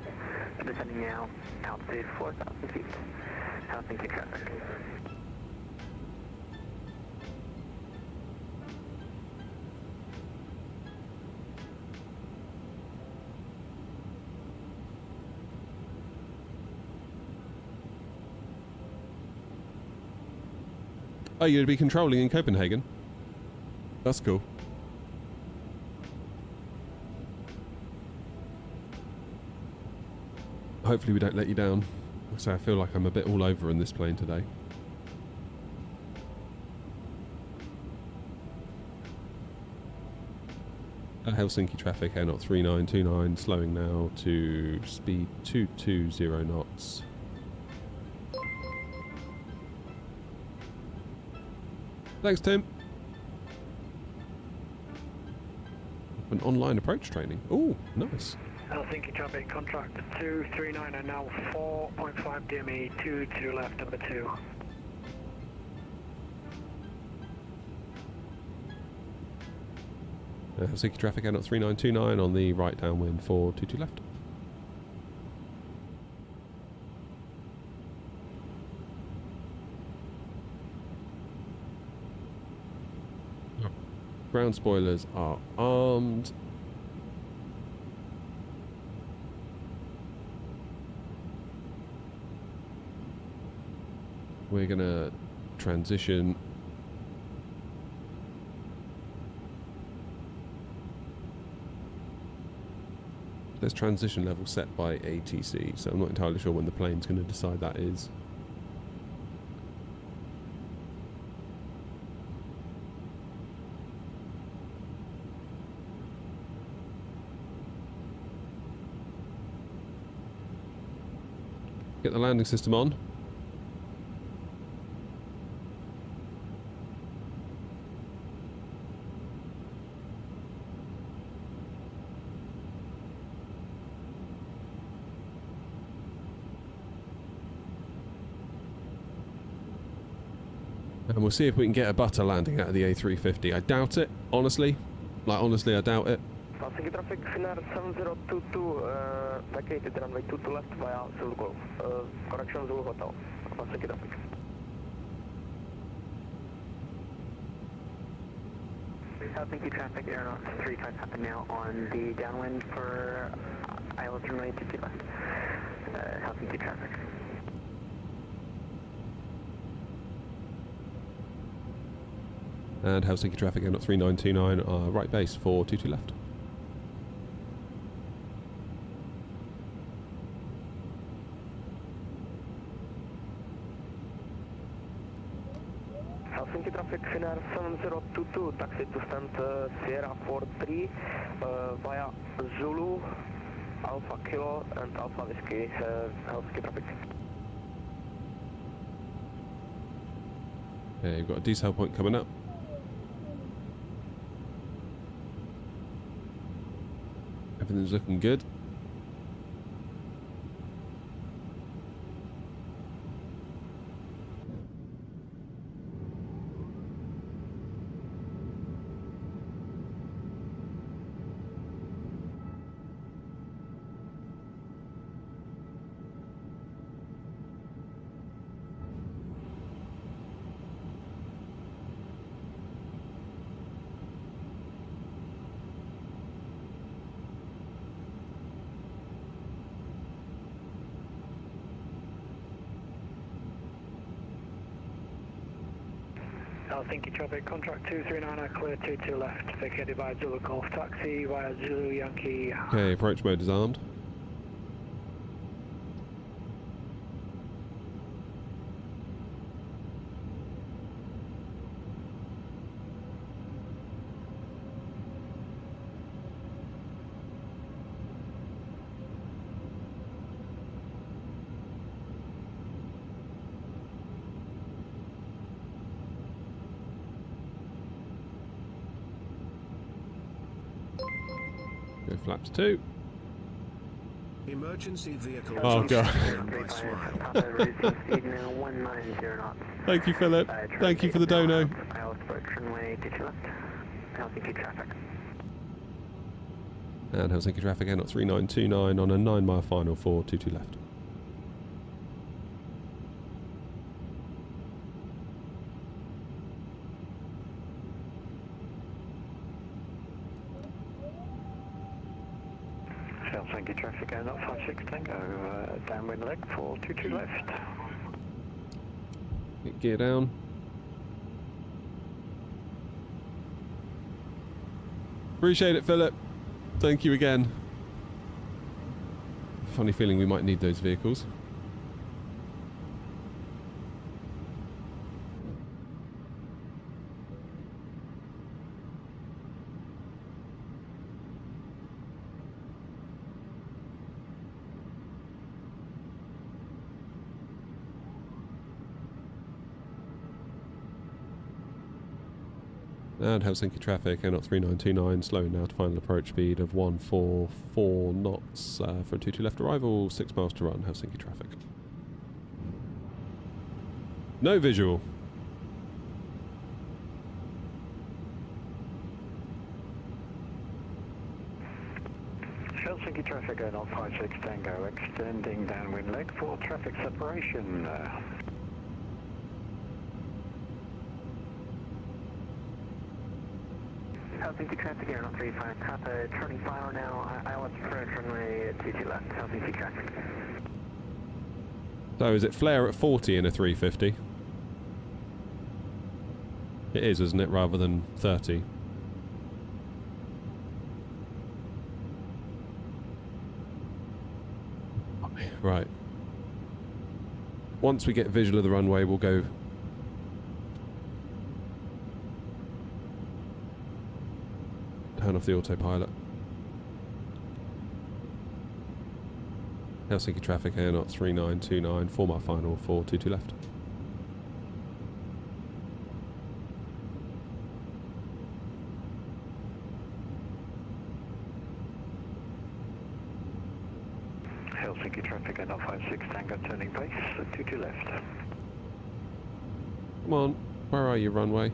descending now, altitude 4,000 feet, Helsinki traffic. Oh, you're going to be controlling in Copenhagen? That's cool. Hopefully we don't let you down. So I feel like I'm a bit all over in this plane today. Helsinki traffic, Aeronaut 3929, slowing now to speed 220 knots. Thanks, Tim. An online approach training. Ooh, nice. Helsinki traffic, contract 239 and now 4.5 DME, 22 left, number 2. Helsinki traffic out 3929 on the right downwind for 22 left. Ground spoilers are armed. We're gonna transition. There's transition level set by ATC, so I'm not entirely sure when the plane's going to decide that is. Get the landing system on. And we'll see if we can get a butter landing out of the A350. I doubt it, honestly. Like, honestly, I doubt it. Helsinki traffic, Finnair 7022, vacated runway 22 left via Zulu Golf. Correction Zulu Hotel. Helsinki traffic. Helsinki traffic, aeronaut 35 Papa now on the downwind for ILS runway 22 left. Helsinki traffic. And Helsinki traffic out 3929, right base for 22 left. Helsinki traffic, Finnair 7022, taxi to stand Sierra 43 via Zulu, Alpha Kilo and Alpha Whiskey, Helsinki traffic. Okay, you've got a decel point coming up. Everything's looking good. Helsinki traffic, contract 239, clear 22 left, vacated by Zulu Golf taxi via Zulu Yankee. Okay, approach mode is armed. Go flaps 2. Emergency vehicle. Oh, God. Papa releasing speed now 190 knots. Thank you, Philip. Thank you for the dono. ILS approach runway 22 left. Helsinki traffic. And Helsinki traffic out 3929 on a 9-mile final for 22 left. Helsinki traffic, aeronaut 56 Tango, downwind leg for 22 left. Get gear down. Appreciate it, Philip. Thank you again. Funny feeling we might need those vehicles. And Helsinki traffic, aeronaut 3929, slowing now to final approach speed of 144 knots for a 22 left arrival, 6 miles to run, Helsinki traffic. No visual. traffic Airnaut 56 Tango, extending downwind leg for traffic separation. Helsinki traffic, Airnaut 35 Papa, turning final now, ILS approach runway 22 left, Helsinki traffic. So is it flare at 40 in a 350? It is, isn't it, rather than 30? Right. Once we get visual of the runway, we'll go... turn off the autopilot. Helsinki traffic, Airnaut 3929, 4 mile final, 422 left. Helsinki traffic Airnaut 56 Tango, turning base, 22 left. Come on, where are you, runway?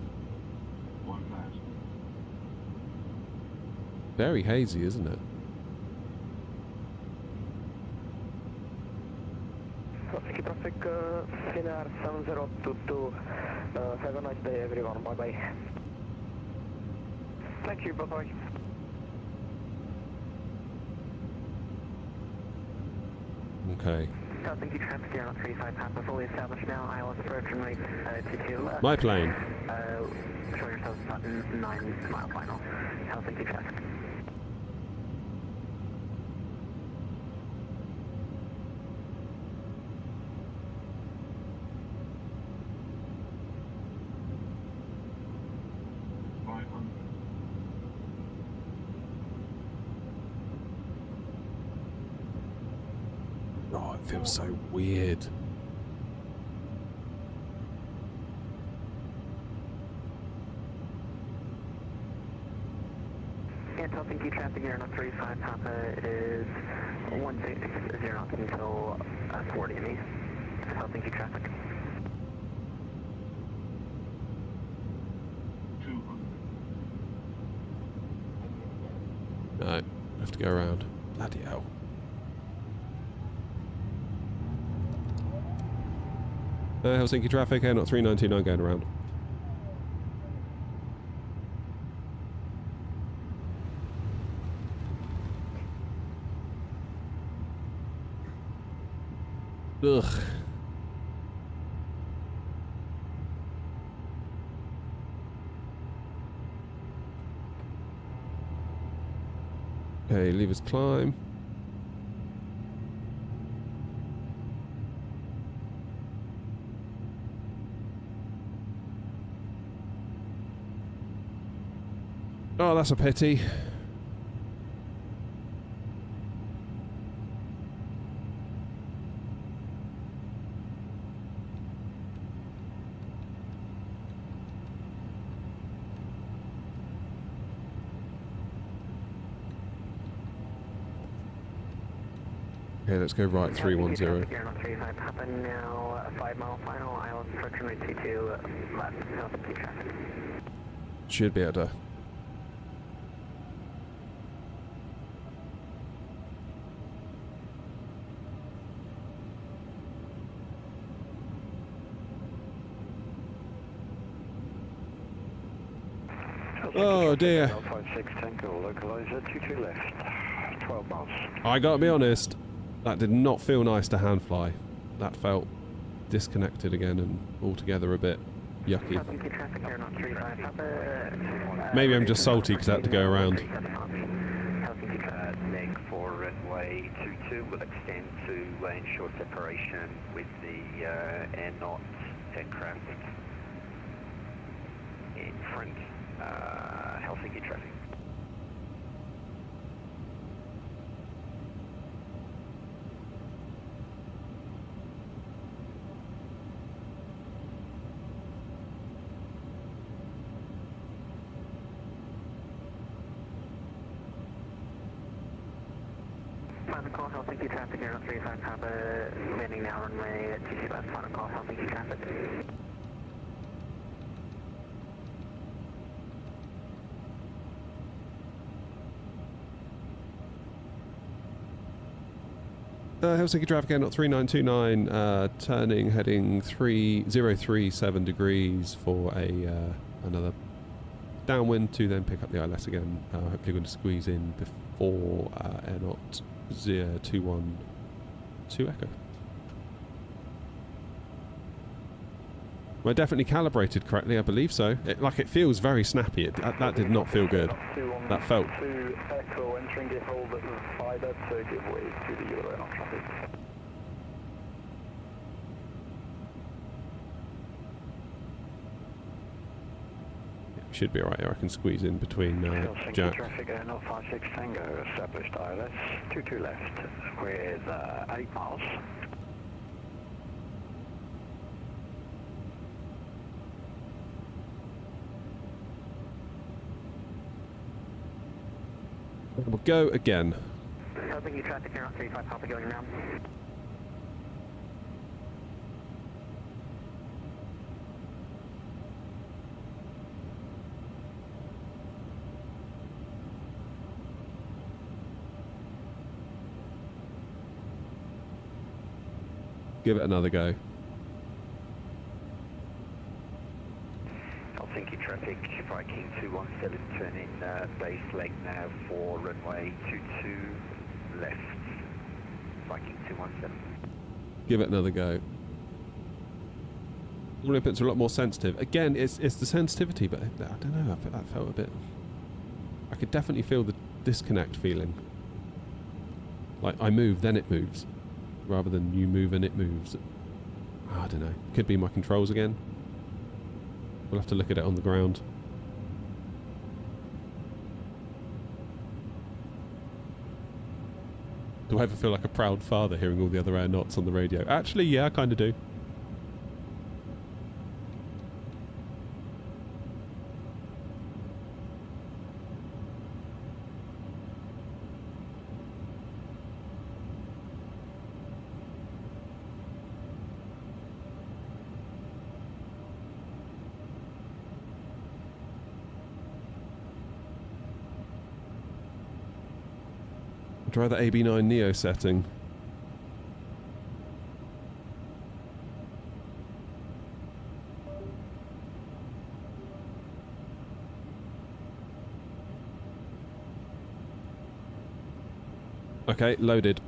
Very hazy, isn't it? Helsinki traffic, Finnair 7022, have a nice day everyone, bye bye. Thank you, bye bye. Okay. Helsinki traffic, Airnaut 35 Papa, fully established now, ILS approach runway 22 left. My plane. Show yourselves about 9 mile final, Helsinki traffic. Oh, it feels so weird. And Helsinki traffic, Airnaut 35 Papa, it is 160 knots until 40 me. Helsinki traffic. No, have to go around. Bloody hell. Helsinki traffic, Airnaut 3929 going around. Ugh. Okay, levers climb. Oh, that's a pity. Okay, let's go right 310. Airnaut 35 Papa now, 5 mile final, ILS approach runway 22 left, Helsinki traffic. Should be able to. Oh dear. 56 Tango, localizer 22 left, 12 miles. I gotta be honest, that did not feel nice to hand fly. That felt disconnected again and altogether a bit yucky. Helsinki traffic, Airnaut 35 Papa. Maybe I'm just salty because I had to go around. Helsinki traffic. Leg for runway 22 will extend to ensure separation with the Airnaut aircraft in front. Helsinki traffic. Final call, Helsinki traffic, Airnaut 35 Papa, landing now runway 22 left, final call, Helsinki traffic. Helsinki traffic air, not 3929, turning, heading 3037 degrees for another downwind to then pick up the ILS again. Hopefully going to squeeze in before air not 0212 Echo. Am I definitely calibrated correctly? I believe so. It feels very snappy. That did not feel good. That felt... To Echo entering the hold at 5 to give way to the Euro aircraft traffic. Should be alright here. I can squeeze in between Helsinki Jack. traffic air 056 Tango, established ILS, 22 left with 8 miles. We'll go again. Helsinki traffic air 35 Papa going around. Give it another go. Helsinki traffic, Viking 217 turning base leg now for runway 22 left. Viking 217. Give it another go. Olympics are a lot more sensitive. Again, it's the sensitivity, but I don't know. That felt a bit... I could definitely feel the disconnect feeling. Like I move, then it moves, rather than you move and it moves. I don't know. Could be my controls again. We'll have to look at it on the ground. Do I ever feel like a proud father hearing all the other air knots on the radio? Actually, yeah, I kind of do. Try the AB9 Neo setting. Okay, loaded.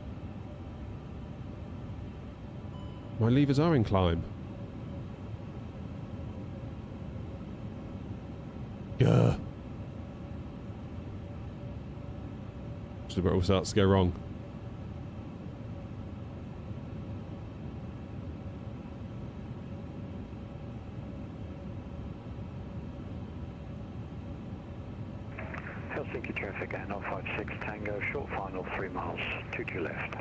My levers are in climb. Yeah. This is where it all starts to go wrong. Helsinki traffic air 056 Tango, short final 3 miles, 22 left.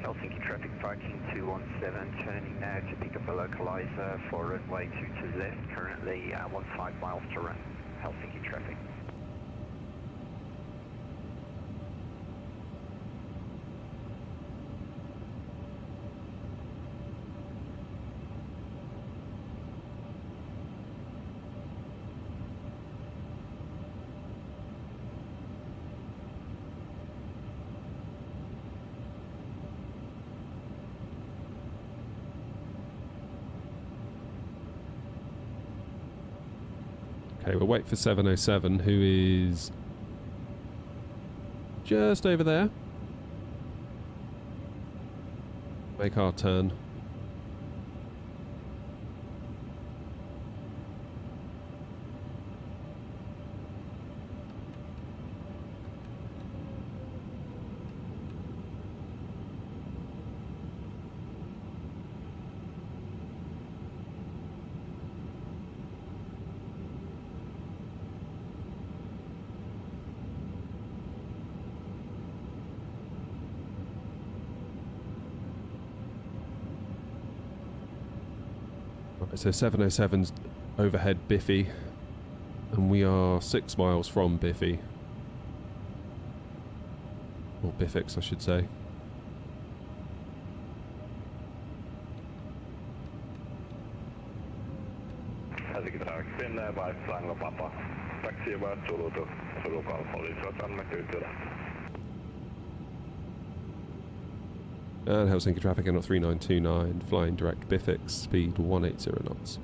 Helsinki traffic, Viking 217 turning now to pick up a localizer for runway 22 left, currently 15 miles to run. Helsinki traffic. Okay, we'll wait for 707, who is just over there. Make our turn. So 707's overhead Biffy, and we are 6 miles from Biffy. Or Biffix, I should say. Helsinki traffic, Finnair by Tango Papa. Taxi about Zulu to Zulu Golf Police, runway 22 left. And Helsinki traffic Airnaut 3929, flying direct Bifix, speed 180 knots.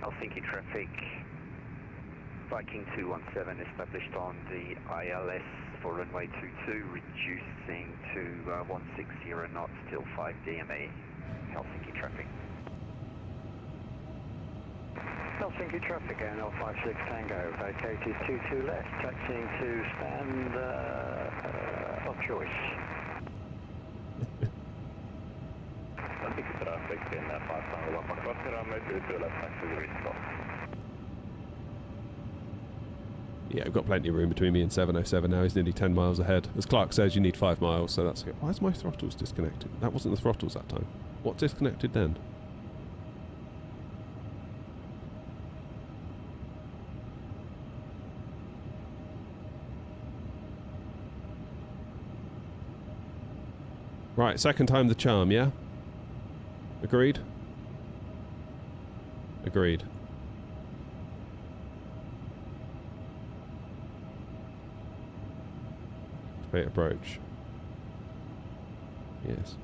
Helsinki traffic, Viking 217 established on the ILS for runway 22, reducing to 160 knots, still 5 DME. Helsinki traffic. Helsinki traffic, Airnaut 56 Tango, vacated 22 left, taxiing to stand of choice. Helsinki traffic in 5 Tango, Vapakoski, runway 22 left, taxi to restore. Yeah, we've got plenty of room between me and 707 now. He's nearly 10 miles ahead. As Clark says, you need 5 miles, so that's good. Why is my throttles disconnected? That wasn't the throttles that time. What disconnected then? Right, second time the charm, yeah? Agreed? Agreed. Straight approach. Yes.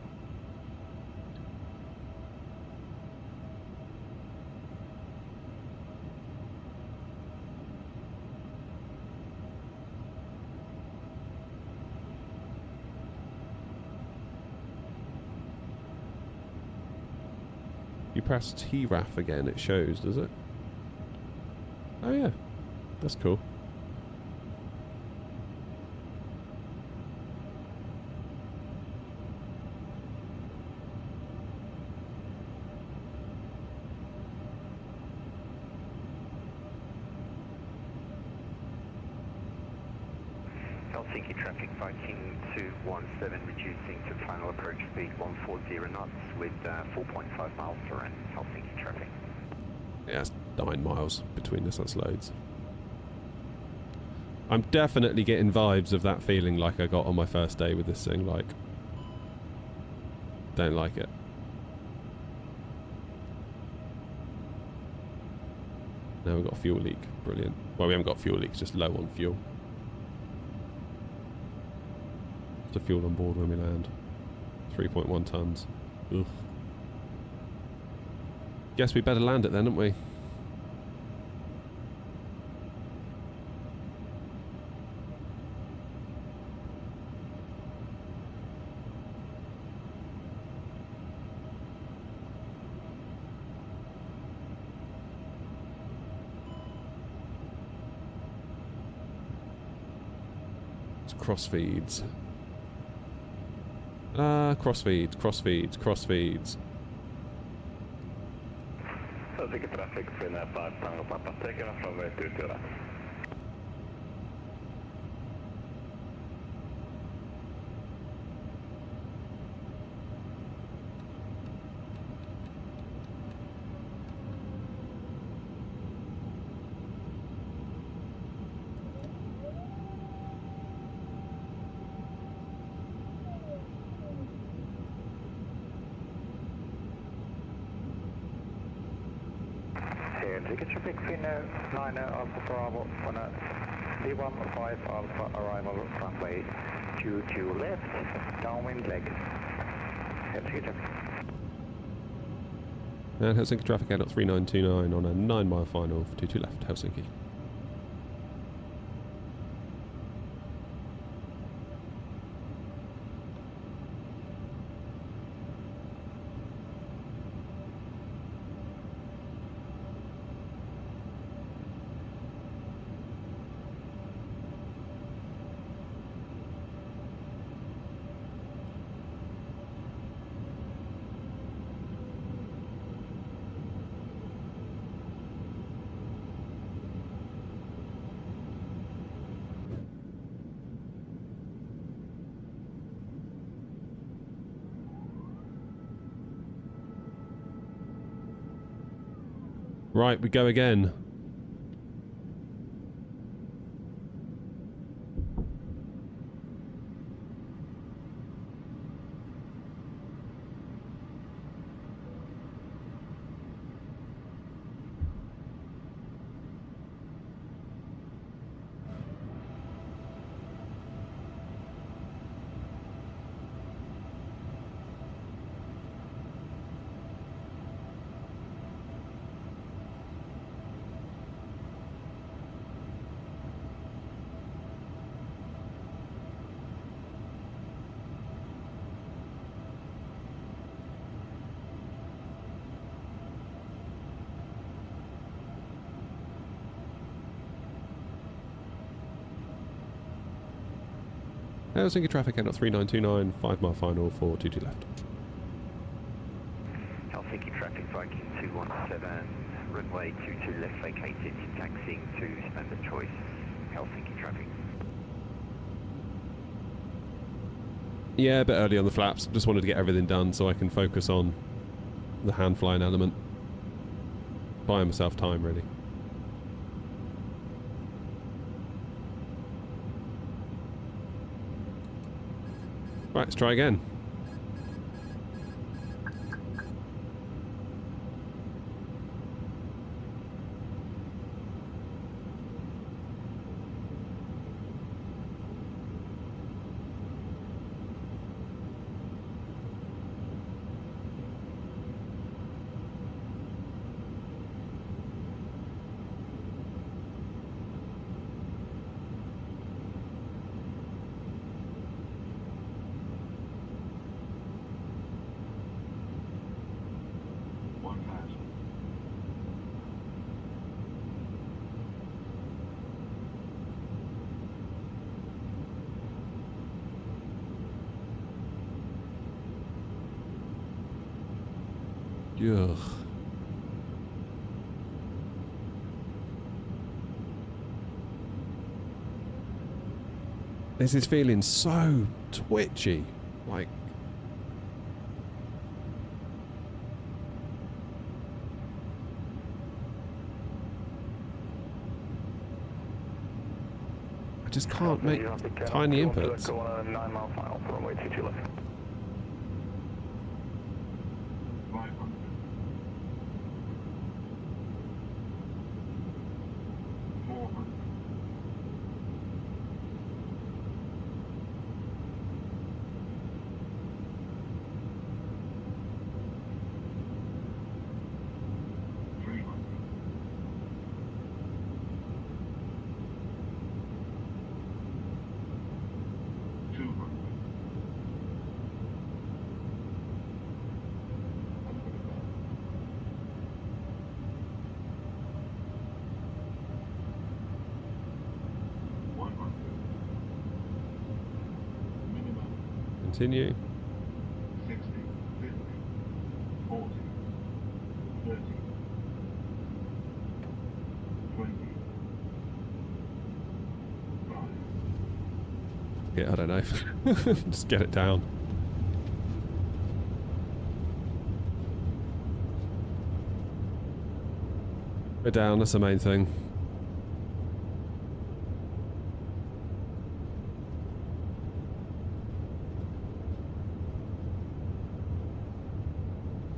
You press TRAF again, it shows, does it? Oh yeah, that's cool. Helsinki traffic, Viking 217 reducing to final approach speed 140 knots with 4.5 miles to run. Helsinki traffic. Yeah, it's 9 miles between us, that's loads. I'm definitely getting vibes of that feeling like I got on my first day with this thing, like... Don't like it. Now we've got a fuel leak, brilliant. Well, we haven't got a fuel leak, it's just low on fuel. The fuel on board when we land. 3.1 tons. Ugh. Guess we better land it then, don't we? It's crossfeeds. Crossfeeds. Helsinki traffic, Finnair 5 Tango, Papa, taking off runway 22 left. Helsinki traffic, Finnair 9 Alpha Bravo, on a D15 Alpha arrival runway 22 left, downwind leg. Helsinki traffic. And Helsinki traffic Airnaut 3929 on a 9-mile final for 22 left, Helsinki. Right, we go again. Helsinki traffic out 3929, 5 mile final, 422 left. Helsinki traffic Viking 217, runway 22 left vacated, taxiing to standard choice, Helsinki traffic. Yeah, a bit early on the flaps. Just wanted to get everything done so I can focus on the hand flying element. Buying myself time, really. Right, let's try again. Ugh. This is feeling so twitchy. Like... I just can't make tiny inputs. 9 mile final, runway 22 left. Continue. 60, 50, 40, 30, 20, 5. Yeah, I don't know. Just get it down. Go down, that's the main thing.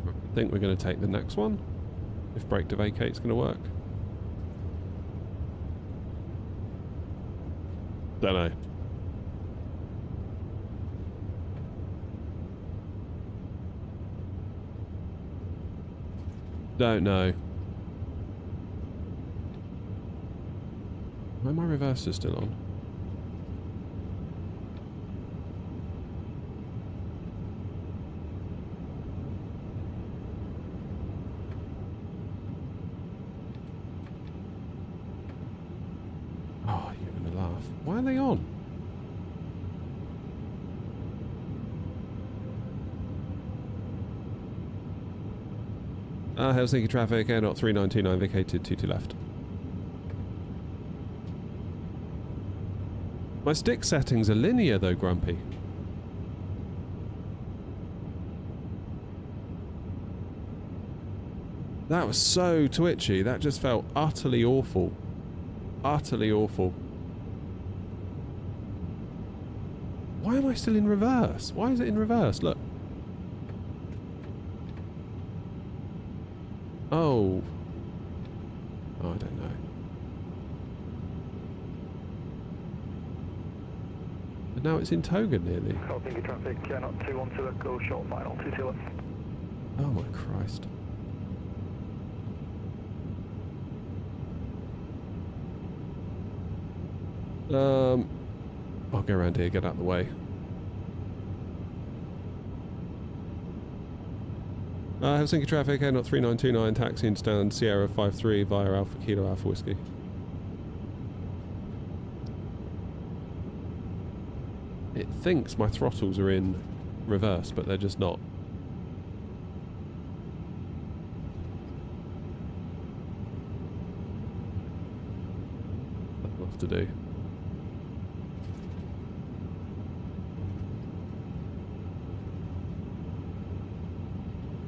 I think we're going to take the next one. If brake to vacate's going to work. Don't know. Don't know. Why are my reversers still on? Oh, you're gonna laugh. Why are they on? Helsinki traffic, air not 3929, vacated 22 left. My stick settings are linear though, Grumpy. That was so twitchy. That just felt utterly awful. Utterly awful. Why am I still in reverse? Why is it in reverse? Look. Oh. Oh, I don't know. But now it's in toga nearly. Helping traffic, not 212 Echo, short final 22 left. Oh my Christ. I'll go around here, get out of the way. Helsinki traffic, A0 3929, taxi into down Sierra 53 via Alpha Kilo Alpha Whiskey. It thinks my throttles are in reverse, but they're just not. That's enough to do.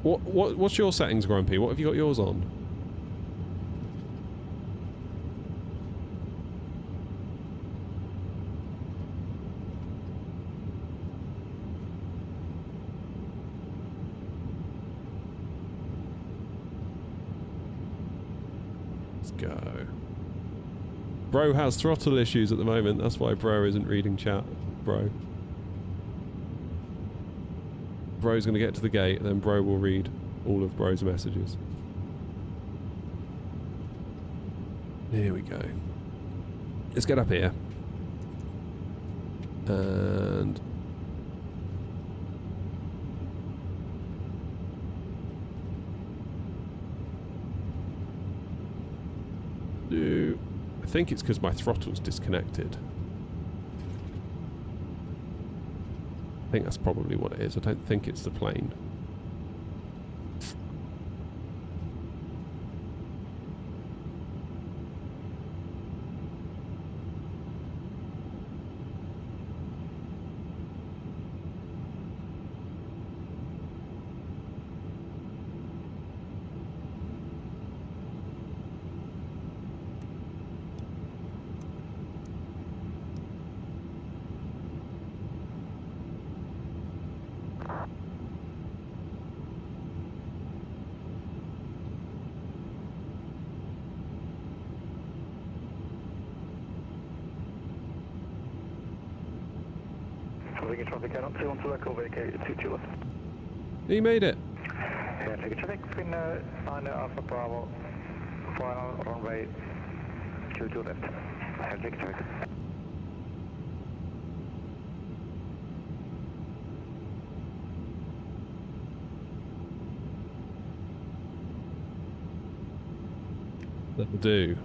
What's your settings, Grumpy? What have you got yours on? Let's go. Bro has throttle issues at the moment. That's why Bro isn't reading chat. Bro. Bro's going to get to the gate, and then Bro will read all of Bro's messages. Here we go. Let's get up here. And... I think it's because my throttle's disconnected. I think that's probably what it is. I don't think it's the plane. Traffic, not 212 Echo, vacated 22 left. He made it. Take traffic, spin 9 Alpha Bravo, final runway 22 left. Take traffic. That'll do.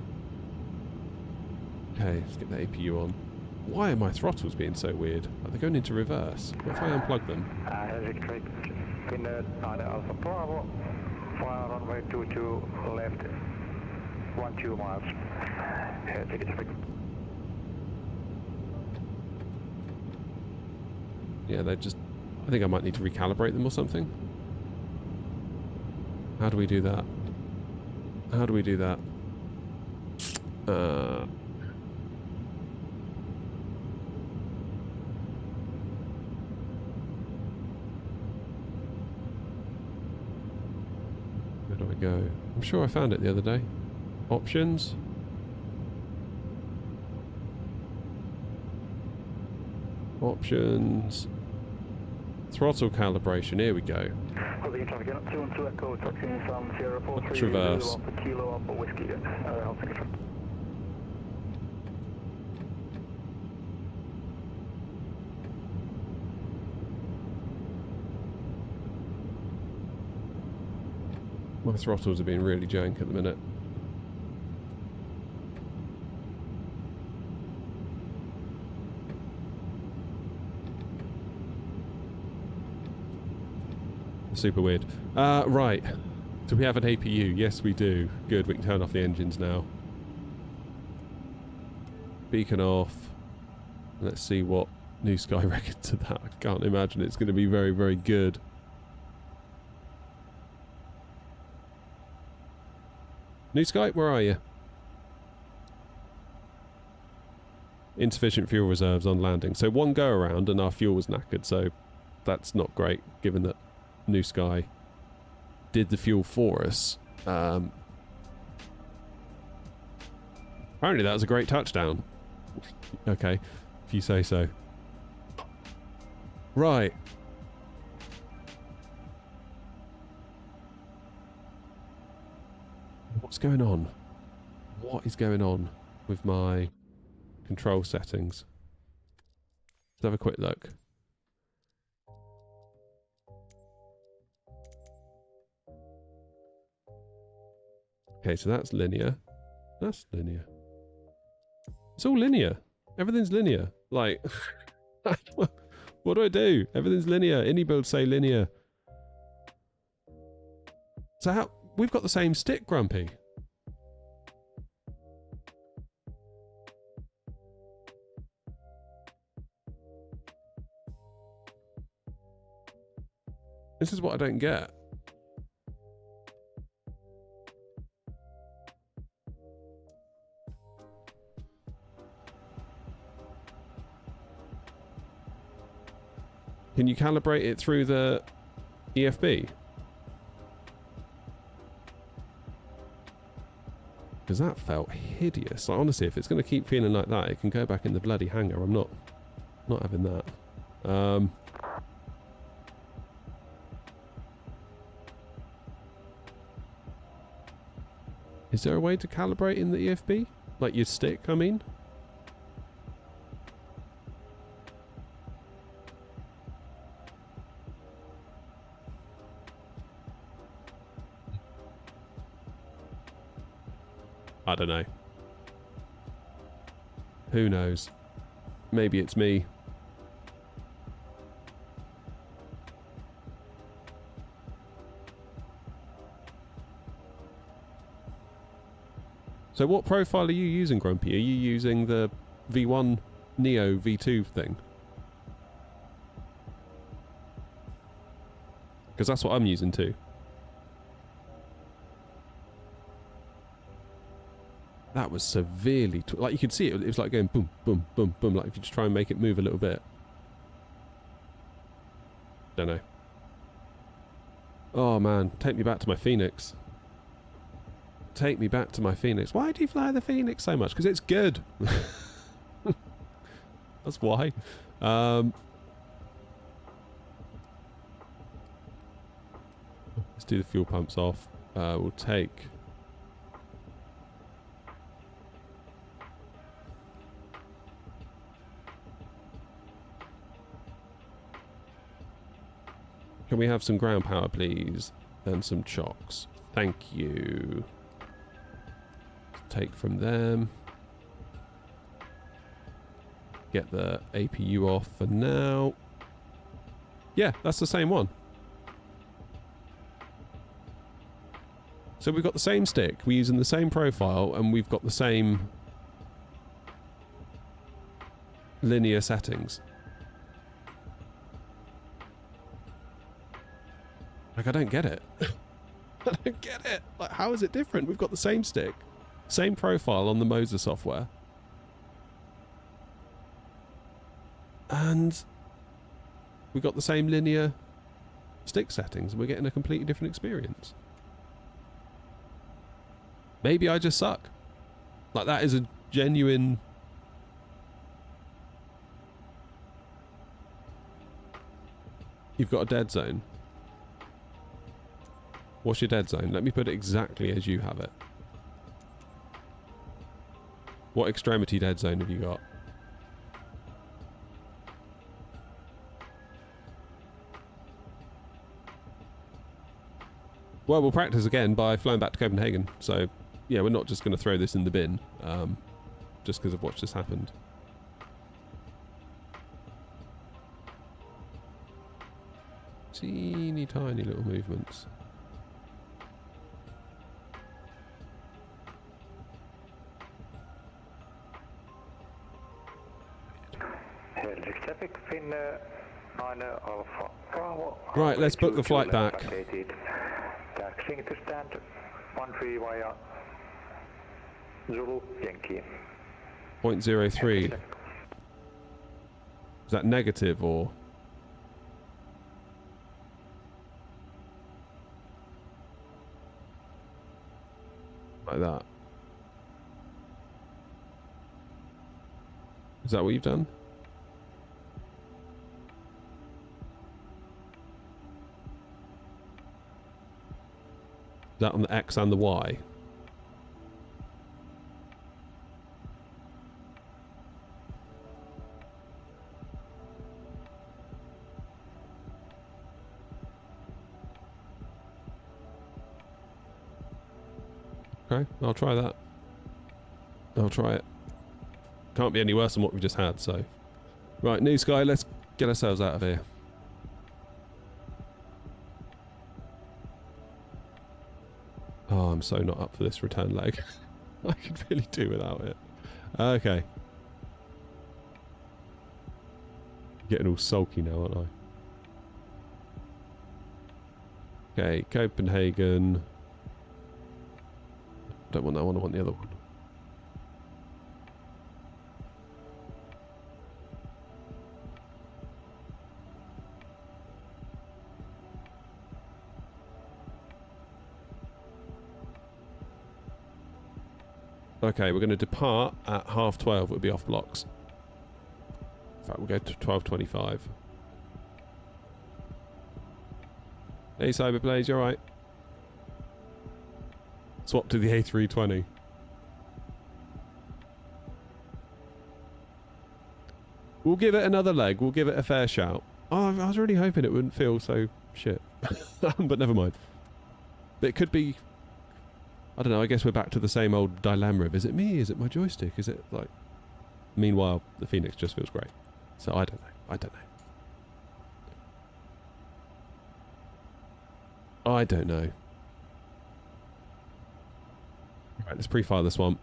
Okay, let's get the APU on. Why are my throttles being so weird? Are they going into reverse? What if I unplug them? Take traffic, spin 9 Alpha Bravo, final runway 22 left, 12 miles. Take traffic. Yeah, they just... I think I might need to recalibrate them or something. How do we do that? How do we do that? Where do I go? I'm sure I found it the other day. Options. Options. Throttle calibration. Here we go. Traffic, 212 Echo, taxiing from Sierra 43 Traverse. Alpha Kilo Alpha Whiskey. I'll take it. My throttles are being really jank at the minute. Super weird. Right. Do we have an APU? Yes, we do. Good, we can turn off the engines now. Beacon off. Let's see what New Sky reckons to that. I can't imagine it's going to be very, very good. New Sky, where are you? Insufficient fuel reserves on landing. So one go around and our fuel was knackered, so that's not great given that New Sky did the fuel for us. Apparently that was a great touchdown. Okay, if you say so. Right. What's going on? What is going on with my control settings? Let's have a quick look. Okay, so that's linear. That's linear. It's all linear. Everything's linear. Like, what do I do? Everything's linear. Any builds say linear. So how... We've got the same stick, Grumpy. This is what I don't get. Can you calibrate it through the EFB? Because that felt hideous. Like, honestly, if it's going to keep feeling like that, it can go back in the bloody hangar. I'm not having that. Is there a way to calibrate in the EFB? Like your stick, I mean? I don't know. Who knows? Maybe it's me. So what profile are you using, Grumpy? Are you using the V1 Neo V2 thing? Because that's what I'm using too. That was severely... like, you could see it. It was like going boom, boom, boom, boom. Like, if you just try and make it move a little bit. Don't know. Oh, man. Take me back to my Phoenix. Take me back to my Phoenix. Why do you fly the Phoenix so much? Because it's good. That's why. Let's do the fuel pumps off. We'll take... Can we have some ground power, please? And some chocks. Thank you. Take from them. Get the APU off for now. Yeah, that's the same one. So we've got the same stick, we're using the same profile, and we've got the same linear settings. Like, I don't get it. I don't get it. Like, how is it different? We've got the same stick, same profile on the Moser software. And we've got the same linear stick settings, and we're getting a completely different experience. Maybe I just suck. Like, that is a genuine... You've got a dead zone. What's your dead zone? Let me put it exactly as you have it. What extremity dead zone have you got? Well, we'll practice again by flying back to Copenhagen. So, yeah, we're not just going to throw this in the bin just because of what's just happened. Teeny tiny little movements. Right, let's book the flight back. Taxiing to stand 13 via Zulu, Yankee. 0.03. Is that negative or? Like that. Is that what you've done? Is that on the X and the Y? Okay, I'll try that. I'll try it. Can't be any worse than what we just had, so. Right, new sky, let's get ourselves out of here. Oh, I'm so not up for this return leg. I could really do without it. Okay. Getting all sulky now, aren't I? Okay, Copenhagen. Don't want that one, I want the other one. Okay, we're going to depart at 12:30. We'll be off blocks. In fact, we'll go to 12:25. Hey, Cyberblaze, you alright? Swap to the A320. We'll give it another leg. We'll give it a fair shout. Oh, I was really hoping it wouldn't feel so shit. But never mind. But it could be... I don't know, I guess we're back to the same old dilemma of, is it me? Is it my joystick? Is it like... Meanwhile, the Phoenix just feels great. So I don't know. I don't know. I don't know. Right, let's pre-fire this one.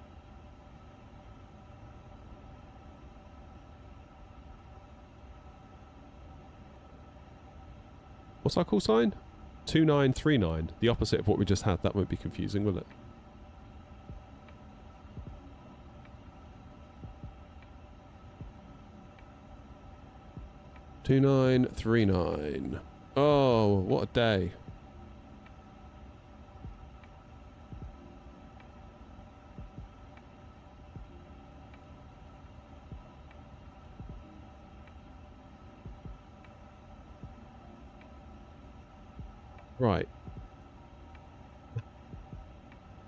What's our call sign? 2939. The opposite of what we just had. That won't be confusing, will it? $2939. Oh, what a day. Right.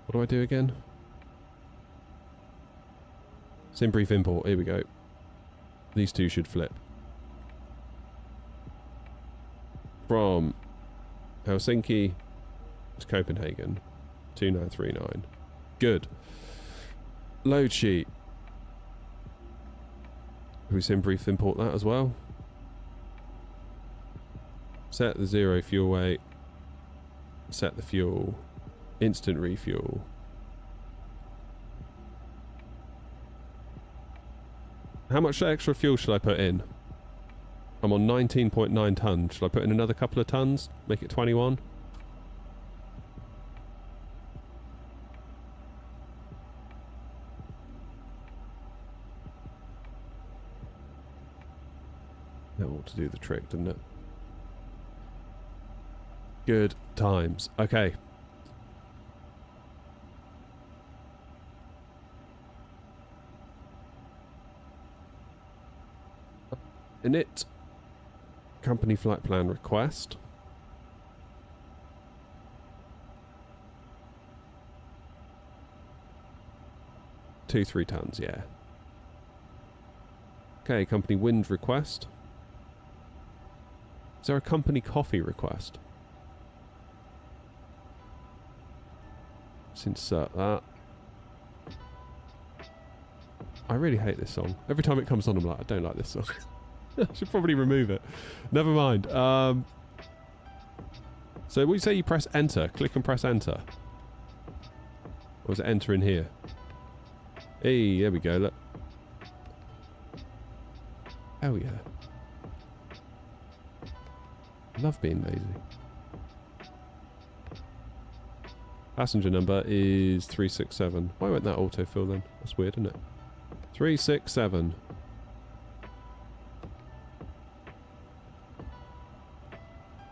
What do I do again? Sim brief import. Here we go. These two should flip. From Helsinki to Copenhagen. 2939. Good. Load sheet. Can we sim brief import that as well? Set the 0 fuel weight. Set the fuel. Instant refuel. How much extra fuel should I put in? I'm on 19.9 tons. Should I put in another couple of tons? Make it 21? That ought to do the trick, didn't it? Good times. Okay. Init. Company flight plan request. Two 3 tons, yeah. Okay, company wind request. Is there a company coffee request? Let's insert that. I really hate this song. Every time it comes on, I'm like, I don't like this song. I should probably remove it. Never mind. So what do you say you press enter? Click and press enter. Or is it enter in here? Hey, there we go, look. Oh yeah. Love being lazy. Passenger number is 367. Why won't that autofill then? That's weird, isn't it? 367.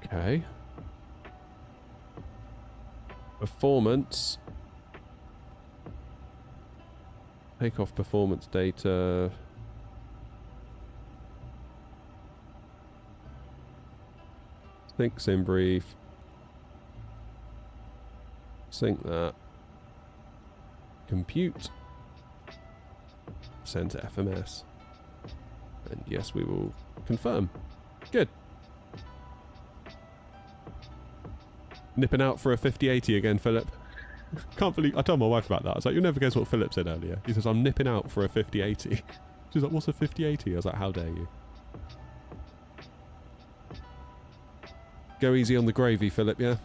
Okay. Performance. Takeoff performance data. Sync sim brief. Sync that. Compute. Send to FMS. And yes, we will confirm. Good. Nipping out for a 5080 again, Philip. Can't believe... I told my wife about that. I was like, you'll never guess what Philip said earlier. He says, I'm nipping out for a 5080. She's like, what's a 5080? I was like, how dare you? Go easy on the gravy, Philip, yeah?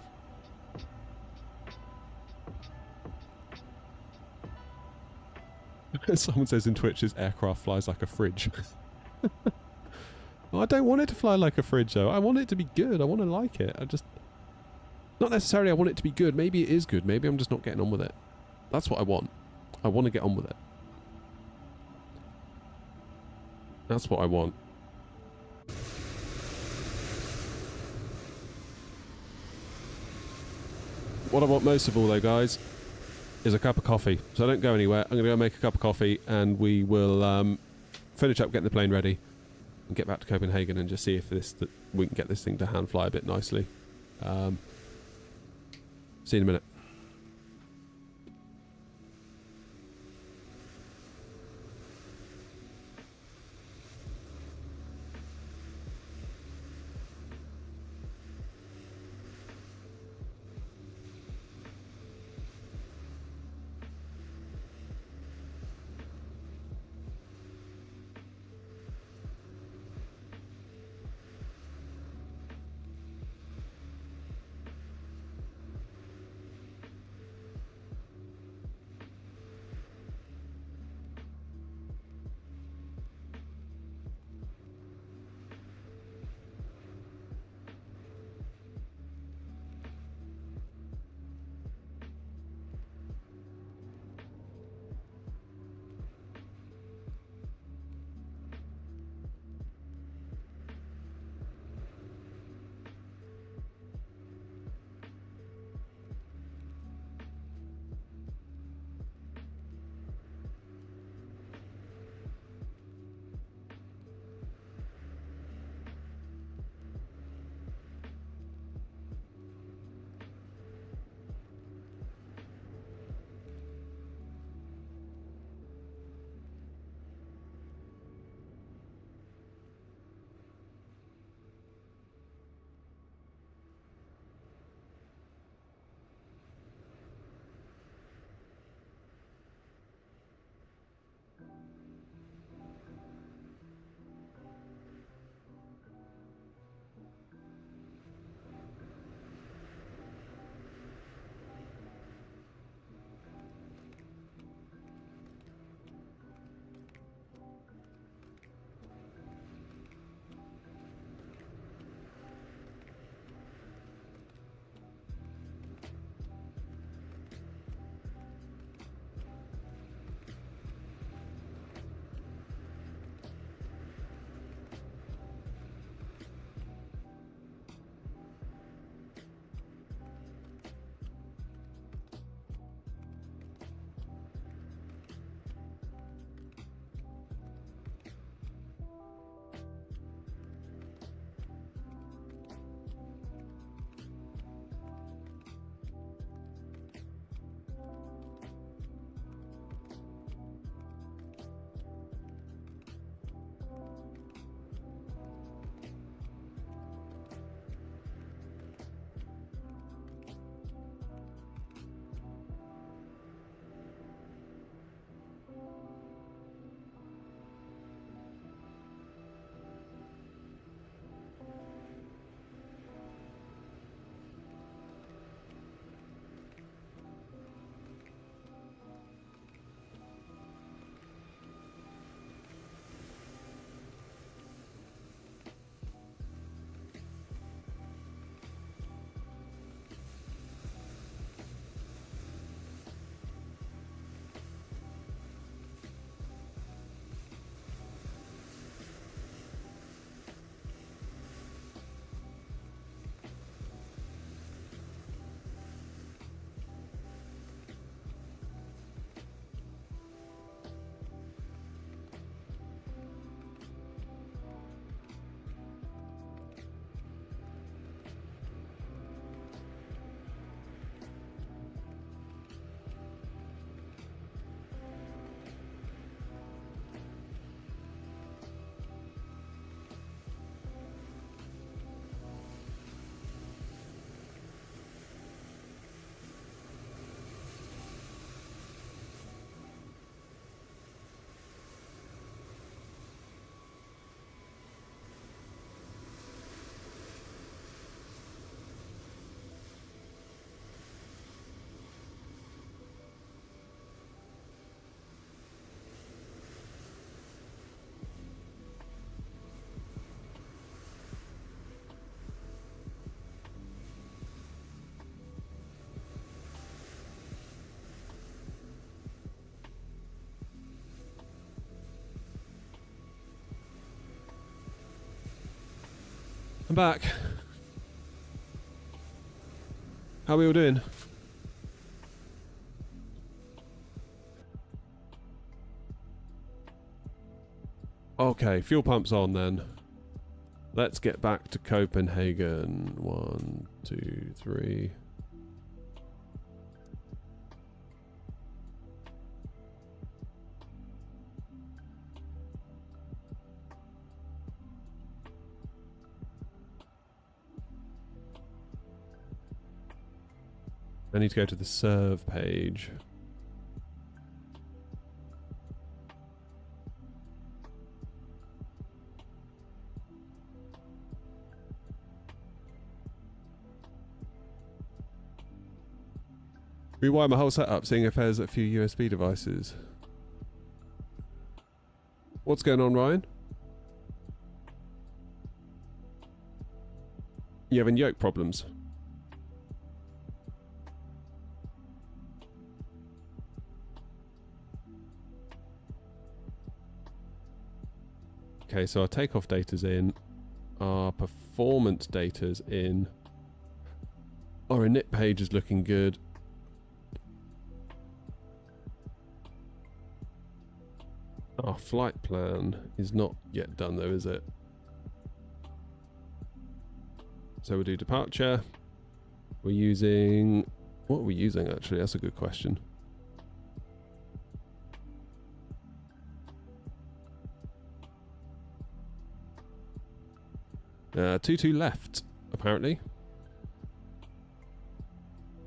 Someone says in Twitch, this aircraft flies like a fridge. Well, I don't want it to fly like a fridge, though. I want it to be good. I want to like it. I just... Not necessarily I want it to be good. Maybe it is good. Maybe I'm just not getting on with it. That's what I want. I want to get on with it. That's what I want. What I want most of all, though, guys, is a cup of coffee. So I don't go anywhere. I'm going to go make a cup of coffee and we will finish up getting the plane ready and get back to Copenhagen and just see if we can get this thing to hand fly a bit nicely. See you in a minute. I'm back. How are we all doing? Okay, fuel pump's on then. Let's get back to Copenhagen. 1, 2, 3. I need to go to the serve page. Rewire my whole setup, seeing if there's a few USB devices. What's going on, Ryan? You having yoke problems? Okay, so our takeoff data's in, our performance data's in, our init page is looking good. Our flight plan is not yet done though, is it? So we'll do departure. We're using... What are we using actually? That's a good question. 22 left, apparently,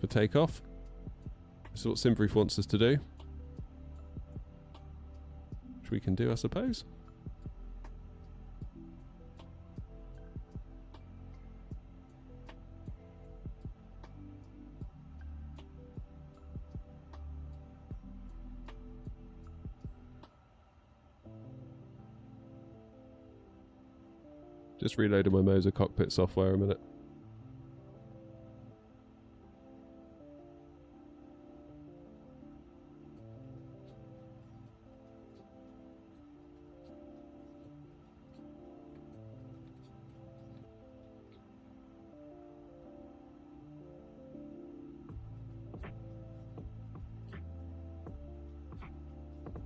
for takeoff. This is what Simbrief wants us to do. Which we can do, I suppose. Just reloaded my Moser cockpit software a minute.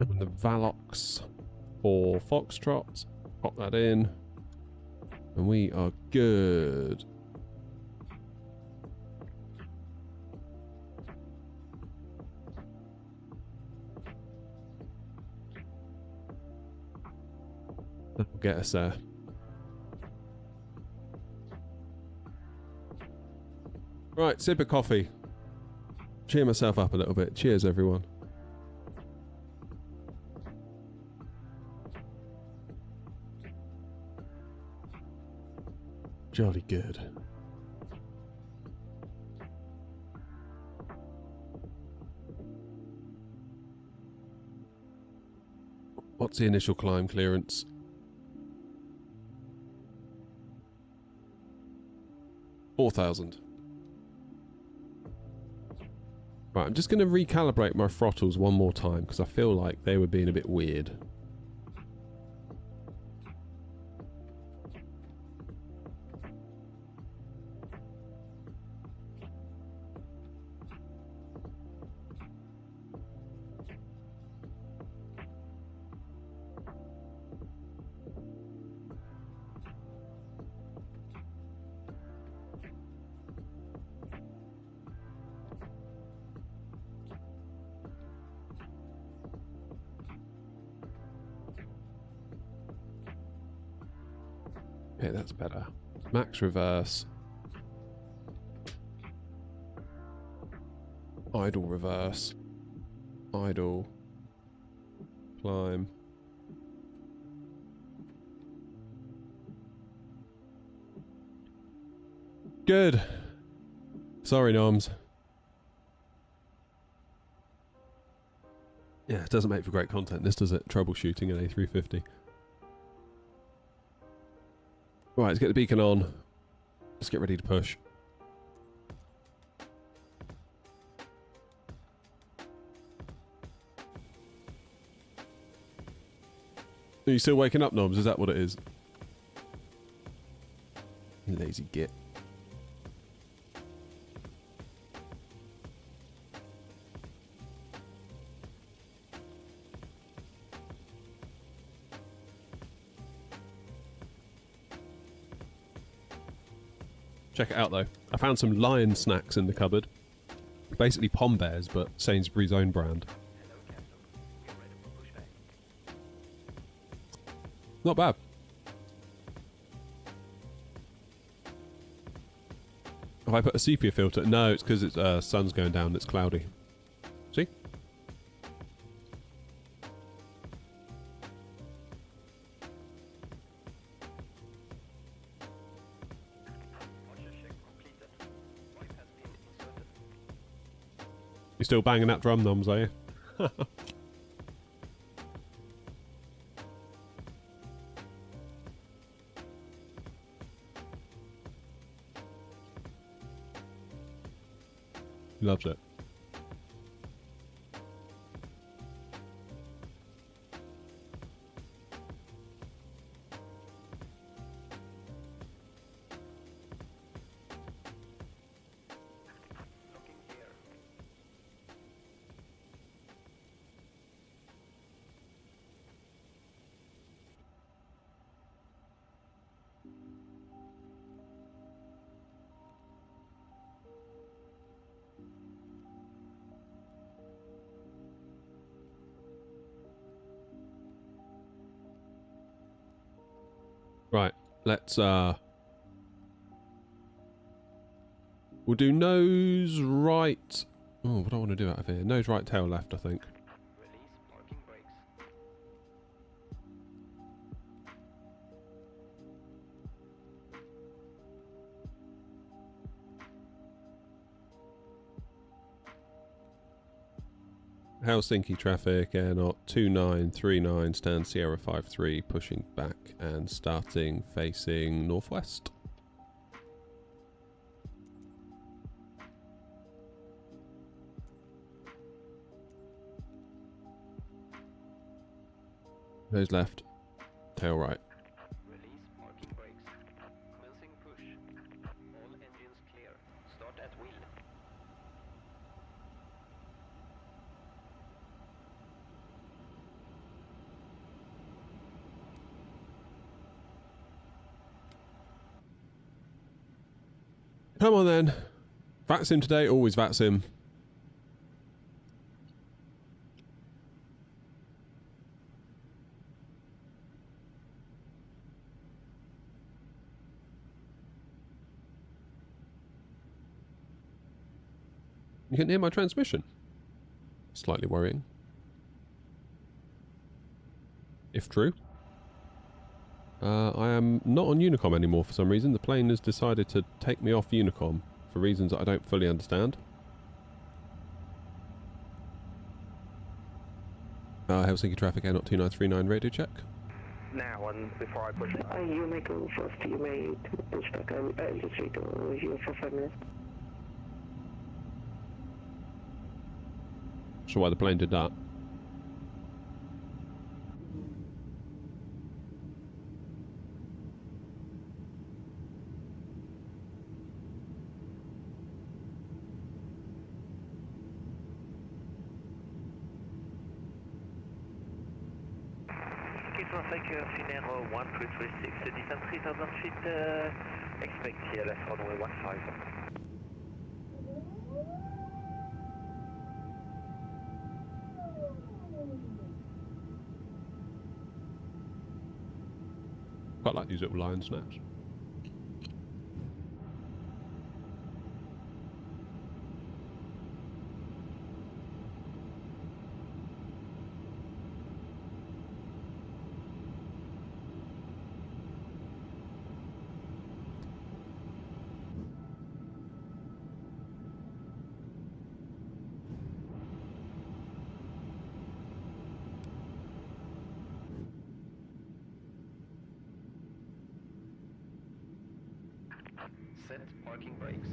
And the Valox for Foxtrot. Pop that in. And we are good. That'll get us there. Right, sip of coffee. Cheer myself up a little bit. Cheers, everyone. Jolly good. What's the initial climb clearance? 4,000. Right, I'm just going to recalibrate my throttles one more time because I feel like they were being a bit weird. Okay, that's better. Max reverse. Idle reverse. Idle. Climb. Good. Sorry, Noms. Yeah, it doesn't make for great content, this does it? Troubleshooting an A350. Right, let's get the beacon on. Let's get ready to push. Are you still waking up, Noms? Is that what it is? Lazy git. Check it out though. I found some lion snacks in the cupboard. Basically pom bears, but Sainsbury's own brand. Not bad. Have I put a sepia filter? No, it's because it's sun's going down and it's cloudy. See? You're still banging that drum, Noms, are you? He loves it. Right, let's we'll do nose right. Oh, what do I want to do out of here? Nose right, tail left, I think. Release parking brakes. Helsinki traffic, air knot 2939, stand Sierra 53, pushing back and starting facing northwest. Nose left, tail right. Release parking brakes. Commencing push. All engines clear. Start at wheel. Come on then. VATSIM today, always VATSIM. You can hear my transmission. Slightly worrying. If true. I am not on Unicom anymore for some reason. The plane has decided to take me off Unicom for reasons that I don't fully understand. Helsinki traffic, air knot 2939, radio check. Now, and before I push You may go first. You may push back. I'll just wait over here for 5 minutes. Not sure why the plane did that. traffic, Finnair 1336, descent 3000 feet, expect TLS runway 15. Quite like these little lion snaps. Set parking brakes.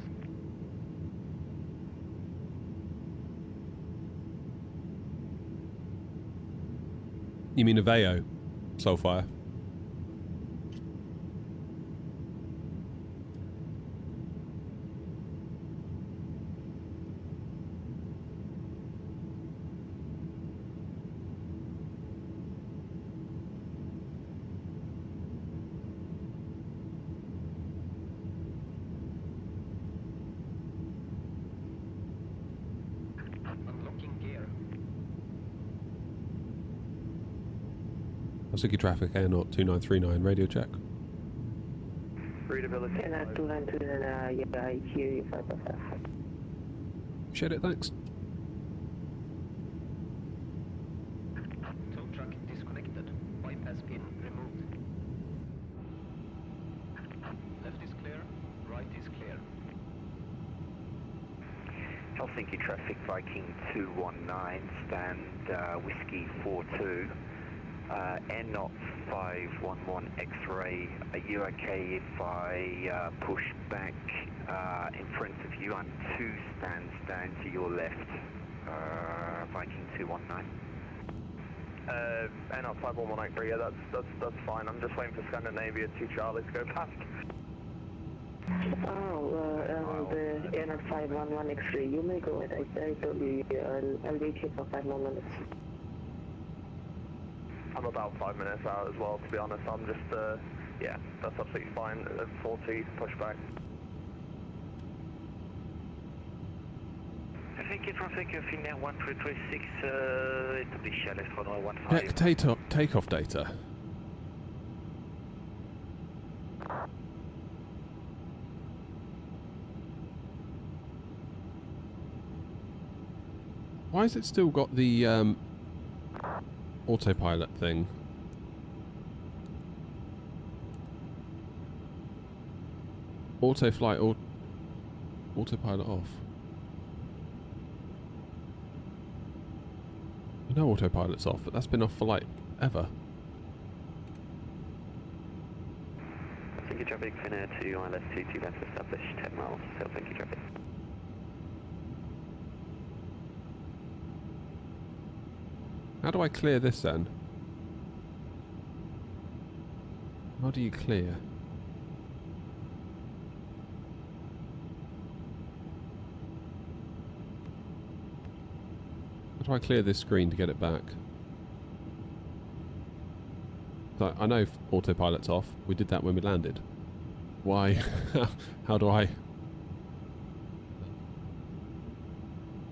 You mean Aveo? Soulfire. Helsinki traffic, Air Knot 2939, radio check. Readability. 2929, yeah, I hear you 555. Shed it, thanks. Tow truck disconnected. Bypass pin removed. Left is clear. Right is clear. Helsinki traffic, Viking 219, stand Whiskey 42. Air Knot 511 X-ray. Are you okay if I push back in front of you? I'm 2 stands down to your left. Viking 219. Air Knot 511 X-ray, yeah, that's fine. I'm just waiting for Scandinavia 2 Charlie to go past. The Air Knot 511 X-ray, you may go ahead. I told you, I'll wait here for 5 more minutes. I'm about 5 minutes out as well, to be honest. I'm just, yeah, that's absolutely fine. 40, push back. Helsinki traffic, Finnair 1336, establish left runway 15. Check takeoff data. Why has it still got the autopilot thing? Autopilot off. I know autopilot's off, but that's been off for like ever. Helsinki traffic, Finnair 2, ILS 22 left established 10 miles, Helsinki traffic. How do I clear this then? How do you clear? How do I clear this screen to get it back? So I know autopilot's off. We did that when we landed. Why? How do I?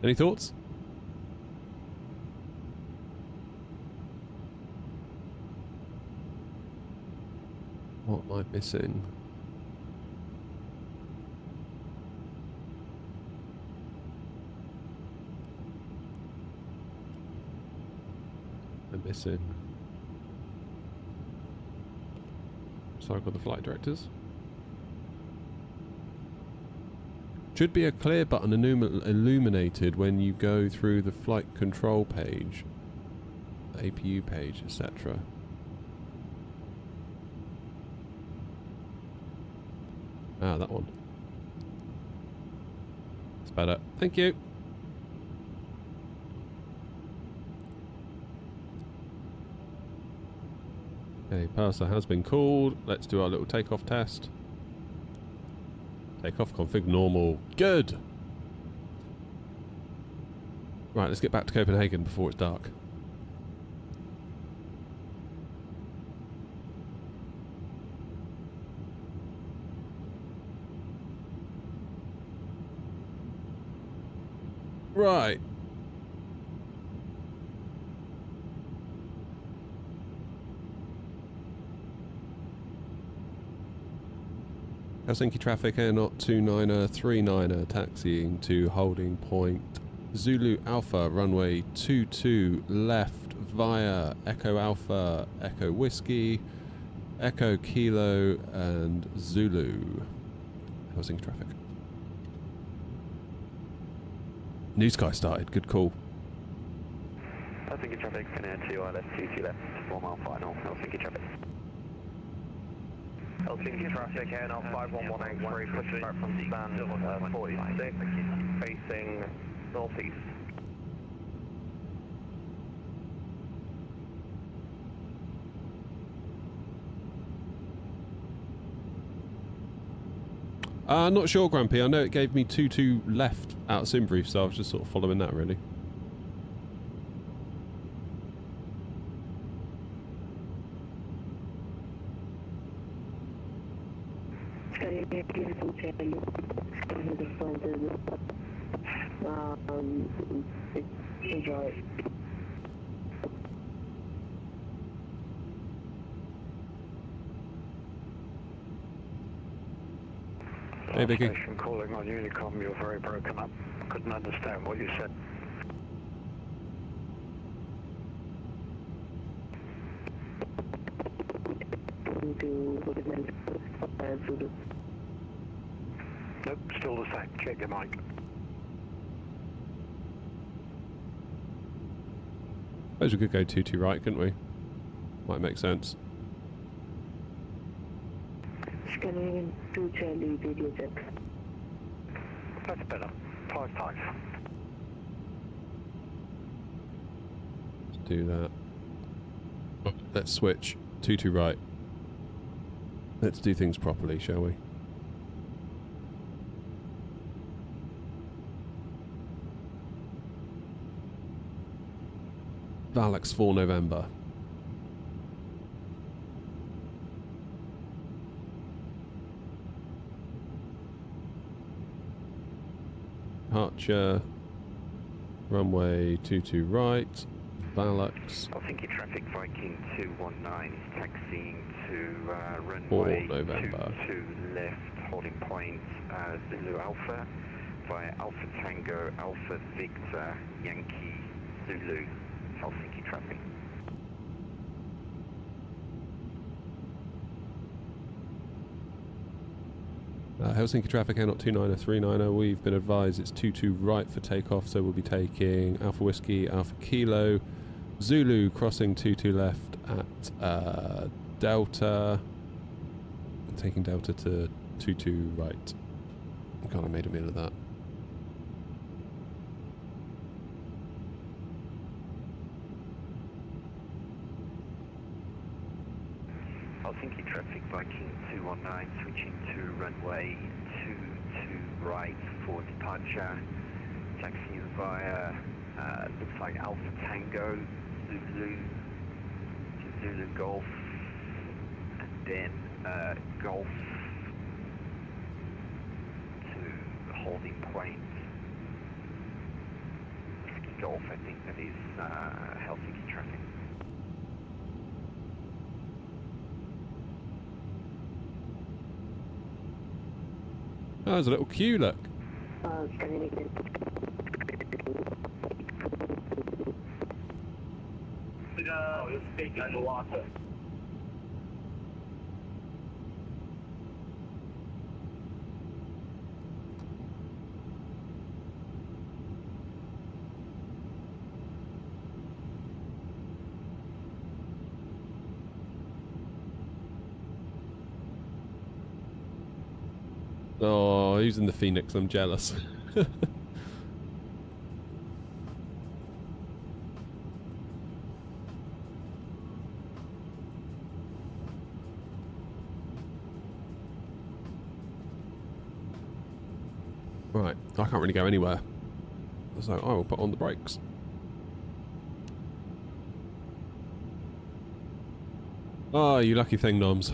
Any thoughts? What am I missing? I'm missing. So I've got the flight directors. Should be a clear button illuminated when you go through the flight control page, the APU page, etc. Ah, that one. It's better. Thank you. Okay, parser has been called. Let's do our little takeoff test. Takeoff config normal. Good! Right, let's get back to Copenhagen before it's dark. Right. Helsinki traffic, Air Knot 2939, taxiing to holding point Zulu Alpha, runway 22 left via Echo Alpha, Echo Whiskey, Echo Kilo and Zulu. Helsinki traffic. New Sky started, good call. Helsinki traffic, Finnair 2, ILS 22 left, 4 mile final, Helsinki traffic. Helsinki traffic, Air Knot 511 X-ray, pushing back from stand 46, facing northeast. Not sure, Grumpy. I know it gave me 2-2 left out of Simbrief, so I was just sort of following that, really. Hey, Vicky. Station calling on Unicom, you're very broken up. Couldn't understand what you said. Nope, still the same. Check your mic. Suppose we could go 2-2 right, couldn't we? Might make sense. Scanning to Charlie, radio check. That's better. 5-5. Let's do that. Oh, let's switch 2-2 right. Let's do things properly, shall we? Valix 4 November. Departure. Runway 22 right. Valix. Helsinki traffic Viking 219 is taxiing to runway November. 22 left, holding point Zulu Alpha via Alpha Tango, Alpha Victor, Yankee, Zulu, Helsinki traffic. Helsinki traffic Air 29039. We've been advised it's 22 right for takeoff, so we'll be taking Alpha Whiskey, Alpha Kilo, Zulu crossing 22 left at Delta. Taking Delta to 22 right. God, I made a meal of that. Helsinki traffic Viking 219 switching to runway 22 right for departure. Taxiing via looks like Alpha Tango, Zulu to Zulu Golf, and then Golf to holding point. Whiskey Golf, I think that is Helsinki traffic. Oh, there's a little queue, look. Oh, who's in the Phoenix? I'm jealous. Right, I can't really go anywhere. So I will put on the brakes. Oh, you lucky thing, Noms.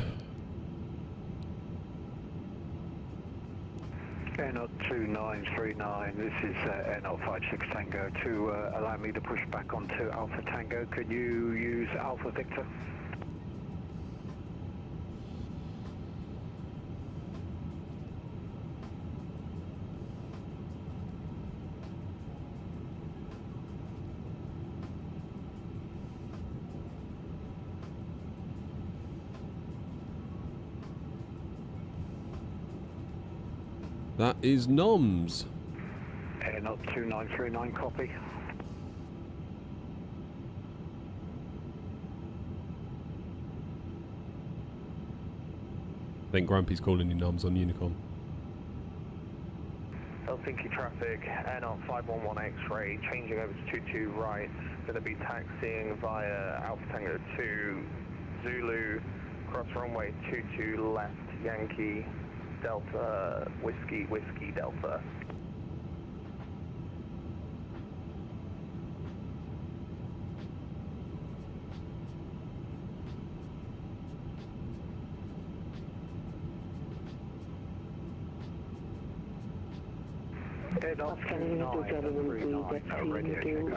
Air 2939, this is Air 56 Tango. To allow me to push back onto Alpha Tango, could you use Alpha Victor? That is Noms. Air 2939, copy. I think Grumpy's calling you Noms on Unicom. Helsinki traffic, Air 511 X-ray, changing over to 22 right, going to be taxiing via Alpha Tango 2, Zulu, cross runway 22 left, Yankee, Delta, Whiskey, Whiskey, Delta.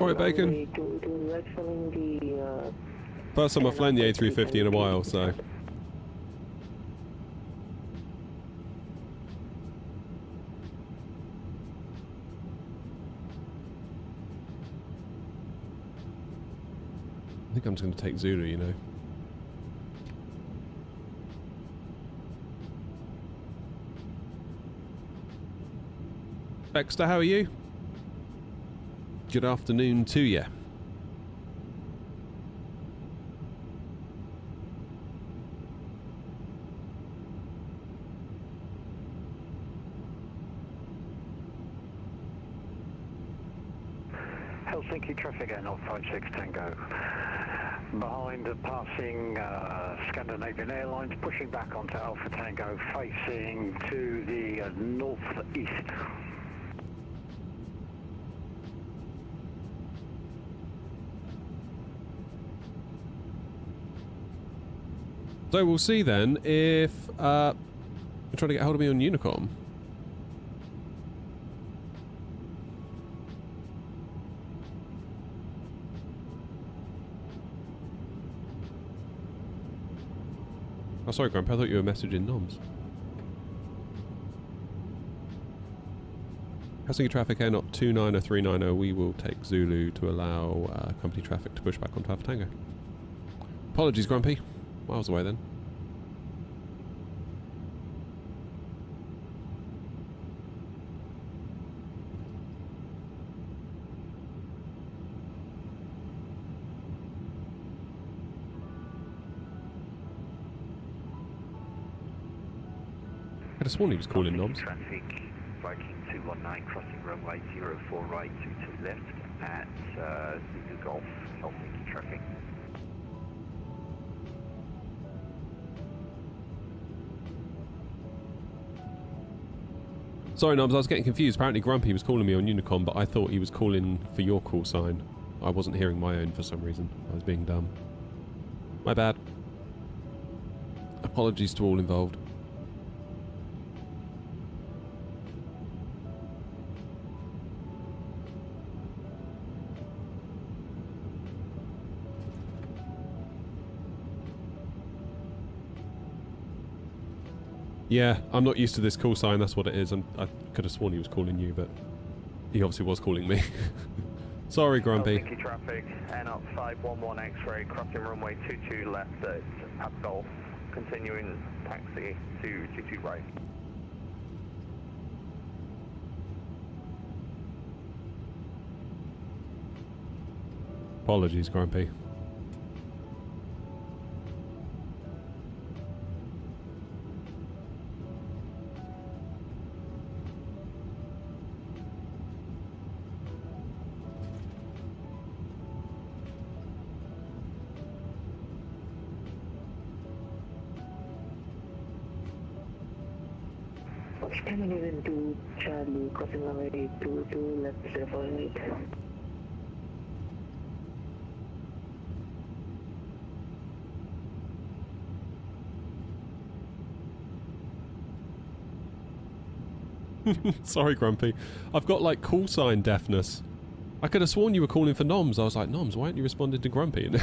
Alright, Bacon. First time I've flown the A350 in a while, so... think I'm just going to take Zulu, you know. Dexter, how are you? Good afternoon to you. Helsinki traffic air 056 Tango. Behind passing Scandinavian Airlines, pushing back onto Alpha Tango, facing to the northeast. So we'll see then if you're trying to get hold of me on Unicom. Oh, sorry, Grandpa. I thought you were messaging Noms. Helsinki traffic air not 29039. We will take Zulu to allow company traffic to push back onto Alpha Tango. Apologies, Grumpy. Miles away then. I could have sworn he was calling Knobs. Traffic, Viking 219 crossing runway 04 right, 22 left at Zulu Golf, Helsinki traffic. Sorry, Knobs, I was getting confused. Apparently Grumpy was calling me on Unicom, but I thought he was calling for your call sign. I wasn't hearing my own for some reason. I was being dumb. My bad. Apologies to all involved. Yeah, I'm not used to this call sign, that's what it is. I could have sworn he was calling you, but he obviously was calling me. Sorry, Grumpy. Helsinki traffic, N-up 511 X-ray, crossing runway 22 left at Pap Golf, continuing taxi to 22 right. Apologies, Grumpy. Scandinavian 2 Charlie, crossing runway 22 left 048. Sorry, Grumpy. I've got like call sign deafness. I could have sworn you were calling for Noms. I was like, Noms, why aren't you responding to Grumpy? And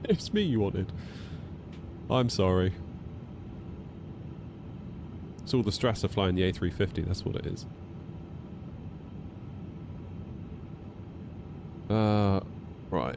it's me you wanted. I'm sorry. It's all the stress of flying the A350, that's what it is. Right.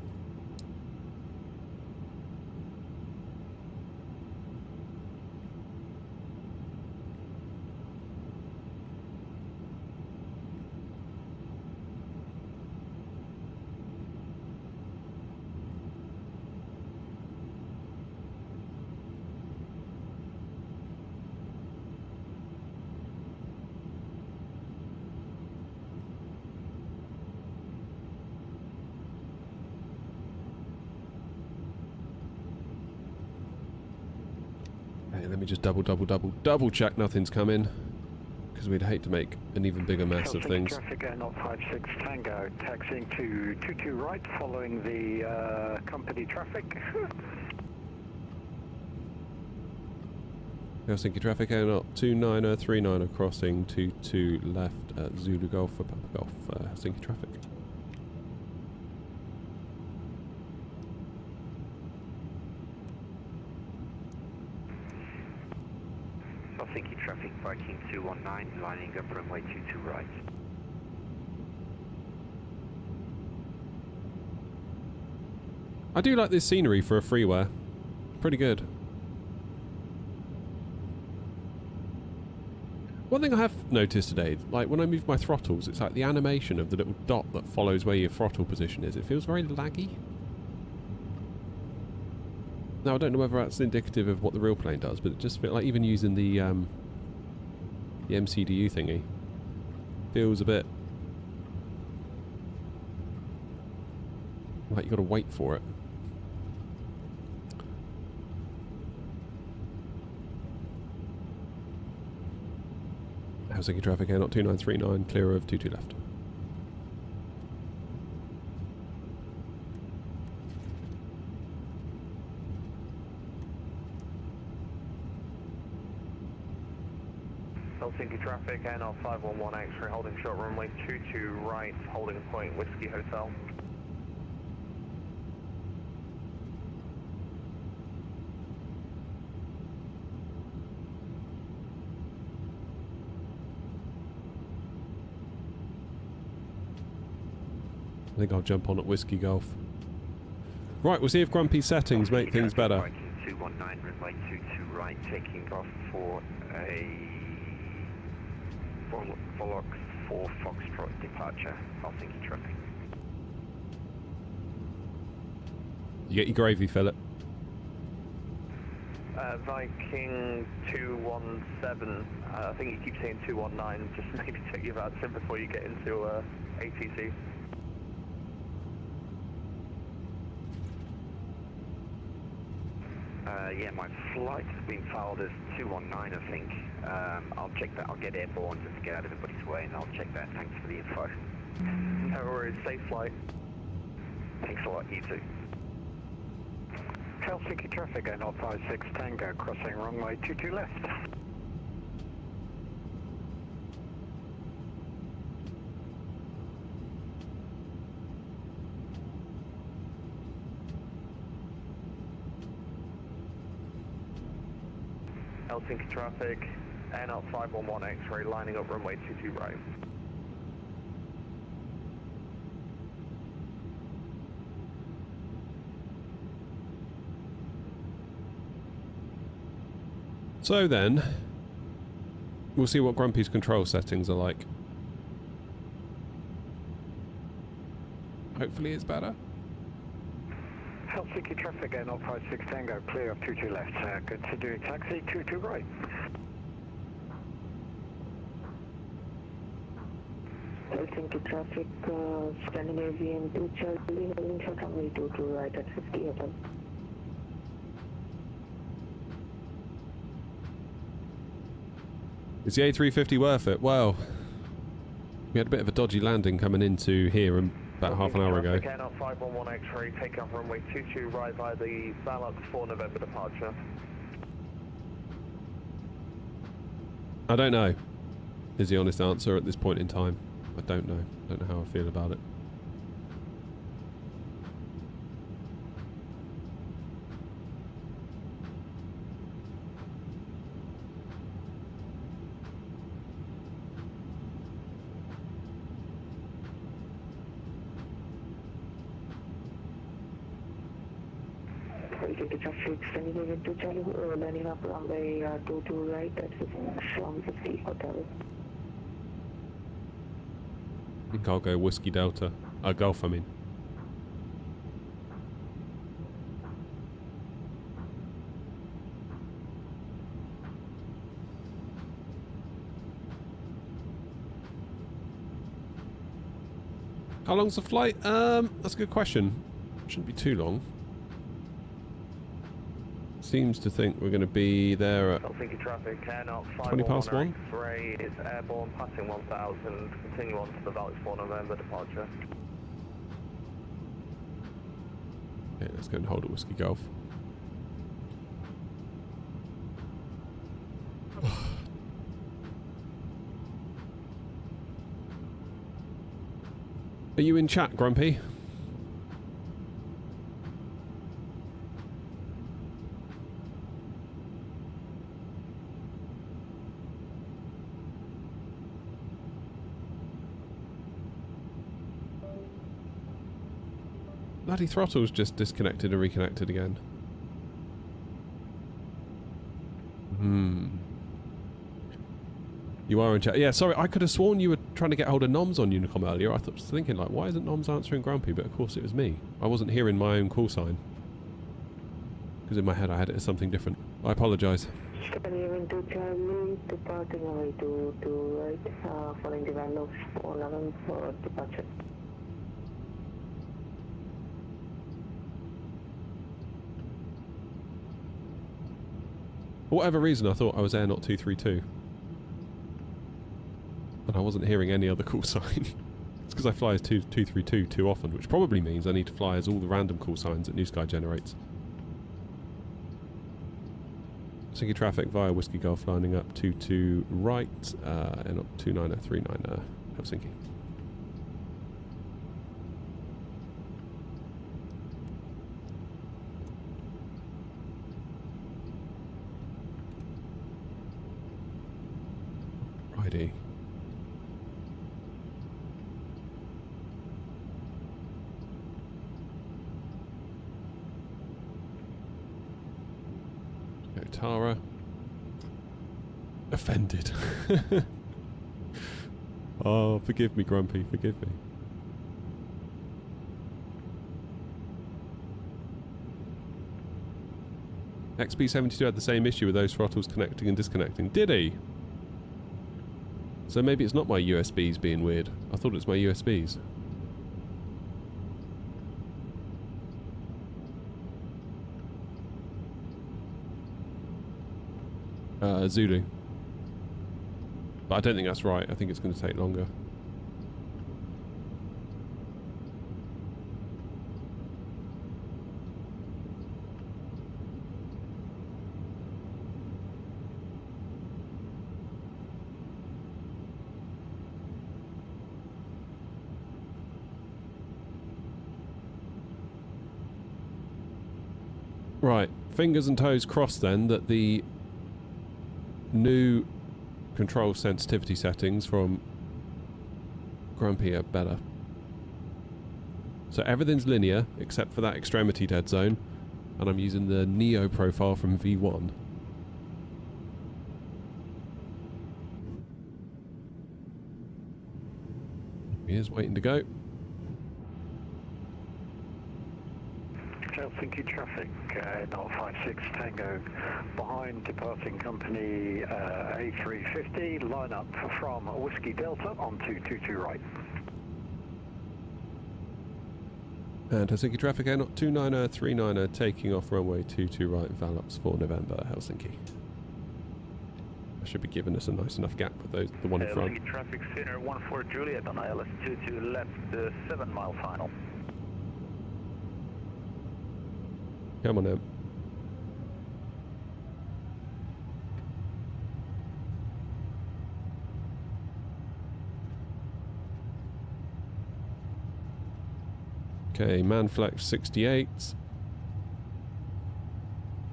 Let me just double check nothing's coming, because we'd hate to make an even bigger mess of things. Traffic air 056 Tango, taxiing to 22 right, following the company traffic. Helsinki traffic air not 29039 crossing 22 left at Zulu Golf for Papa Golf, Helsinki traffic. Helsinki traffic, Viking 219, lining up runway 22 right. I do like this scenery for a freeware. Pretty good. One thing I have noticed today, like when I move my throttles, it's like the animation of the little dot that follows where your throttle position is. It feels very laggy. Now I don't know whether that's indicative of what the real plane does, but it just feels like even using the MCDU thingy feels a bit like you got to wait for it. Helsinki traffic, air not 2939, clear of 22 left. Helsinki traffic, air not 511 X-ray, holding short runway 22 right, holding point, Whiskey Hotel. I think I'll jump on at Whiskey Golf. Right, we'll see if Grumpy's settings make things better. 219, runway 22 right, taking off for a Volok 4 Foxtrot departure, Helsinki traffic. You get your gravy, Philip. Viking 217, I think you keep saying 219, just maybe take your vaccine before you get into ATC. Yeah, my flight's been filed as 219, I think. I'll check that. I'll get airborne just to get out of everybody's way, and I'll check that. Thanks for the info. No worries, safe flight. Thanks a lot, you too. Helsinki traffic, air 056 Tango, crossing runway 22 left. Helsinki traffic, air not 511 X-ray, lining up runway 22 right. So then, we'll see what Grumpy's control settings are like. Hopefully it's better. Helsinki traffic, air 056 Tango, clear of 22 left. Considering taxi 22 right. Helsinki traffic, Scandinavian 2 Charlie, holding short runway 22 right at 50 Hotel. Is the A350 worth it? Well, we had a bit of a dodgy landing coming into here about half an hour ago. Air not 511 X-ray, take off runway 22 right via the Balak 4 November departure. I don't know, is the honest answer at this point in time. I don't know. Don't know how I feel about it. Helsinki traffic, Scandinavian 2 Charlie, lining up runway 22 right at from 50 Hotel. I think I'll go Whiskey Delta. Golf, I mean. How long's the flight? That's a good question. Shouldn't be too long. Seems to think we're going to be there at Helsinki traffic, air not 20 past 1. X-ray is airborne, passing 1000, continue on to the Balak 4 November departure. Yeah, let's go and hold at Whiskey Golf. Are you in chat, Grumpy? Bloody throttle's just disconnected and reconnected again. You are in chat. Yeah, sorry, I could have sworn you were trying to get hold of Noms on Unicom earlier. I was thinking, like, why isn't Noms answering Grumpy? But of course it was me. I wasn't hearing my own call sign. Because in my head I had it as something different. I apologise. Scandinavian 2 Charlie, departing away to right, following the van of 11 for departure. For whatever reason, I thought I was Air Not 232. And I wasn't hearing any other call sign. It's because I fly as 232 too often, which probably means I need to fly as all the random call signs that New Sky generates. Sinky traffic via Whiskey Golf lining up 22 right, and up 29039 Helsinki. Righty. Tara. Offended. Oh, forgive me, Grumpy, forgive me. XP72 had the same issue with those throttles connecting and disconnecting. Did he? So maybe it's not my USBs being weird. I thought it was my USBs. Zulu. But I don't think that's right. I think it's going to take longer. Right. Fingers and toes crossed then that the new control sensitivity settings from Grumpy are better. So everything's linear except for that extremity dead zone, and I'm using the Neo profile from V1. He is waiting to go. Helsinki traffic, not 56 Tango, behind departing company A350, line up from Whiskey Delta on 222 right. And Helsinki traffic, Air Not 29039 taking off runway 22 right, Valops for November, Helsinki. I should be giving us a nice enough gap with those, the one in front. Helsinki traffic center 14 Juliet on ILS 22 left, 7 mile final. Come on now. Okay, Manflex 68.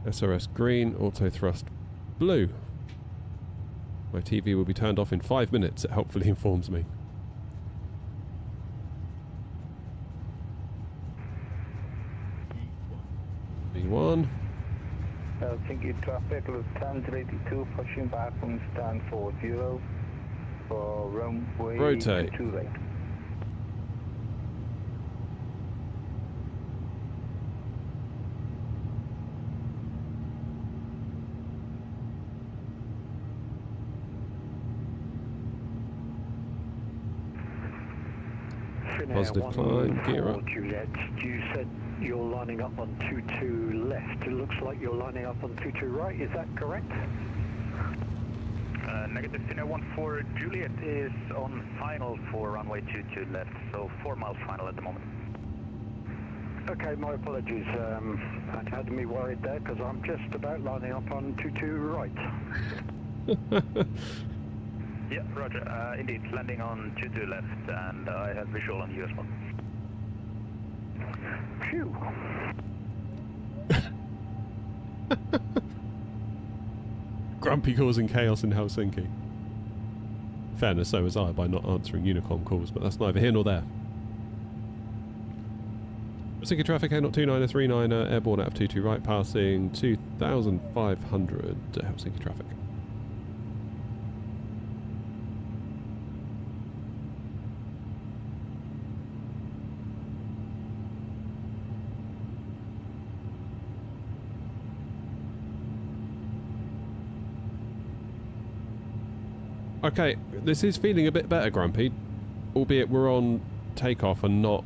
SRS green, auto thrust blue. My TV will be turned off in 5 minutes, it helpfully informs me. V1. Helsinki traffic, Lufthansa 82, pushing back from stand 40 for runway rotate. 22 right. Positive climb, gear up. Juliet, you said you're lining up on 22 left. It looks like you're lining up on 22 right. Is that correct? Negative Cine 14 Juliet is on final for runway 22 left, so 4 miles final at the moment. Okay, my apologies. That had me worried there because I'm just about lining up on 22 right. Yeah, roger. Indeed, landing on 22 left, and I have visual on you as well. Phew. Grumpy causing chaos in Helsinki. Fairness, so was I by not answering Unicom calls, but that's neither here nor there. Helsinki traffic, A02939, airborne out of 22 right, passing 2,500 Helsinki traffic. Okay, this is feeling a bit better, Grumpy. Albeit we're on takeoff and not,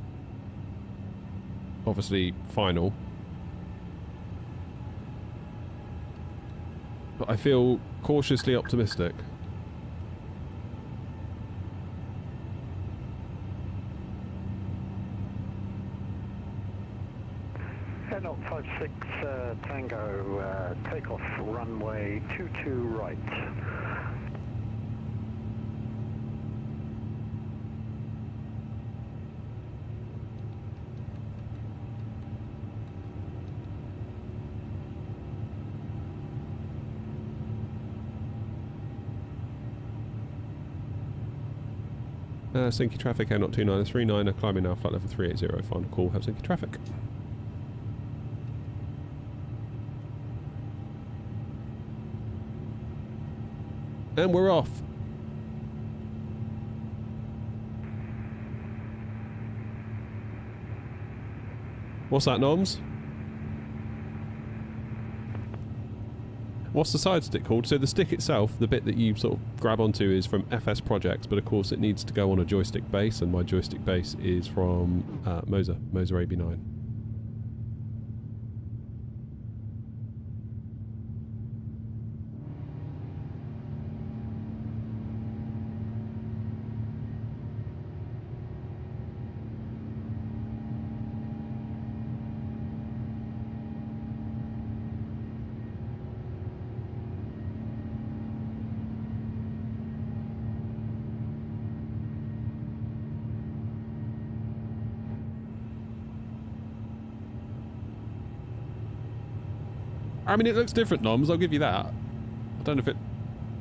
obviously, final. But I feel cautiously optimistic. Airnaut 56 Tango, takeoff runway 22 right. Helsinki traffic, A02939, climbing now, flight level 380, final call, Helsinki traffic. And we're off. What's that, Noms? What's the side stick called? So the stick itself, the bit that you sort of grab onto, is from FS Projects, but of course it needs to go on a joystick base, and my joystick base is from Moser AB9. I mean, it looks different, Noms, I'll give you that. I don't know if it...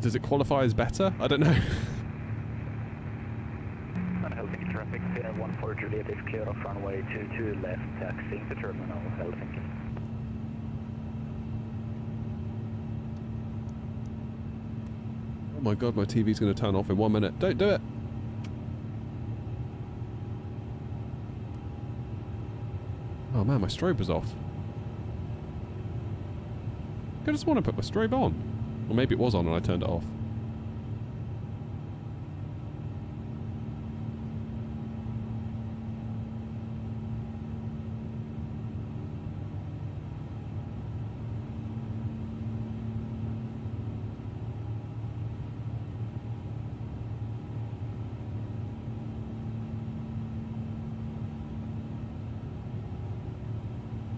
Does it qualify as better? I don't know. Helsinki traffic, 14 Juliet is clear off runway 22 left, taxiing to terminal Helsinki. Oh my god, my TV's going to turn off in 1 minute. Don't do it! Oh man, my strobe was off. I just want to put my strobe on. Or maybe it was on and I turned it off.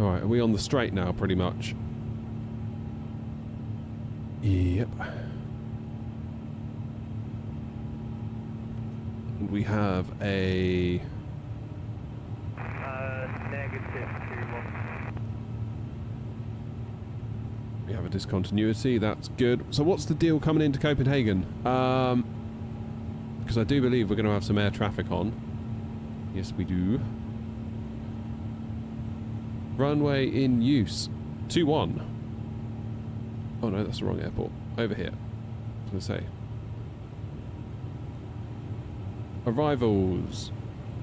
Alright, are we on the straight now, pretty much? Yep. And we have a... negative 2-1. We have a discontinuity, that's good. So what's the deal coming into Copenhagen? Because I do believe we're going to have some air traffic on. Yes, we do. Runway in use. 2-1. Oh no, that's the wrong airport. Over here. I was going to say. Arrivals.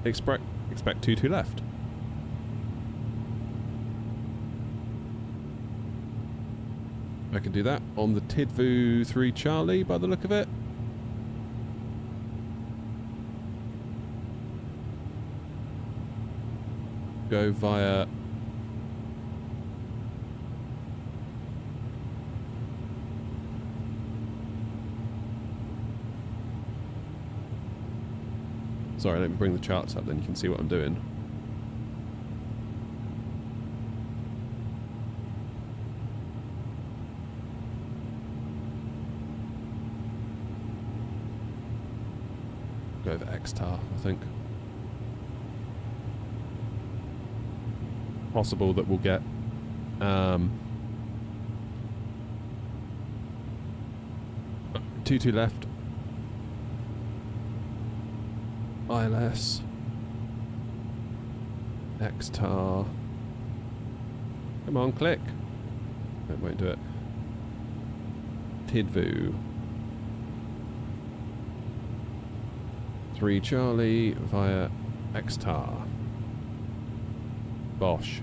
Expect 22 left. I can do that on the Tidvu 3 Charlie by the look of it. Go via... Sorry, let me bring the charts up, then you can see what I'm doing. Go over X-Tar, I think. Possible that we'll get 22 left. ILS. X-Tar. Come on, click. It won't do it. Tidvu. 3 Charlie via X-Tar. Bosh.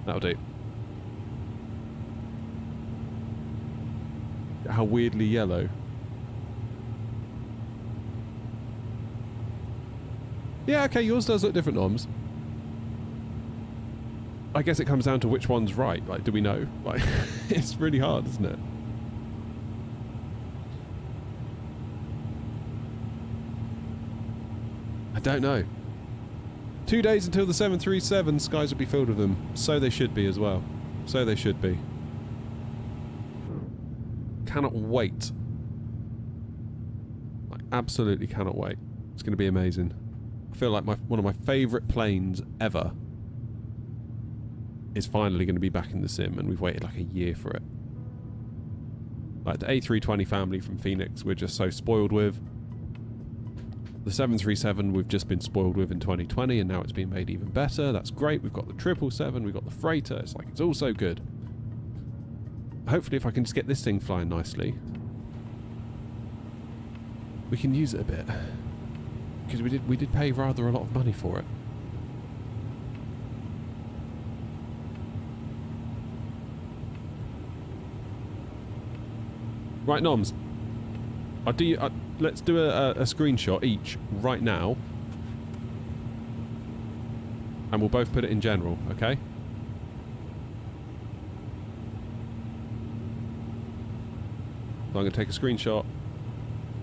That'll do. How weirdly yellow. Yeah, okay, yours does look different, Noms. I guess it comes down to which one's right. Like, do we know? Like, it's really hard, isn't it? I don't know. 2 days until the 737, skies will be filled with them. So they should be as well. So they should be. Cannot wait. I absolutely cannot wait. It's going to be amazing. I feel like one of my favourite planes ever is finally going to be back in the sim, and we've waited like a year for it. Like the A320 family from Phoenix, we're just so spoiled with. The 737 we've just been spoiled with in 2020, and now it's been made even better. That's great. We've got the 777, we've got the freighter. It's like, it's all so good. Hopefully if I can just get this thing flying nicely, we can use it a bit. Because we did pay rather a lot of money for it. Right, Noms. Let's do a screenshot each right now. And we'll both put it in general, okay? So I'm going to take a screenshot.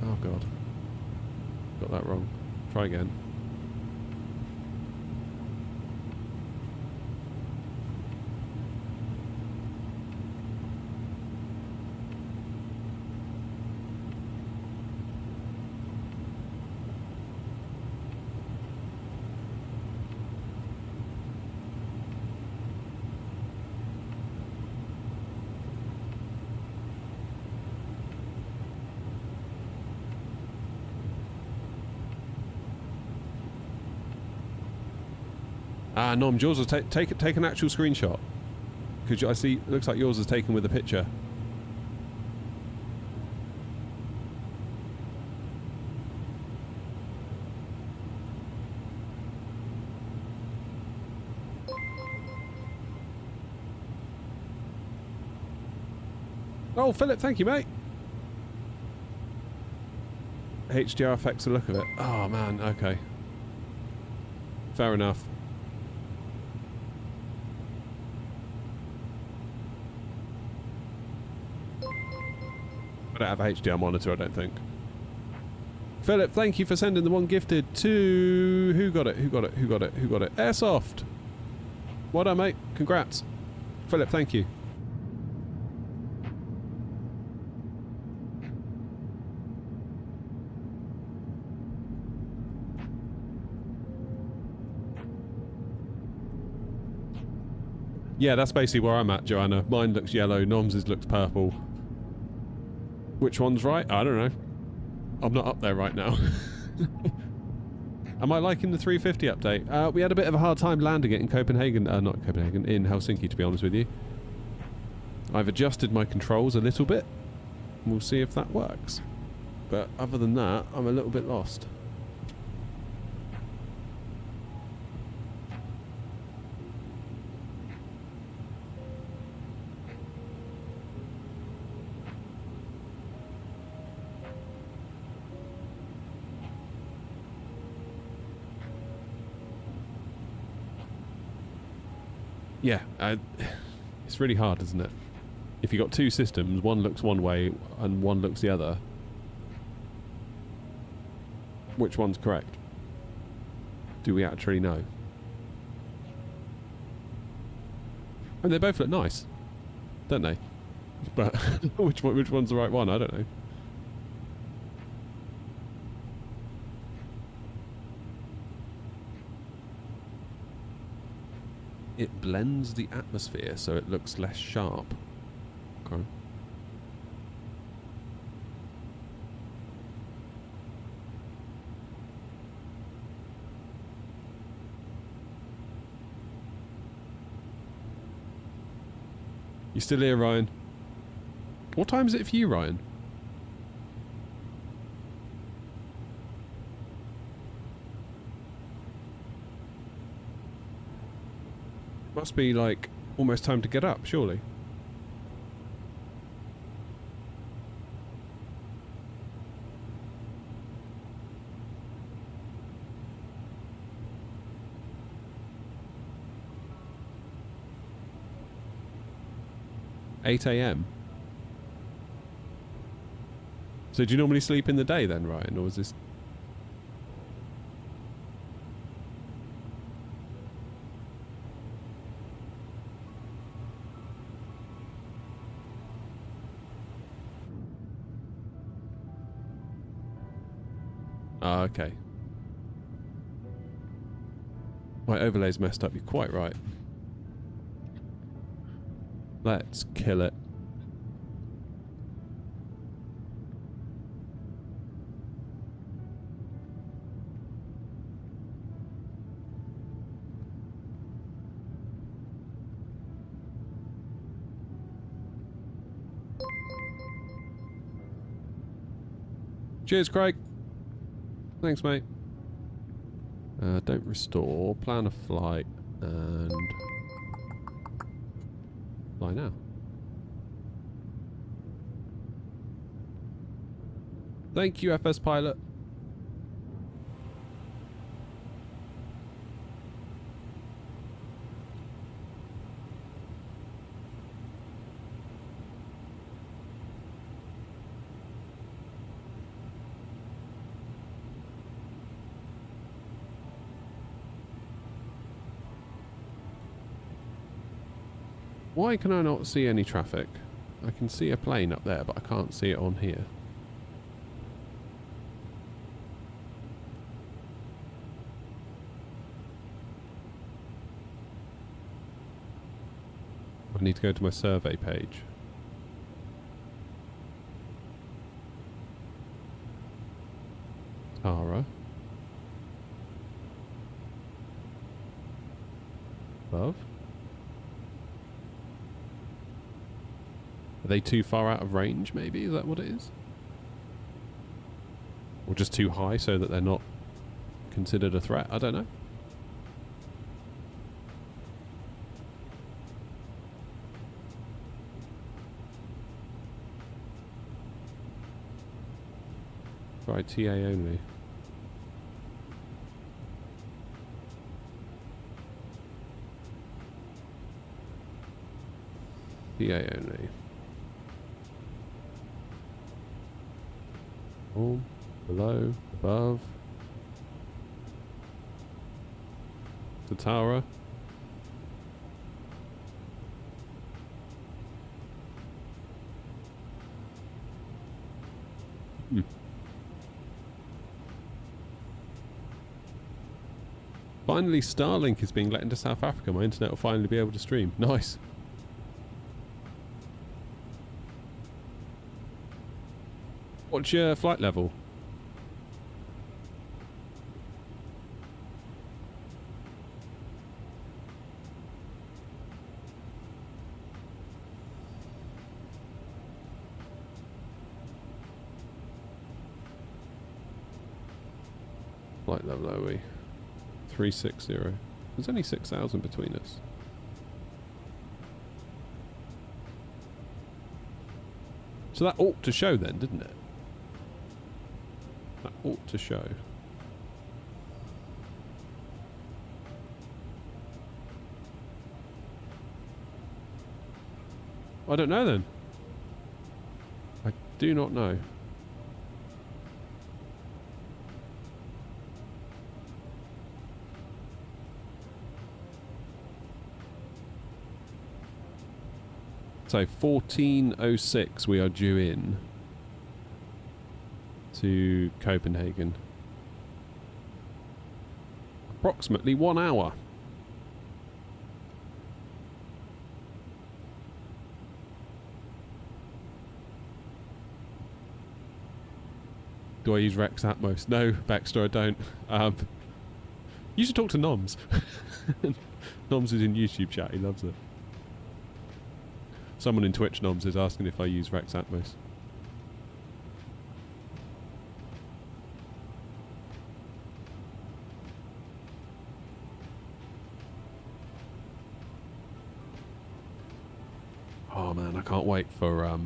Oh, God. Got that wrong. Try again. Ah, Nom, yours was take an actual screenshot. Because I see, it looks like yours is taken with a picture. Oh, Philip, thank you, mate. HDR affects the look of it. Oh, man, okay. Fair enough. I don't have a HDR monitor, I don't think. Philip, thank you for sending the one gifted to... Who got it? Airsoft! Well done, mate. Congrats. Philip, thank you. Yeah, that's basically where I'm at, Joanna. Mine looks yellow, Nom's looks purple. Which one's right? I don't know. I'm not up there right now. Am I liking the 350 update? We had a bit of a hard time landing it in Copenhagen. Not Copenhagen, in Helsinki, to be honest with you. I've adjusted my controls a little bit. We'll see if that works. But other than that, I'm a little bit lost. Yeah, it's really hard, isn't it? If you've got two systems, one looks one way and one looks the other. Which one's correct? Do we actually know? And they both look nice, don't they? But which one's the right one? I don't know. It blends the atmosphere so it looks less sharp. Okay. You still here, Ryan? What time is it for you, Ryan? Must be like almost time to get up, surely. (8 a.m.) So do you normally sleep in the day then, Ryan, or is this... Ah, okay. My overlay's messed up, you're quite right. Let's kill it. Cheers, Craig. Thanks, mate. Don't restore. Plan a flight and fly now. Thank you, FS Pilot. Why can I not see any traffic? I can see a plane up there, but I can't see it on here. I need to go to my survey page. Tara. Above. Are they too far out of range, maybe? Is that what it is? Or just too high so that they're not considered a threat? I don't know. Right, TA only. TA only. Home, below, above. To Tara. Finally, Starlink is being let into South Africa. My internet will finally be able to stream. Nice. What's your flight level? Flight level are we? 360. There's only 6,000 between us. So that ought to show then, didn't it? That ought to show. I don't know then. I do not know. So 14:06 we are due in to Copenhagen. Approximately 1 hour. Do I use Rex Atmos? No, Baxter, I don't. You should talk to Noms. Noms is in YouTube chat, he loves it. Someone in Twitch Noms is asking if I use Rex Atmos. Oh man, I can't wait for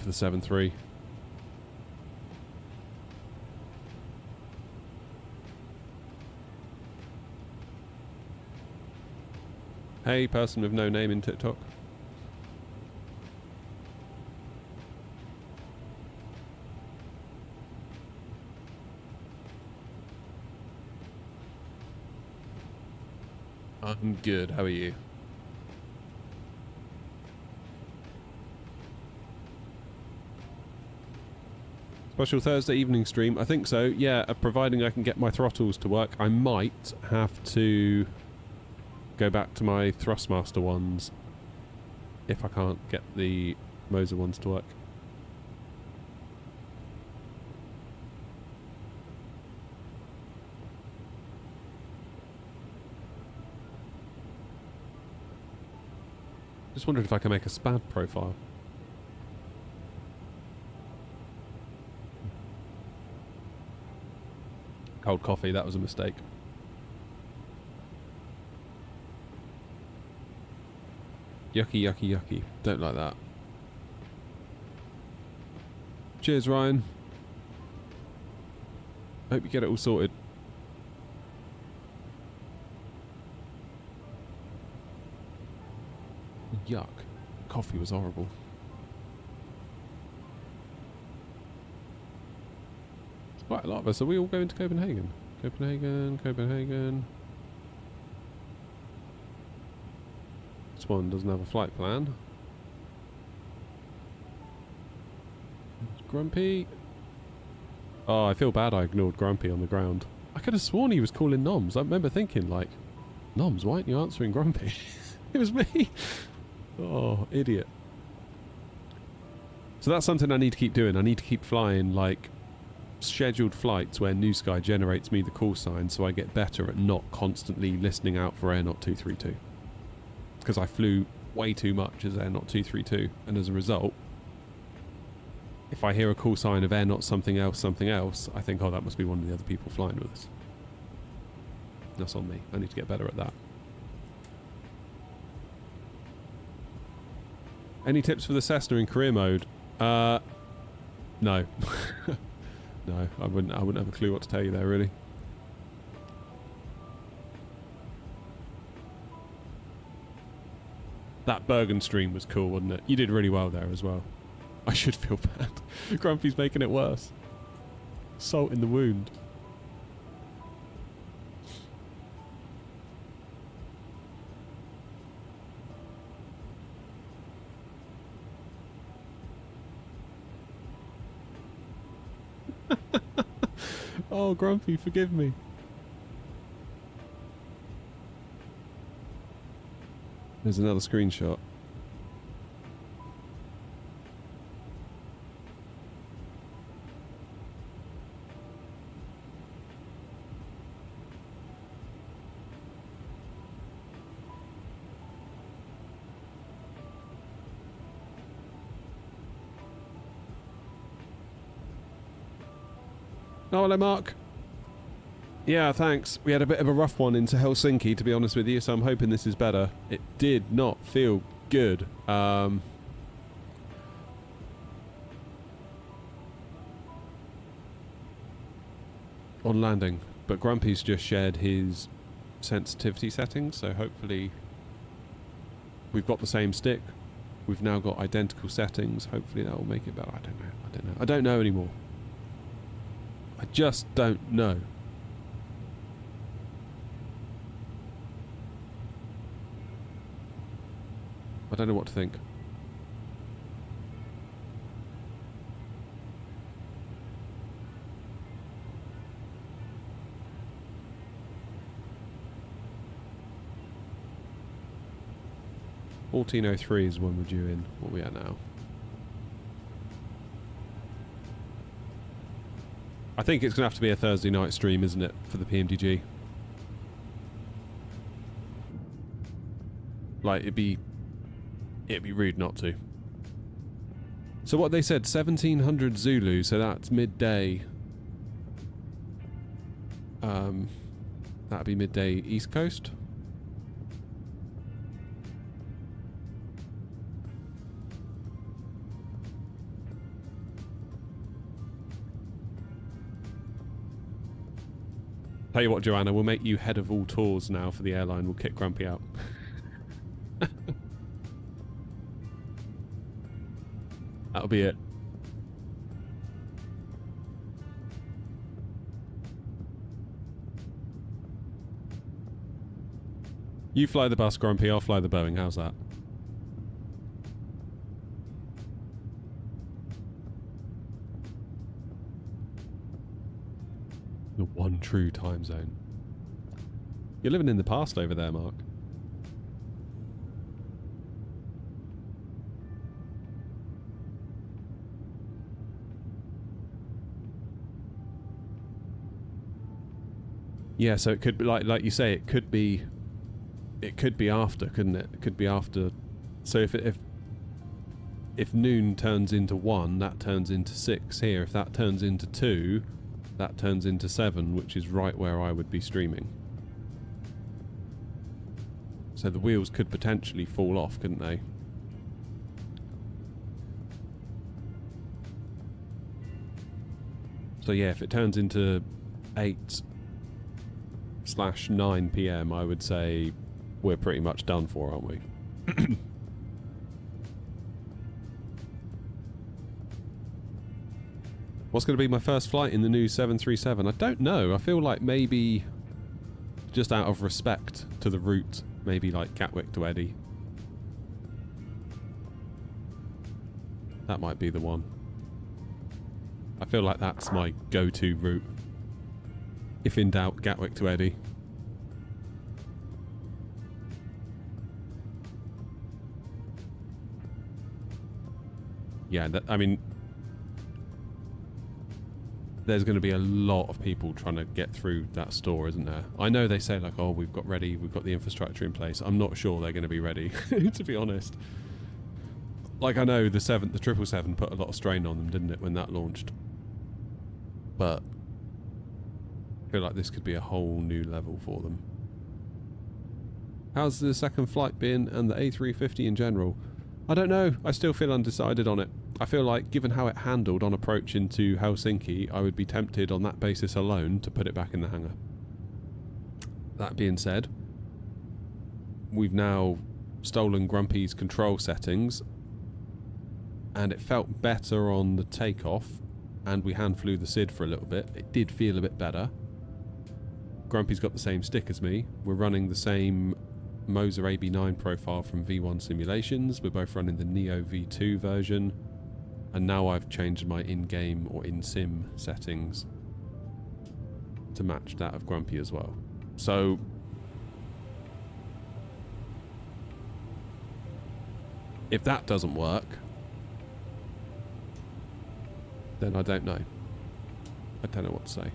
the 7.3. Hey, person with no name in TikTok. I'm good, how are you? Special Thursday evening stream? I think so, yeah, providing I can get my throttles to work. I might have to go back to my Thrustmaster ones if I can't get the Moser ones to work. Just wondered if I can make a SPAD profile. Cold coffee, that was a mistake. Yucky, yucky, yucky. Don't like that. Cheers, Ryan. Hope you get it all sorted. Yuck. Coffee was horrible. Quite a lot of us. Are we all going to Copenhagen? Copenhagen, Copenhagen. This one doesn't have a flight plan. Grumpy. Oh, I feel bad I ignored Grumpy on the ground. I could have sworn he was calling Noms. I remember thinking, like, Noms, why aren't you answering Grumpy? It was me. Oh, idiot. So that's something I need to keep doing. I need to keep flying, like, scheduled flights where New Sky generates me the call sign so I get better at not constantly listening out for Airnot 232. Because I flew way too much as Airnot 232, and as a result, if I hear a call sign of Airnot something else, I think, oh, that must be one of the other people flying with us. That's on me. I need to get better at that. Any tips for the Cessna in career mode? No. No, I wouldn't have a clue what to tell you there, really. That Bergen stream was cool, wasn't it? You did really well there as well. I should feel bad. Grumpy's making it worse. Salt in the wound. Oh, Grumpy, forgive me. There's another screenshot. Oh, hello, Mark. Yeah, thanks. We had a bit of a rough one into Helsinki, to be honest with you, so I'm hoping this is better. It did not feel good. On landing. But Grumpy's just shared his sensitivity settings, so hopefully we've got the same stick. We've now got identical settings. Hopefully that will make it better. I don't know. I don't know anymore. I just don't know. I don't know what to think. $14.03 is when we're due in. What are we at now? I think it's going to have to be a Thursday night stream, isn't it, for the PMDG? Like, it'd be rude not to. So what they said, 1700 Zulu, so that's midday. That'd be midday East Coast. Tell you what, Joanna, we'll make you head of all tours now for the airline. We'll kick Grumpy out. That'll be it. You fly the bus, Grumpy, I'll fly the Boeing. How's that? The one true time zone. You're living in the past over there, Mark. Yeah, so it could be like you say, it could be after, couldn't it? It could be after. So if noon turns into 1, that turns into 6 here. If that turns into 2, that turns into 7, which is right where I would be streaming. So the wheels could potentially fall off, couldn't they? So yeah, if it turns into 8/9 PM, I would say we're pretty much done for, aren't we? What's going to be my first flight in the new 737? I don't know. I feel like maybe just out of respect to the route, maybe like Gatwick to Eddie. That might be the one. I feel like that's my go-to route. If in doubt, Gatwick to Eddie. Yeah, I mean, there's going to be a lot of people trying to get through that store, isn't there? I know they say like, oh, we've got the infrastructure in place. I'm not sure they're going to be ready, to be honest. Like, I know the 777 put a lot of strain on them, didn't it, when that launched? But I feel like this could be a whole new level for them. How's the second flight been and the A350 in general? I don't know. I still feel undecided on it. I feel like, given how it handled on approach into Helsinki, I would be tempted on that basis alone to put it back in the hangar. That being said, we've now stolen Grumpy's control settings, and it felt better on the takeoff, and we hand flew the SID for a little bit. It did feel a bit better. Grumpy's got the same stick as me. We're running the same Moser AB9 profile from V1 Simulations. We're both running the Neo V2 version. And now I've changed my in-game or in-sim settings to match that of Grumpy as well. So if that doesn't work, then I don't know. I don't know what to say.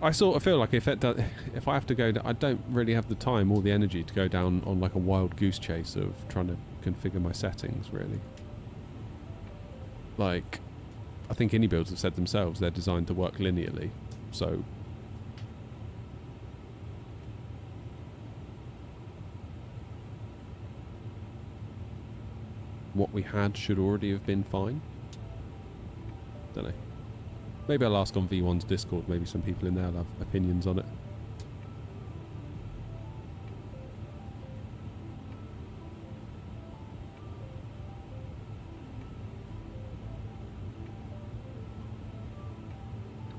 I sort of feel like if I have to go, I don't really have the time or the energy to go down on like a wild goose chase of trying to configure my settings, really. Like, I think any builds have said themselves they're designed to work linearly, so what we had should already have been fine. Don't know. Maybe I'll ask on V1's Discord, maybe some people in there will have opinions on it.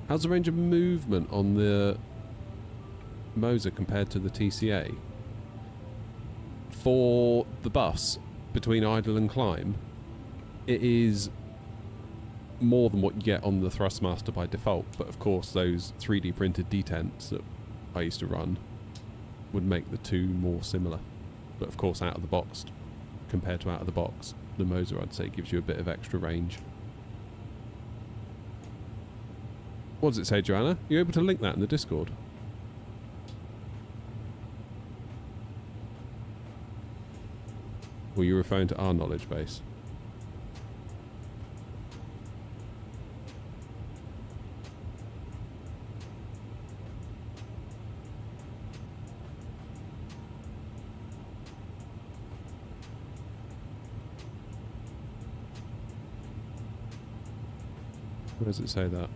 How's the range of movement on the Moser compared to the TCA? For the bus, between idle and climb, it is more than what you get on the Thrustmaster by default, but of course those 3D printed detents that I used to run would make the two more similar. But of course out of the box, compared to out of the box, the Moser I'd say gives you a bit of extra range. What does it say, Joanna? Are you able to link that in the Discord? Or are you referring to our knowledge base? Where does it say that?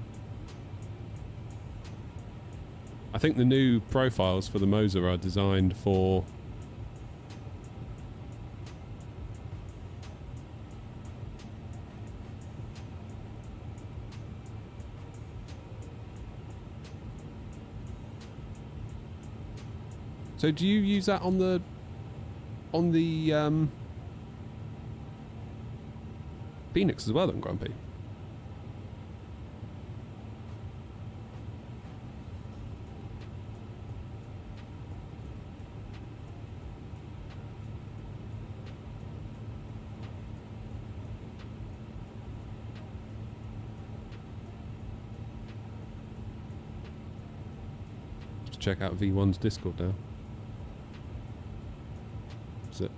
I think the new profiles for the Moser are designed for So do you use that on the Phoenix as well then, Grumpy? Just check out V1's Discord now. Is it?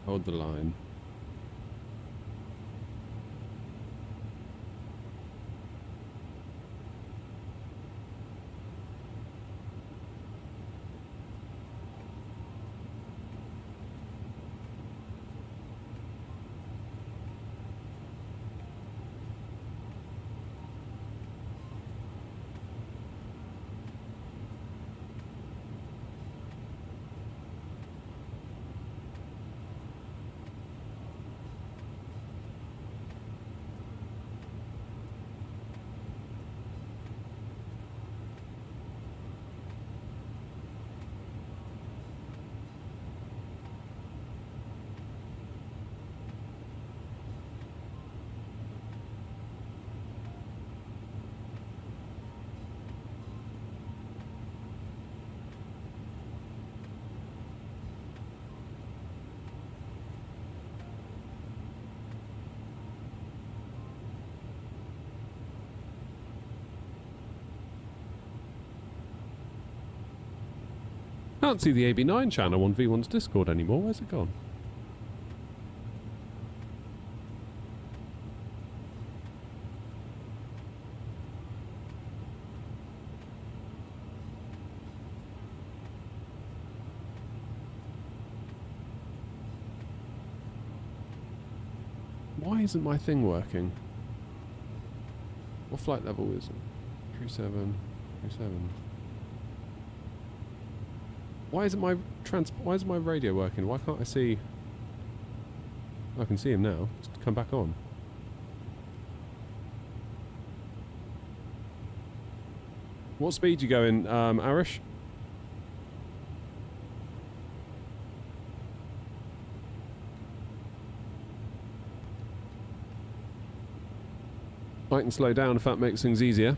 Hold the line. Can't see the AB9 channel on V1's Discord anymore. Where's it gone? Why isn't my thing working? What flight level is it? 37, 37. Why isn't my radio working? Why can't I see? I can see him now. It's come back on. What speed you going, Arish? I can slow down if that makes things easier.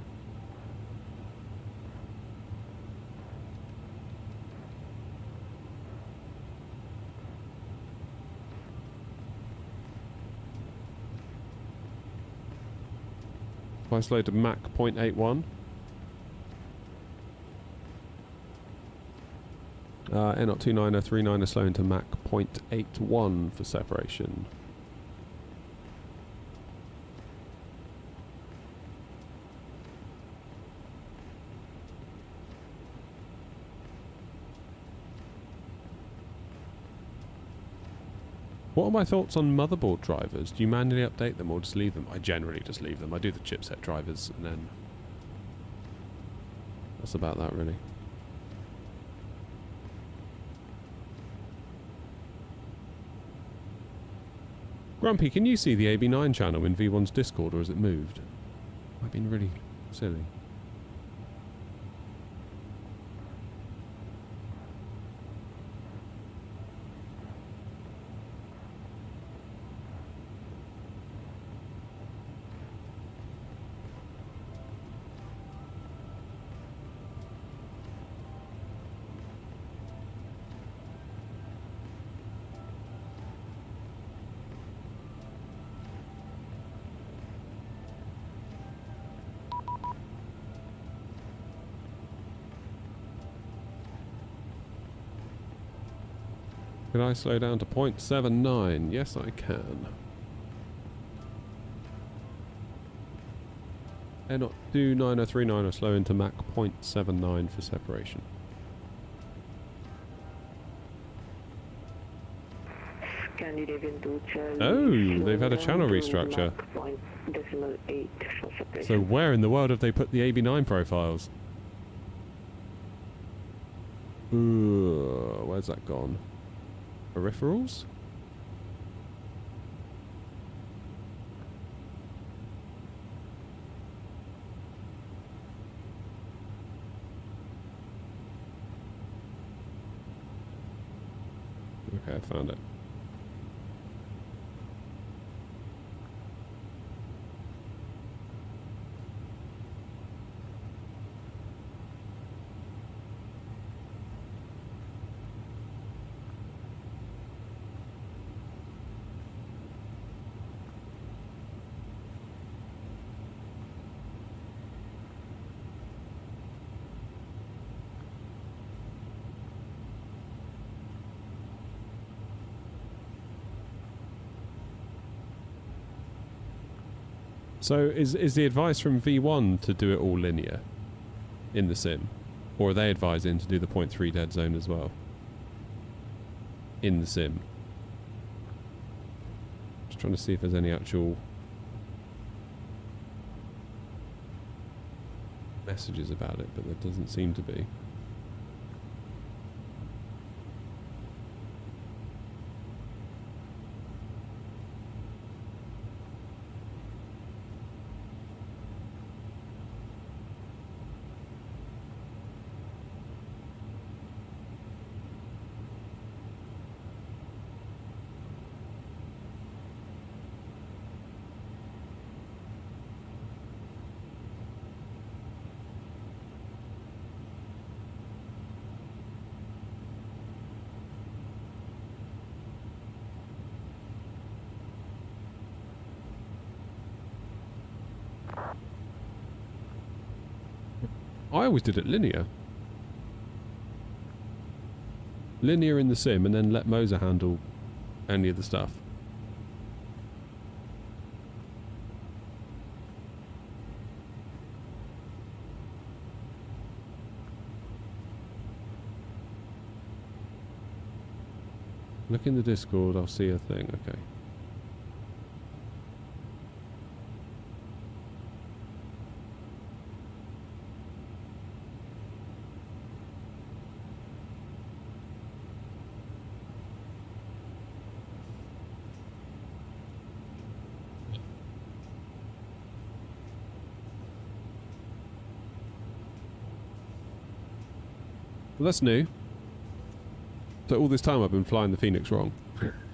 If I slow to Mach 0.81. N02939 is slowing to Mach 0.81 for separation. What are my thoughts on motherboard drivers? Do you manually update them or just leave them? I generally just leave them. I do the chipset drivers and then that's about that really. Grumpy, can you see the AB9 channel in V1's Discord, or has it moved? I've been really silly. Can I slow down to 0.79? Yes, I can. Not do 9039 or slow into Mach 0.79 for separation. Scandinavian to Charlie. Oh, they've had a channel restructure. So where in the world have they put the AB9 profiles? Ooh, where's that gone? Peripherals? Okay, I found it. So is the advice from V1 to do it all linear in the sim? Or are they advising to do the 0.3 dead zone as well in the sim? Just trying to see if there's any actual messages about it, but there doesn't seem to be. I always did it linear. Linear in the sim and then let Moser handle any of the stuff. Look in the Discord, I'll see a thing, okay. Well, that's new. So all this time I've been flying the Phoenix wrong.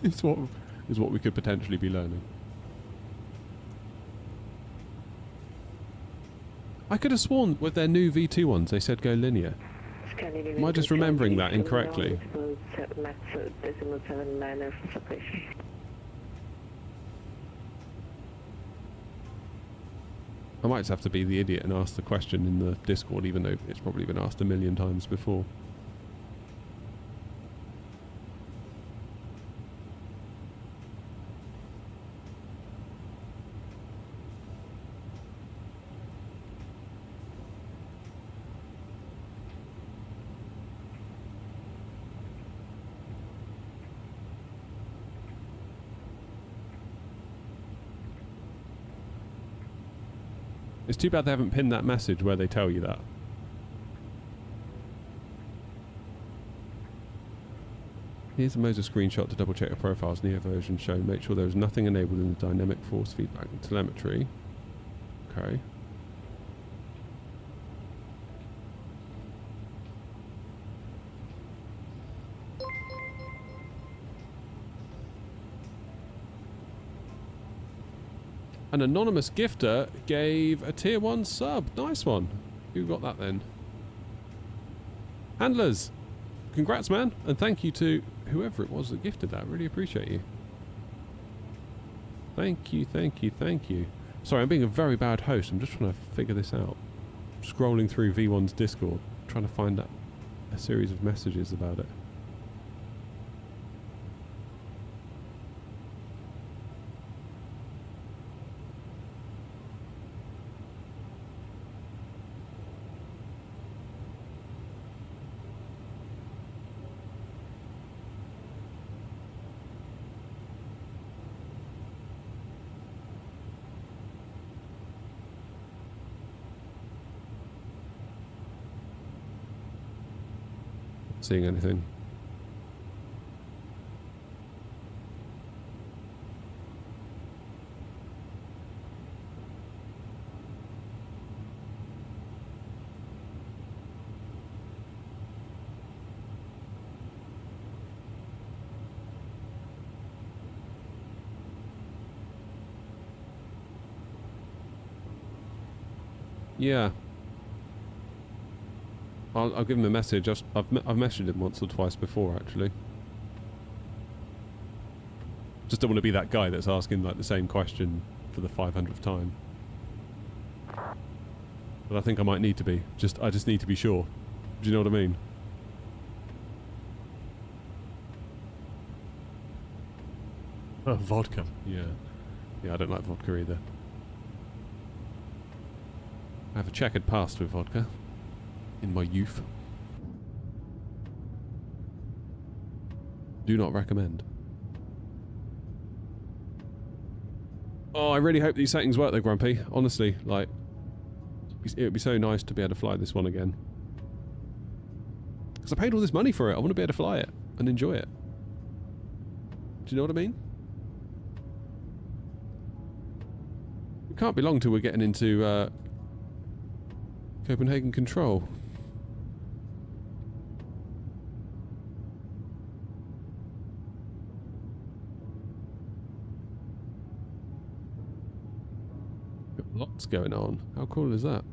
is what we could potentially be learning. I could have sworn with their new V2 ones they said go linear. Am I just remembering that incorrectly? I might just have to be the idiot and ask the question in the Discord, even though it's probably been asked a million times before. It's too bad they haven't pinned that message where they tell you that. Here's a Moser screenshot to double check your profiles. Neo version shown. Make sure there is nothing enabled in the dynamic force feedback and telemetry. Okay. An anonymous gifter gave a tier 1 sub. Nice one. Who got that then? Handlers. Congrats, man. And thank you to whoever it was that gifted that. Really appreciate you. Thank you, thank you, thank you. Sorry, I'm being a very bad host. I'm just trying to figure this out. Scrolling through V1's Discord, trying to find a series of messages about it. Seeing anything. Yeah. I'll give him a message. I've messaged him once or twice before, actually. Just don't want to be that guy that's asking like the same question for the 500th time. But I think I might need to be. I just need to be sure. Do you know what I mean? Oh, vodka. Yeah. Yeah, I don't like vodka either. I have a checkered past with vodka. In my youth. Do not recommend. Oh, I really hope these settings work though, Grumpy. Honestly, like, it would be so nice to be able to fly this one again. Because I paid all this money for it. I want to be able to fly it and enjoy it. Do you know what I mean? It can't be long till we're getting into Copenhagen Control. Lots going on. How cool is that?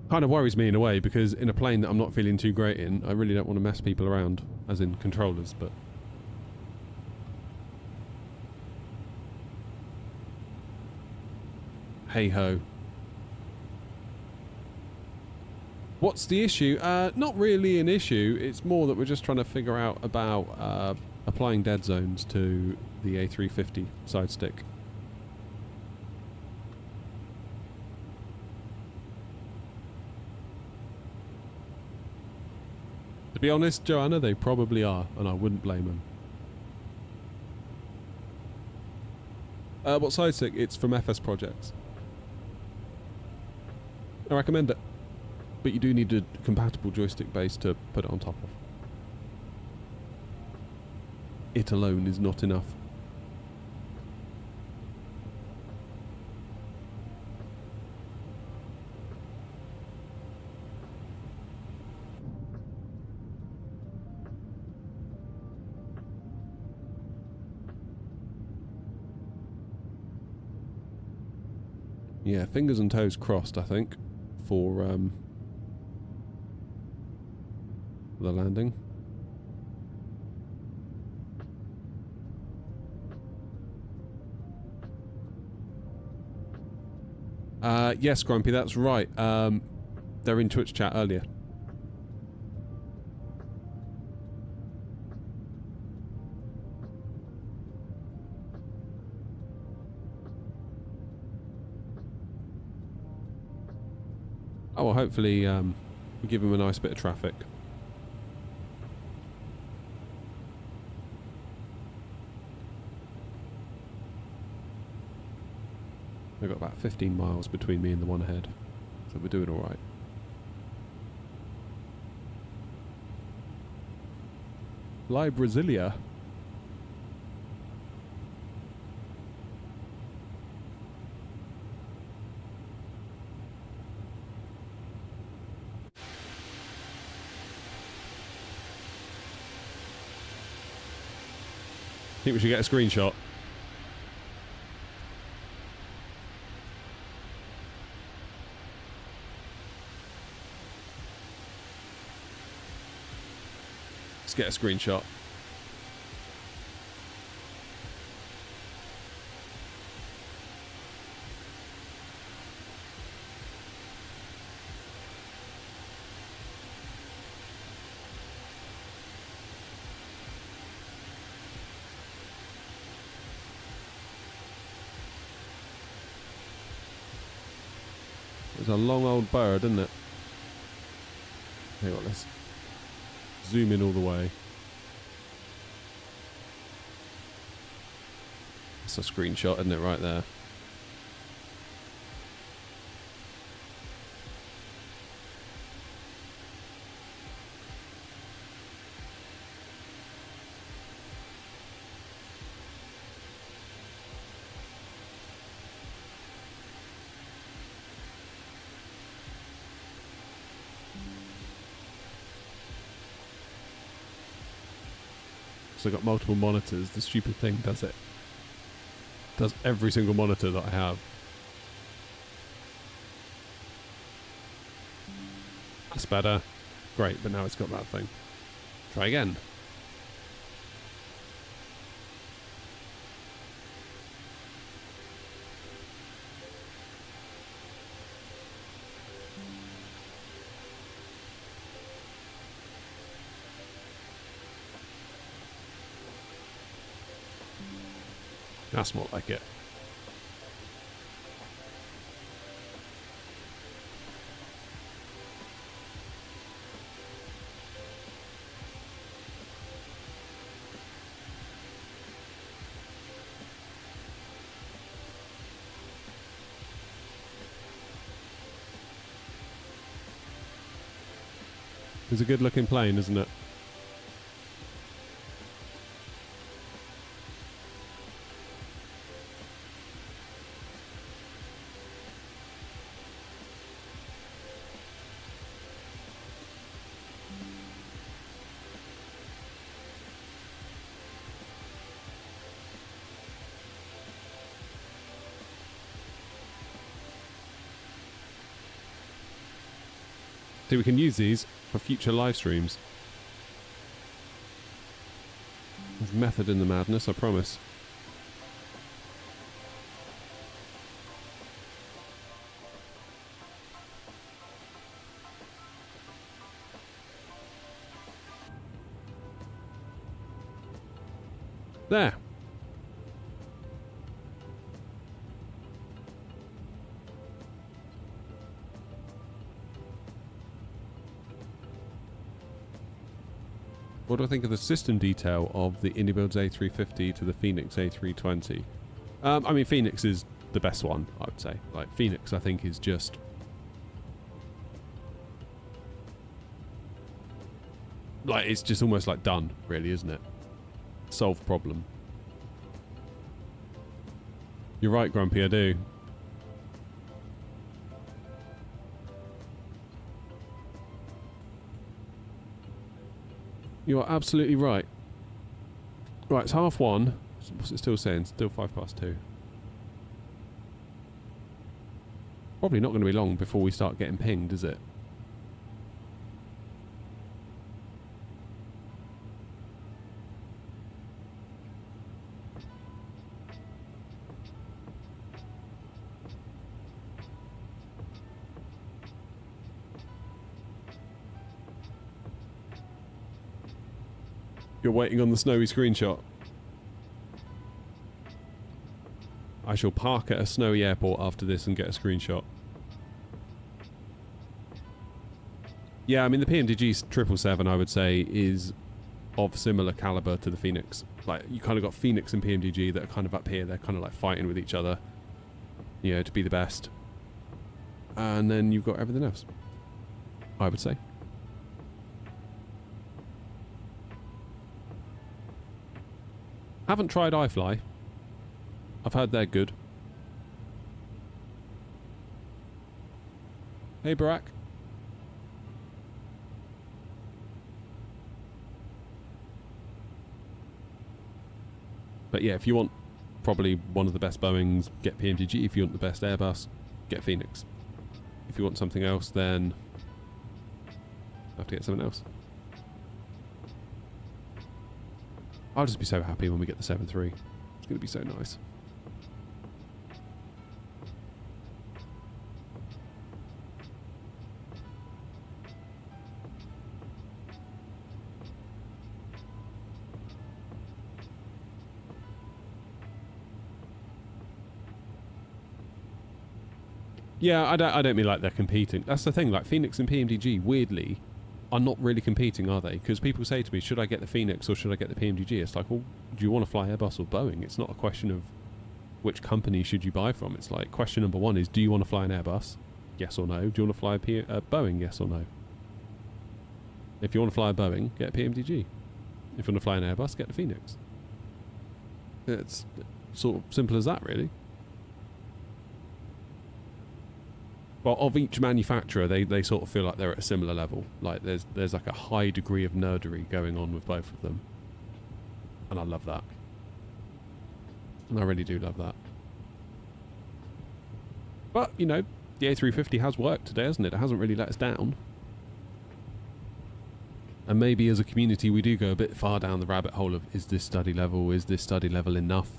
Kind of worries me in a way, because in a plane that I'm not feeling too great in, I really don't want to mess people around, as in controllers, but... hey ho. What's the issue? Not really an issue. It's more that we're just trying to figure out about applying dead zones to the A350 side stick. To be honest, Joanna, they probably are, and I wouldn't blame them. What side stick? It's from FS Projects. I recommend it. But you do need a compatible joystick base to put it on top of. It alone is not enough. Yeah, fingers and toes crossed, I think, for the landing. Yes, Grumpy, that's right. They're in Twitch chat earlier. Oh, well, hopefully we give him a nice bit of traffic. We've got about 15 miles between me and the one ahead, so we're doing alright. Fly Brasilia. I think we should get a screenshot. Let's get a screenshot. It's a long old bird, isn't it? Hang on, let's zoom in all the way. That's a screenshot, isn't it, right there? So I've got multiple monitors. The stupid thing does it. Does every single monitor that I have. That's better. Great, but now it's got that thing. Try again. That's more like it. It's a good looking plane, isn't it? See, we can use these for future live streams. There's method in the madness, I promise. There. What do I think of the system detail of the Indiebuilds A350 to the Phoenix A320? I mean, Phoenix is the best one, I would say. Like, Phoenix, I think, is just... like, it's just almost like done, really, isn't it? Solved problem. You're right, Grumpy, I do. You are absolutely right. Right, it's 1:30. What's it still saying? Still 2:05. Probably not going to be long before we start getting pinged, is it? You're waiting on the snowy screenshot. I shall park at a snowy airport after this and get a screenshot. Yeah, I mean, the PMDG 777, I would say, is of similar caliber to the Phoenix. Like, you kind of got Phoenix and PMDG that are kind of up here. They're kind of like fighting with each other, you know, to be the best. And then you've got everything else, I would say. Haven't tried iFly. I've heard they're good. Hey, Barack. But yeah, if you want probably one of the best Boeings, get PMDG. If you want the best Airbus, get Phoenix. If you want something else, then have to get something else. I'll just be so happy when we get the 7.3. It's going to be so nice. Yeah, I don't mean like they're competing. That's the thing, like Phoenix and PMDG, weirdly, are not really competing, are they? Because people say to me, should I get the Phoenix or should I get the PMDG? It's like, well, do you want to fly Airbus or Boeing? It's not a question of which company should you buy from. It's like, question number one is, do you want to fly an Airbus? Yes or no? Do you want to fly a Boeing? Yes or no? If you want to fly a Boeing, get a PMDG. If you want to fly an Airbus, get the Phoenix. It's sort of simple as that, really. Well, of each manufacturer, they sort of feel like they're at a similar level. Like there's like a high degree of nerdery going on with both of them. And I love that. And I really do love that. But, you know, the A350 has worked today, hasn't it? It hasn't really let us down. And maybe as a community we do go a bit far down the rabbit hole of, is this study level enough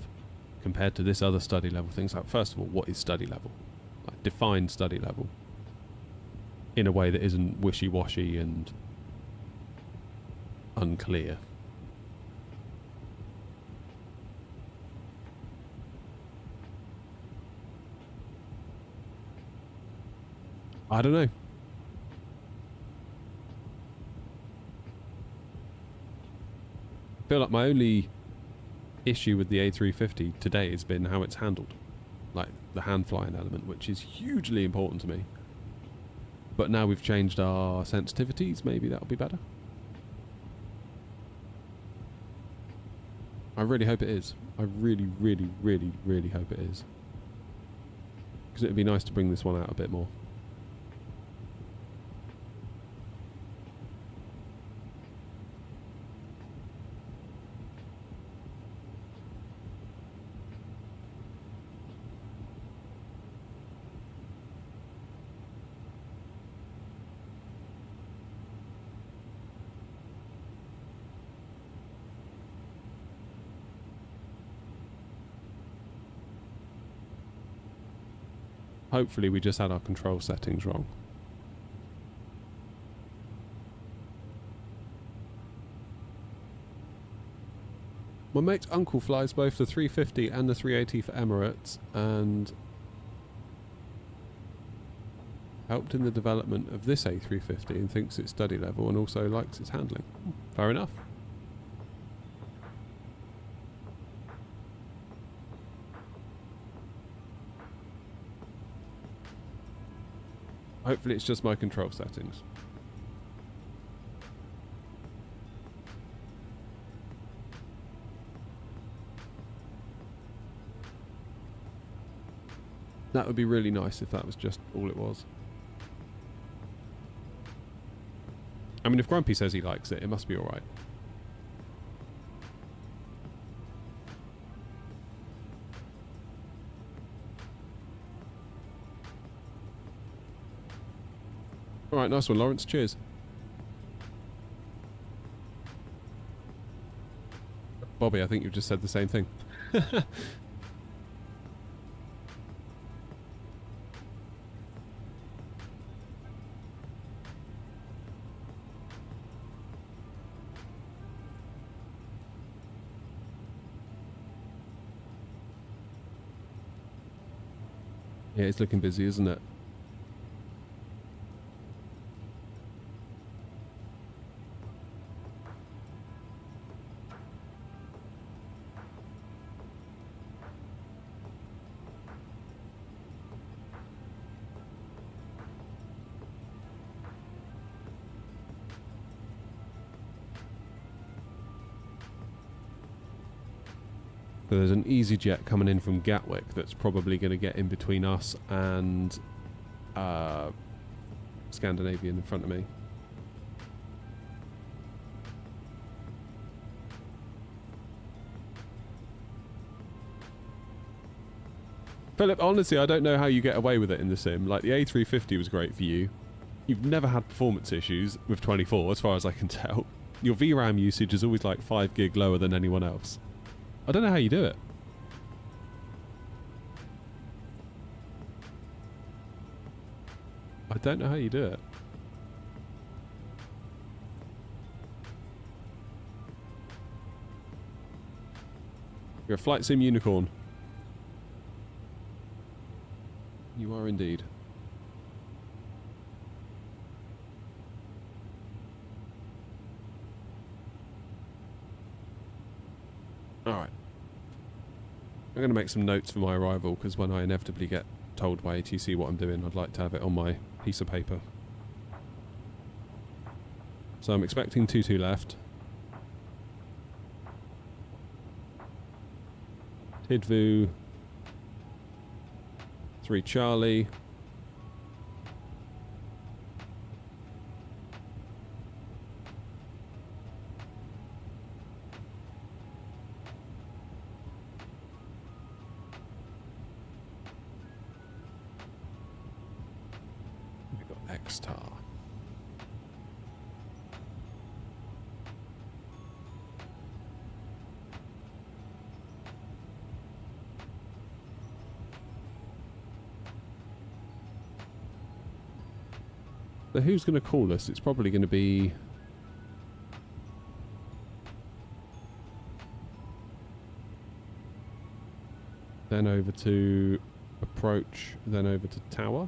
compared to this other study level? Things like, first of all, what is study level? Like, define study level in a way that isn't wishy-washy and unclear. I don't know. I feel like my only issue with the A350 today has been how it's handled. Like the hand flying element, which is hugely important to me. But now we've changed our sensitivities, maybe that'll be better. I really hope it is. I really, really, really, really hope it is. Because it'd be nice to bring this one out a bit more. Hopefully we just had our control settings wrong. My mate's uncle flies both the 350 and the 380 for Emirates and helped in the development of this A350 and thinks it's study level and also likes its handling. Fair enough. Hopefully it's just my control settings. That would be really nice if that was just all it was. I mean, if Grumpy says he likes it, it must be alright. Alright, nice one, Lawrence. Cheers. Bobby, I think you've just said the same thing. Yeah, it's looking busy, isn't it? So there's an EasyJet coming in from Gatwick that's probably going to get in between us and Scandinavian in front of me. Philip, honestly, I don't know how you get away with it in the sim. Like, the A350 was great for you. You've never had performance issues with 24, as far as I can tell. Your VRAM usage is always like 5 gig lower than anyone else. I don't know how you do it. I don't know how you do it. You're a flight sim unicorn. You are indeed. Alright. I'm going to make some notes for my arrival, because when I inevitably get told by ATC what I'm doing, I'd like to have it on my piece of paper. So I'm expecting 22 left. Tidvu. 3 Charlie. We've got X-Tar. So who's going to call us? It's probably going to be... then over to approach, then over to tower.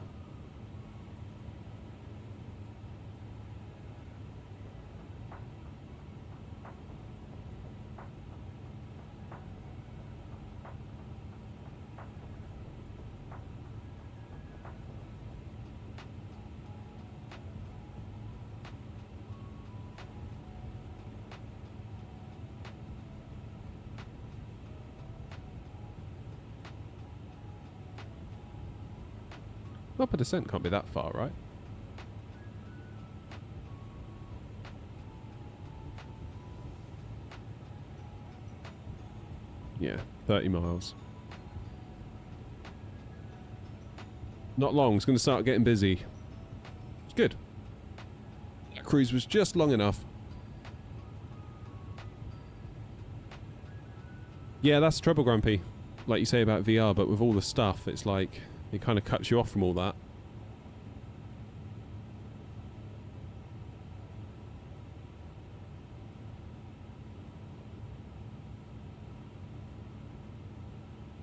Upper descent can't be that far, right? Yeah, 30 miles. Not long, it's going to start getting busy. It's good. That cruise was just long enough. Yeah, that's the trouble, Grumpy. Like you say about VR, but with all the stuff, it's like... it kind of cuts you off from all that.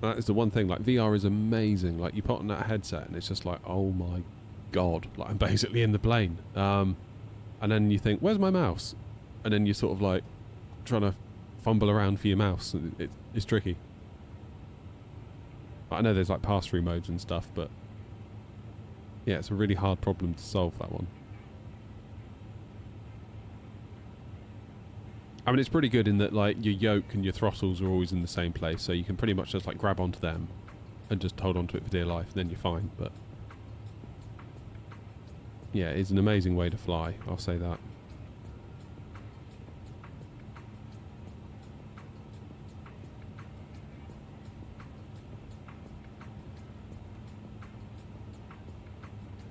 That is the one thing, like VR is amazing. Like you put on that headset and it's just like, oh my god, like I'm basically in the plane. And then you think, where's my mouse? And then you're sort of like trying to fumble around for your mouse. It's tricky. I know there's like pass-through modes and stuff, but yeah, it's a really hard problem to solve, that one. I mean, it's pretty good in that like your yoke and your throttles are always in the same place, so you can pretty much just like grab onto them and just hold onto it for dear life, and then you're fine. But yeah, it's an amazing way to fly, I'll say that.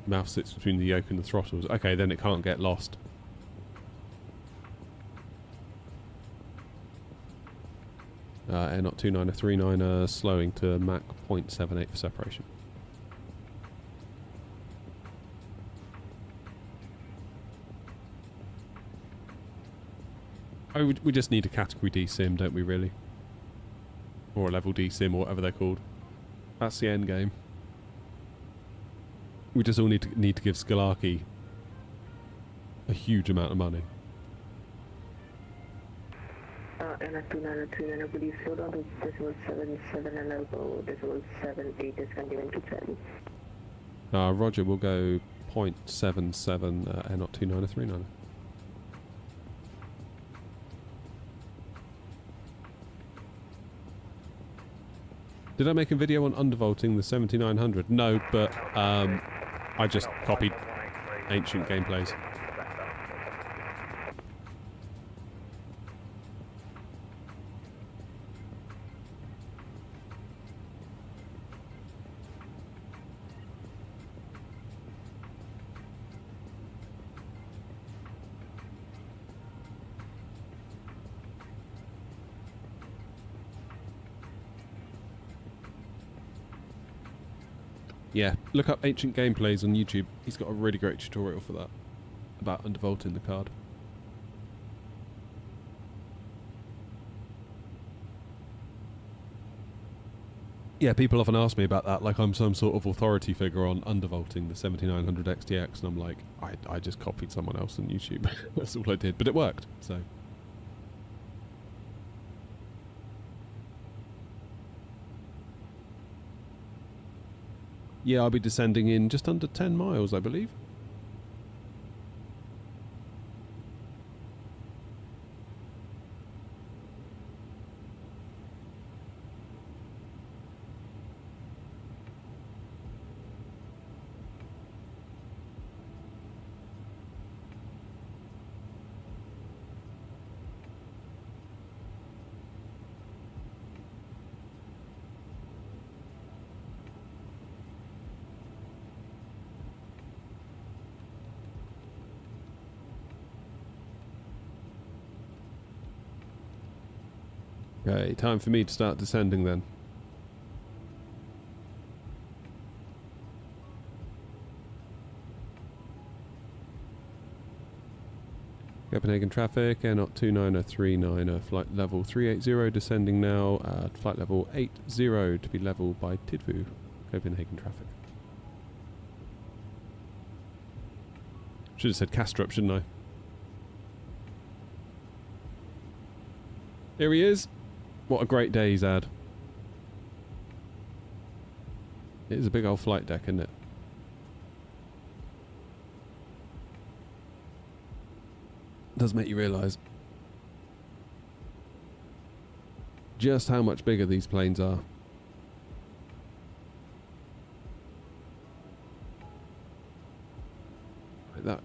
Mouse sits between the yoke and the throttles. Okay, then it can't get lost. Air not 29er, slowing to Mach 0.78 for separation. Oh, we just need a category D sim, don't we really? Or a level D sim, or whatever they're called. That's the end game. We just all need to give Skalarki a huge amount of money. Airline 2939, could you slow down to decimal 77 and elbow decimal 78 is continuing to Charlie. Roger, we'll go 0.77 Air not 2939. Did I make a video on undervolting the 7900? No, but I just copied ancient gameplays. Yeah, look up ancient gameplays on YouTube. He's got a really great tutorial for that, about undervolting the card. Yeah, people often ask me about that, like I'm some sort of authority figure on undervolting the 7900 XTX, and I'm like, I just copied someone else on YouTube. That's all I did, but it worked, so. Yeah, I'll be descending in just under 10 miles, I believe. Okay, time for me to start descending then. Copenhagen traffic, air not 29039, flight level 380, descending now at flight level 80 to be level by Tidvu, Copenhagen traffic. Should have said Kastrup, shouldn't I? Here he is. What a great day he's had. It is a big old flight deck, isn't it? Does make you realise just how much bigger these planes are. Like that.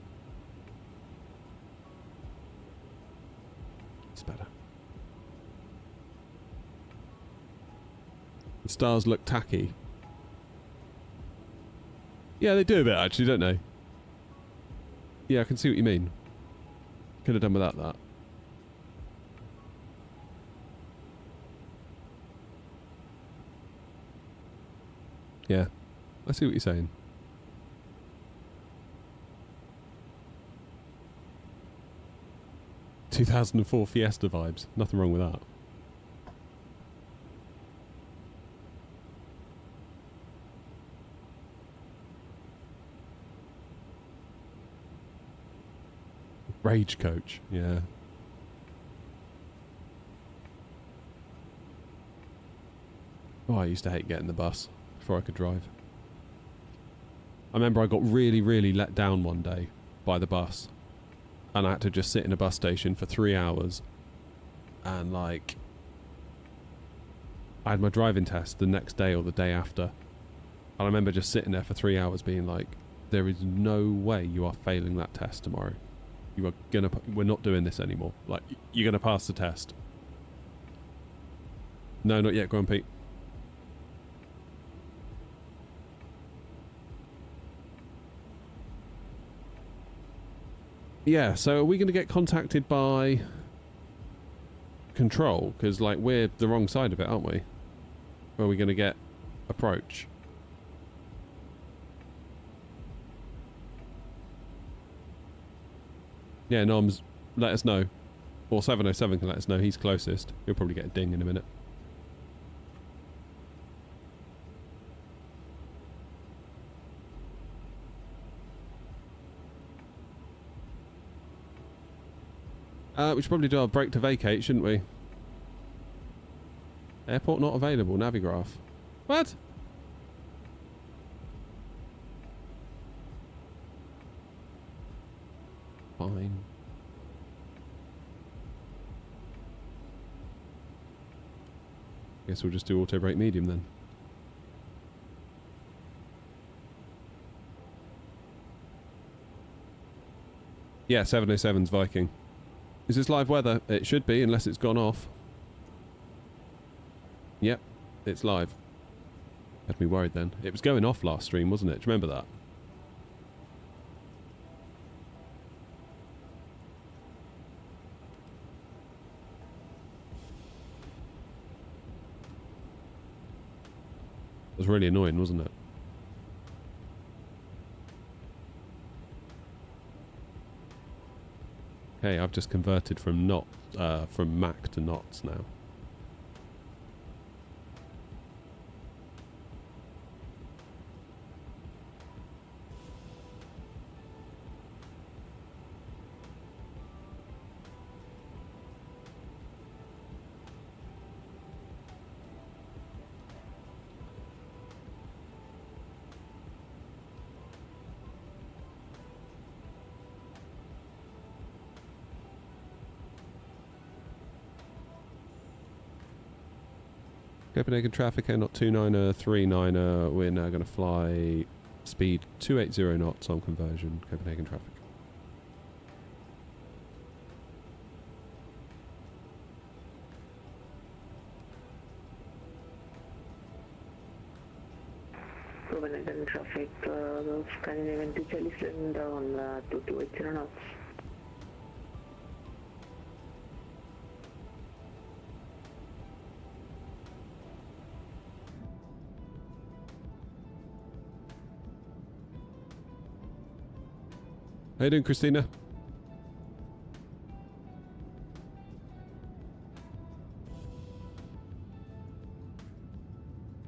It's better. The stars look tacky. Yeah, they do a bit actually, don't they? Yeah, I can see what you mean. Could have done without that. Yeah, I see what you're saying. ...2004 Fiesta vibes. Nothing wrong with that. Rage coach, yeah. Oh, I used to hate getting the bus before I could drive. I remember I got really, really let down one day by the bus. And I had to just sit in a bus station for 3 hours. And like... I had my driving test the next day or the day after. And I remember just sitting there for 3 hours being like, there is no way you are failing that test tomorrow. You are gonna... We're not doing this anymore. Like, you're gonna pass the test. No, not yet. Go on, Pete. Yeah, so are we going to get contacted by control? Because, like, we're the wrong side of it, aren't we? Or are we going to get approach? Yeah, Noms, let us know. Or 707 can let us know. He's closest. He'll probably get a ding in a minute. We should probably do our break to vacate, shouldn't we? Airport not available. Navigraph. What? Fine. Guess we'll just do auto brake medium then. Yeah, 707's Viking. Is this live weather? It should be, unless it's gone off. Yep, it's live. Had me worried then. It was going off last stream, wasn't it? Do you remember that? It was really annoying, wasn't it? Okay, I've just converted from from Mach to knots now. Copenhagen traffic, not 2939. We're now going to fly speed 280 knots on conversion, Copenhagen traffic. Copenhagen traffic, Scandinavian 240 down 2280 knots. How you doing, Christina?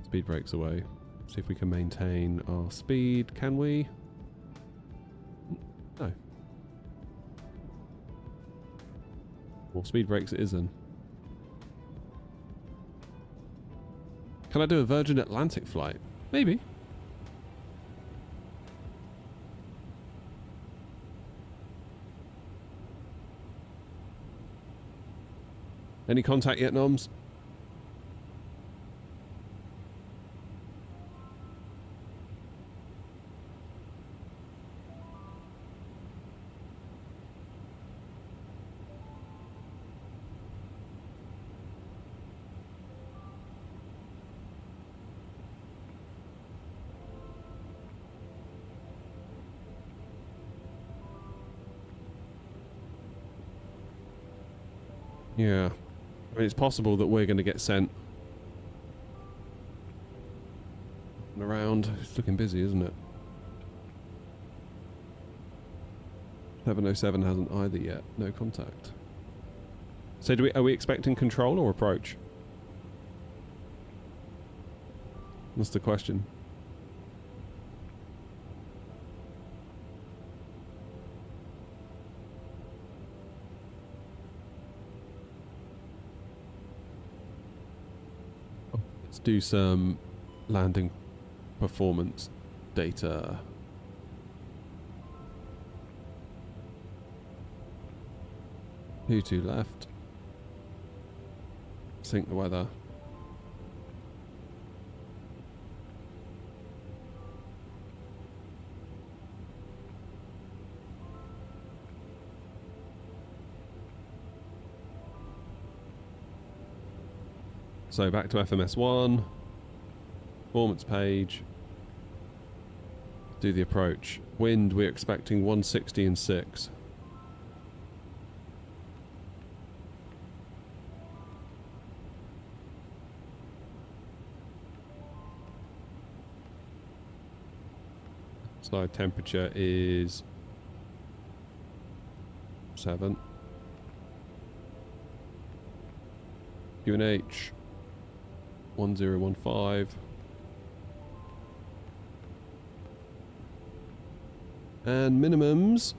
Speed brakes away. See if we can maintain our speed. Can we? No. Well, speed brakes it is then. Can I do a Virgin Atlantic flight? Maybe. Any contact yet, Noms? Yeah. I mean, it's possible that we're going to get sent around. It's looking busy, isn't it? 707 hasn't either yet. No contact. So are we expecting control or approach? That's the question. Let's do some landing performance data. Two left. Sync the weather. So back to FMS1, performance page, do the approach. Wind, we're expecting 160 and 6. Slide temperature is 7. UNH 1015. And minimums.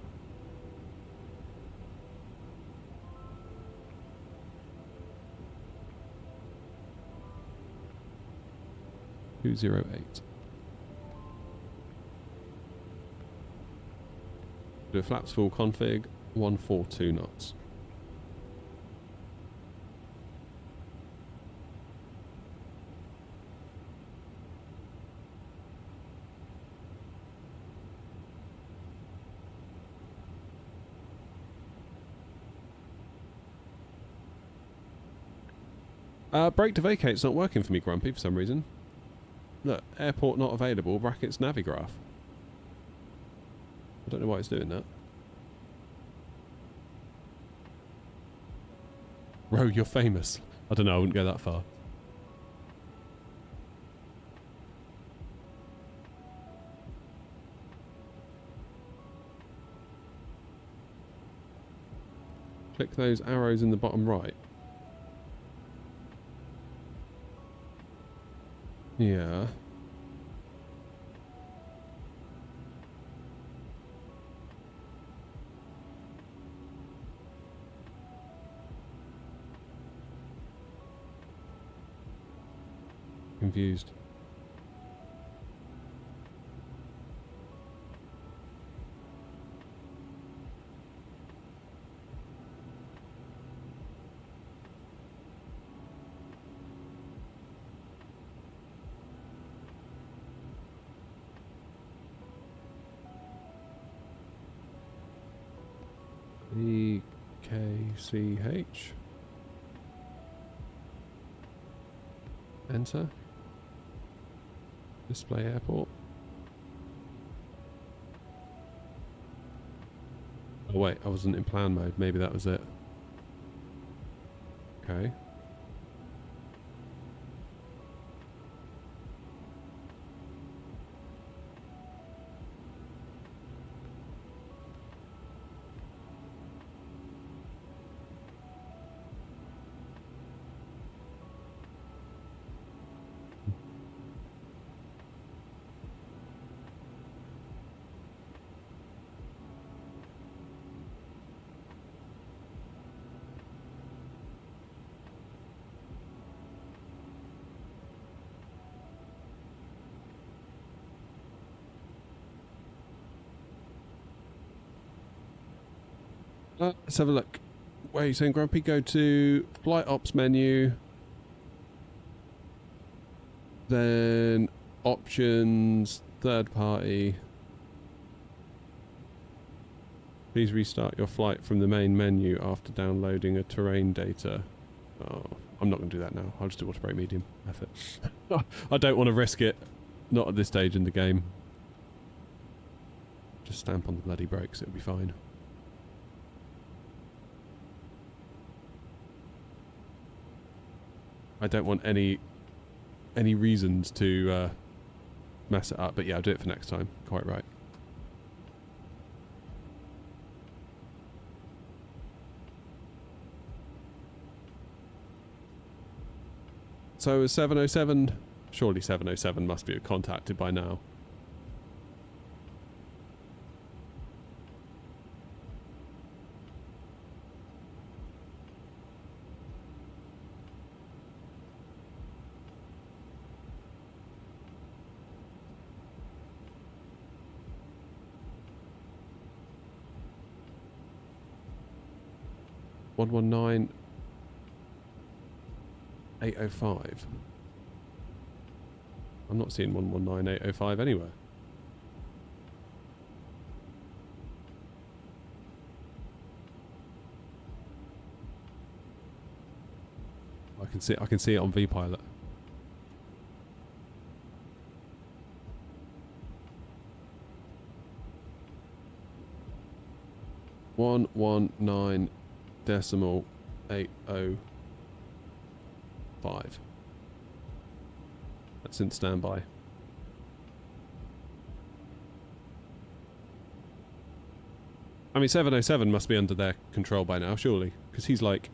$208. Do a flaps full config, 142 knots. Brake to vacate's not working for me, Grumpy, for some reason. Look, airport not available, brackets Navigraph. I don't know why it's doing that. Ro, you're famous. I don't know, I wouldn't go that far. Click those arrows in the bottom right. Yeah. Confused. EKCH. Enter. Display airport. Oh wait, I wasn't in plan mode. Maybe that was it. Okay. Let's have a look. Where are you saying, Grumpy? Go to Flight Ops menu. Then Options, Third Party. Please restart your flight from the main menu after downloading a terrain data. Oh, I'm not going to do that now. I'll just do auto brake medium. Effort. I don't want to risk it. Not at this stage in the game. Just stamp on the bloody brakes. It'll be fine. I don't want any reasons to mess it up, but yeah, I'll do it for next time. Quite right. So is 707? Surely 707 must be contacted by now. $119,805. I'm not seeing 119,805 anywhere. I can see it on vPilot. $119.805. That's in standby. I mean, 707 must be under their control by now, surely, because he's like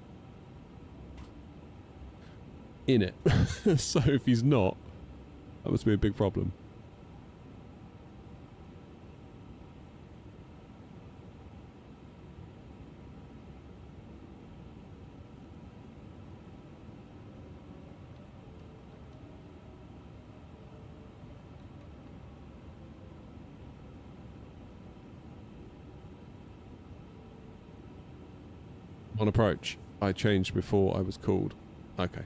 in it. So if he's not, that must be a big problem. On approach, I changed before I was called. Okay.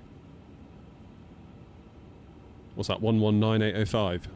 What's that? 119,805.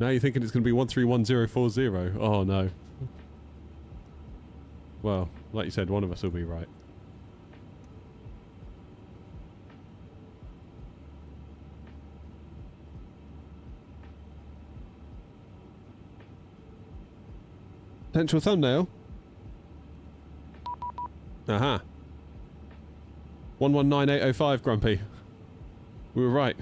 Now you're thinking it's going to be 131040. Oh no. Well, like you said, one of us will be right. Potential thumbnail. Aha. 119805, Grumpy. We were right.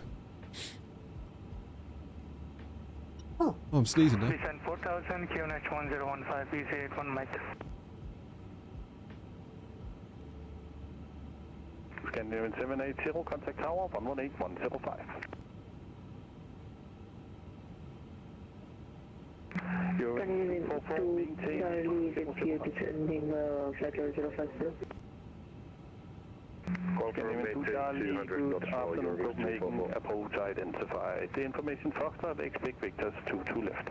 Oh, I'm sneezing now. Descent 4000, QNH 1015, PC81 Mike. Scandinavian 780, contact tower 118105. Scandinavian 2 Charlie with you descending flight level 050. Scandinavian 2 Charlie, good afternoon, Copenhagen, approach identified. The information Foxtrot, expect Victor's 22 left.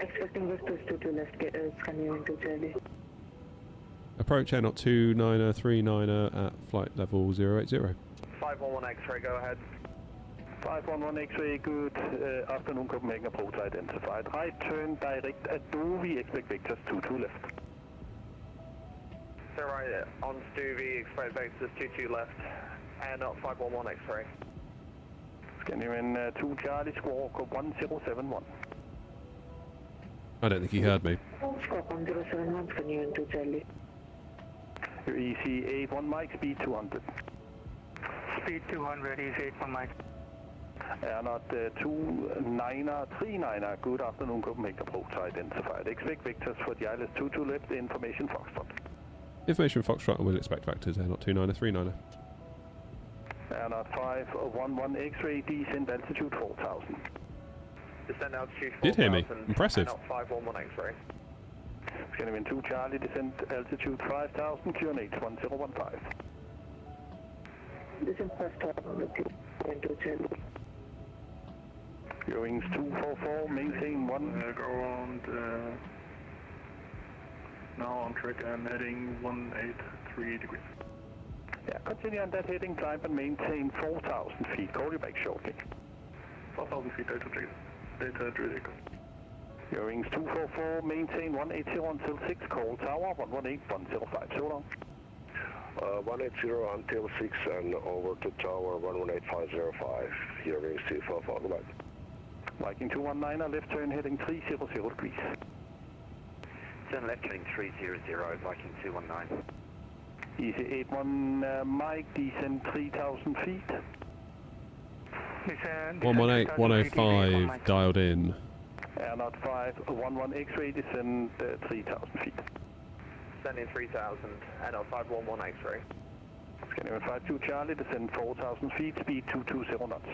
Expecting Victor's 22 left, Scandinavian 2 Charlie. Approach air not 2939 at flight level 080. 511 X-ray, go ahead. 511 X-ray, good afternoon, Copenhagen, approach identified. Right turn direct at Dovi, expect Victor's 22 left. So right, on Stuvie, expect Vector's 22 left, and up 511 X-ray. Scandinavian 2 Charlie, squawk 1071. I don't think he heard me. Squawk 1071, Scandinavian 2 Charlie. Your EC81 Mike, speed 200. Speed 200, EC81 Mike. Not 2939, good afternoon, Copenhagen, approach identified. Expect Victors for the ILS 22 left, information Foxtrot. Information Foxtrot, will expect Vectors air not 2939. Not 511 X-ray, descent altitude 4000. Descent altitude 4000. Did hear me. Impressive. And up 511 X-ray. Scandinavian 2 Charlie, descent altitude 5000, QNH 1015. Descent 5000, Scandinavian 2 Charlie. Your wings 244, maintain 1. Go around, now on track and heading 183 degrees. Yeah, continue on that heading, climb and maintain 4000 feet. Call you back shortly. 4,000 feet, data traffic. Your wings 244, maintain 180 until 6, call tower 118105. So long. 180 until 6 and over to tower 118505. Your wings 244, go back. Viking 219, left turn heading 300 degrees. Turn left heading 300, Viking 219. EC81 Mike, descend 3000 feet. 118, 105 dialed in. Not 511 X-ray, descend 3000 feet. Descending 3000, and up 511 X-ray. Scandinavian 52 Charlie, descend 4000 feet, speed 220 knots.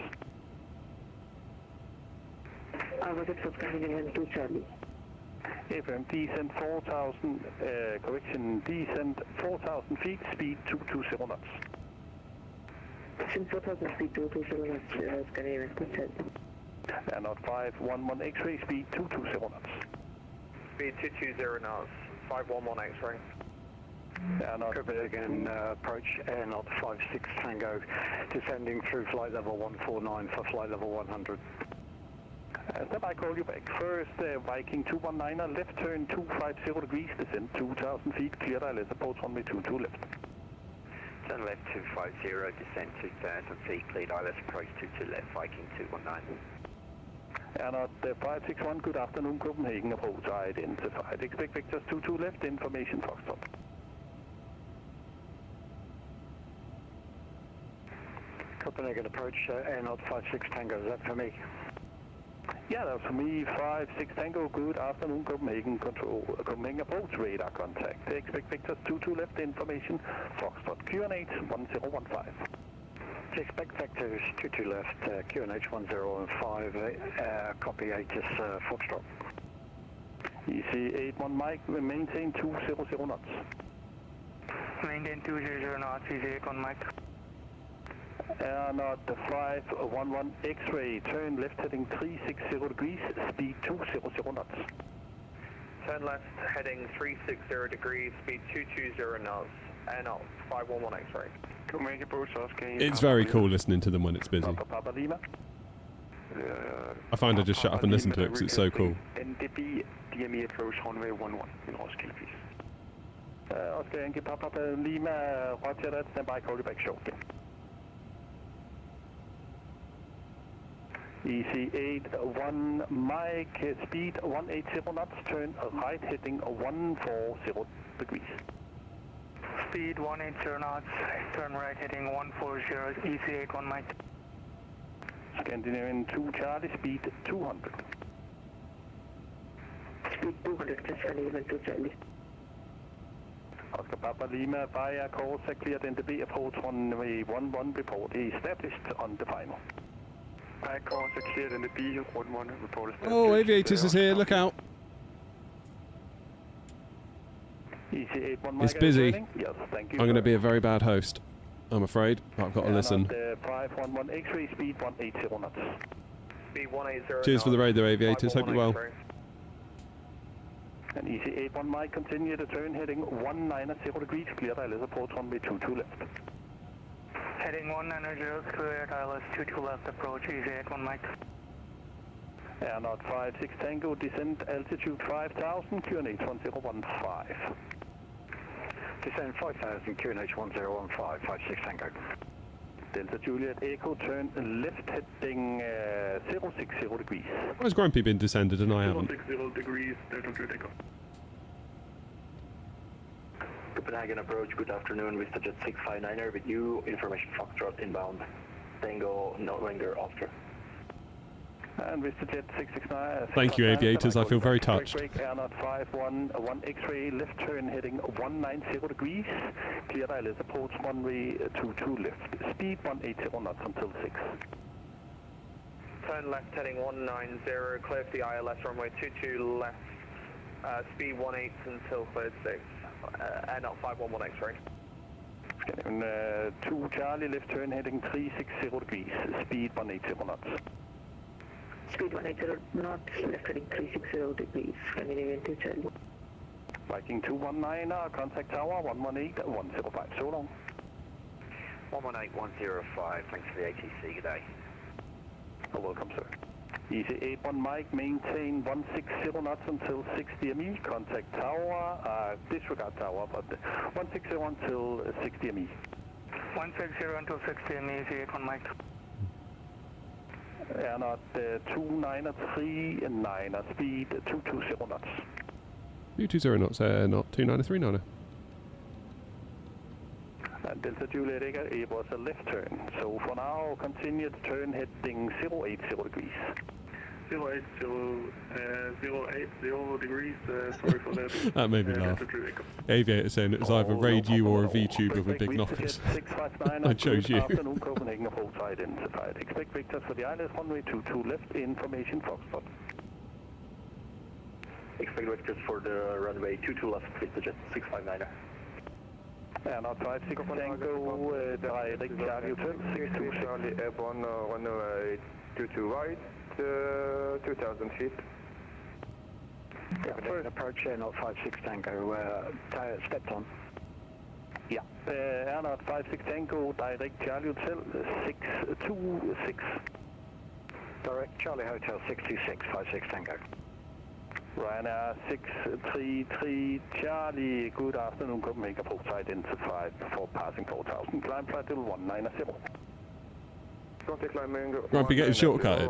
Was it for Scandinavian 2 Charlie? FM, descend 4000, correction, descend 4000 feet, speed 220 knots. Descend 4000 feet, 220 knots, Scandinavian 2 Charlie. Not 511 X-ray, speed 220 knots. Speed 220 knots, 511 X-ray. Copenhagen approach air not 56 Tango, descending through flight level 149 for flight level 100. Step, I call you back. First, Viking 219, left turn 250 degrees, descend 2000 feet, clear ILS approach runway 22 left. Turn left 250, descend 2000 feet, cleared ILS approach 22 left, Viking 219. Not 561, good afternoon, Copenhagen, approach identified. Expect Victors 22 left, information Foxtrot. Copenhagen approach air not 56 Tango, is that for me? Yeah, that's for me, 56 Tango, good afternoon, Copenhagen, control, Copenhagen approach, radar contact. Expect Victors 22 left, information Foxtrot, QNH 1015. Expect Vectors 22 left, QNH 1015, copy ATIS Foxtrot. EC81 Mike, maintain 200 knots. Maintain 200 knots, EC81 Mike. Not 511 X-ray, turn left heading 360 degrees, speed 200 knots. Turn left heading 360 degrees, speed 220 knots, and up 511 X-ray. It's very cool listening to them when it's busy. Papa Lima. I find I just shut up and listen to it because it's so cool. NDB, DME approach runway 11 in Roskilde, please. Oscar Yankee, Papa Lima, roger that, stand by, call you back shortly. EC81 Mike, speed 180 knots, turn right heading 140 degrees. Speed 180 knots, turn right heading 140, EC81 Mike. Scandinavian 2 Charlie, speed 200. Speed 200, Scandinavian 2 Charlie. Oscar Papa Lima, via course, cleared NDB, approach runway 11, report established on the final. Via course, cleared NDB, 11, report established. Oh, Aviators is here, look out. EC81 It's busy. Yes, thank you. I'm going to be a very bad host, I'm afraid. I've got to listen. 511 X-ray, speed 180 knots. Speed 180. Cheers for the radio, Aviators. Hope you're well. And EC81 Mike, continue to turn heading 190 degrees, cleared ILS approach runway 22 left. Heading 190, cleared ILS 22 left, approach EC81 Mike. Airnaut 56 Tango, descent altitude 5000, QNH 1015. Descent 5000, QNH 1015, 56 Tango. Delta Juliet Echo, turn left heading 060 degrees. Why has Grumpy been descended and I haven't? 060 degrees, Delta Juliet Echo. Copenhagen approach, good afternoon, VistaJet 659er with you, information Foxtrot inbound, Tango, November after. And VistaJet 669. Thank you, Aviators, I feel very touched. Airnaut 511 X-ray, left turn heading 190 degrees, cleared ILS approach runway 22 left, speed 180 knots until 6. Turn left heading 190, clear for the ILS runway 22 left, speed 18 until cleared 6, Airnaut 511 X-ray. 2 Charlie, left turn heading 360 degrees, speed 180 knots. Speed 180 knots, left heading 360 degrees, Scandinavian 2 Charlie. Viking 219, contact tower 118, 105, so long. 118, 105, thanks for the ATC, good day. You're welcome, sir. EC81 Mike, maintain 160 knots until 6 DME, contact tower, disregard tower, but 160 until 6 DME. 160 until 6 DME, EC81 Mike. Airnaut 2939, speed 220 knots. 220 knots, not 2939. And Delta Juliet Echo, it was a left turn. So for now, continue to turn heading 080 degrees. 080 degrees, sorry for that. That made me laugh. Aviator saying it was either Raid U or a VTuber with big knockers. I chose you. Afternoon, Copenhagen approach identified. Expect Victor for the ILS runway 22 left, information Foxtrot. Expect Victor for the runway 22 left, VistaJet 659er. Airnaut 56 Tango, direct Charlie Hotel 626. Charlie Airborne, runway 22 right, 2000 feet. Copenhagen approach, Airnaut 56 Tango, stepped on. Yeah, Airnaut 56 Tango, direct Charlie Hotel 626. Direct Charlie Hotel 626, 56 Tango. Ryanair 633 Charlie, good afternoon, Copenhagen approach identified before passing 4000, climb flight level 190. Grumpy getting shortcutted.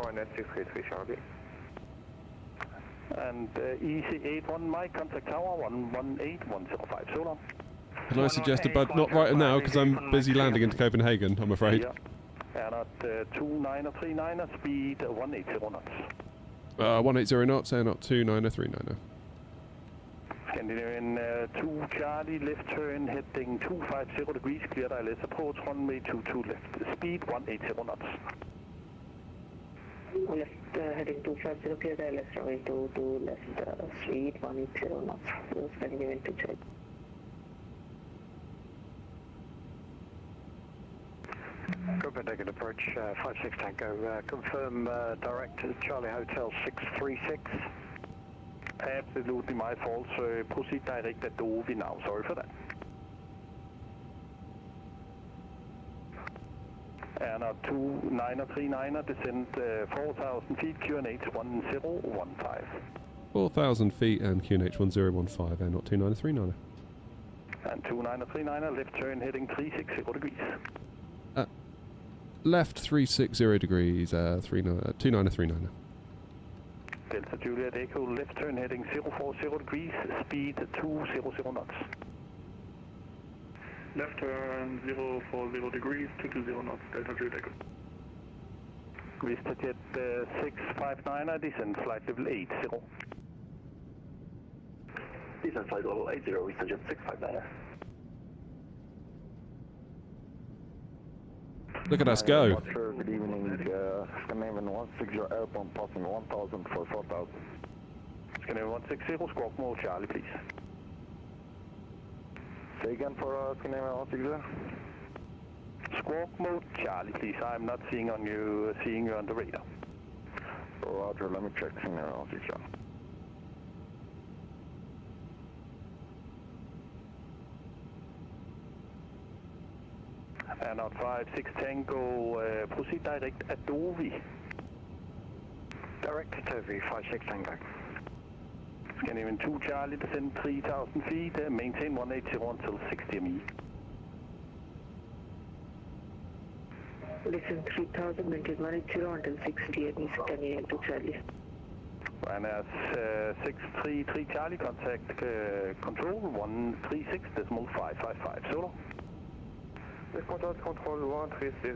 And EC81 Mike, contact tower 118, 105, so long. Can I suggest a bud not right now because I'm busy landing into Copenhagen, I'm afraid. Yeah. Airnaut 2939, speed 180 knots. 180 knots, Airnaut 29039. Scandinavian 2 Charlie, left turn heading 250 degrees, cleared ILS approach runway 22 left, speed 180 knots. Left heading 250, cleared ILS runway 22 left, speed 180 knots. Scandinavian 2 Charlie. Copenhagen approach 56 Tango, confirm direct Charlie Hotel 636. Absolutely my fault, so proceed direct at Dovi now, sorry for that. And 2939, descend 4,000 feet, QNH 1015. 4,000 feet and QNH 1015, air not 2939. And 2939, left turn heading 360 degrees. Left 360 degrees, 2939. Delta Juliet Echo, left turn heading 040 degrees, speed 200 knots. Left turn 040 degrees, 220 knots, Delta Juliet Echo. Vista Jet 659, descend flight level 80. Descend flight level 80, Vista Jet 659. Look at us go. Good evening, Scandinavian 160 airport passing 1000 for 4000. Scandinavian 160, squawk mode Charlie, please. Say again for Scandinavian 160. Squawk mode Charlie, please. I'm not seeing you on the radar. Roger, let me check Scandinavian 160. And on 56 Tango, proceed direct at Dovi. Direct to Dovi, 56 Tango. Scandinavian 2 Charlie, descend 3,000 feet, maintain 180 until 60 ME. Listen, 3000, maintain 180 until 60 ME, Scandinavian 2 Charlie. And as 633 Charlie, contact control 136.555, solo.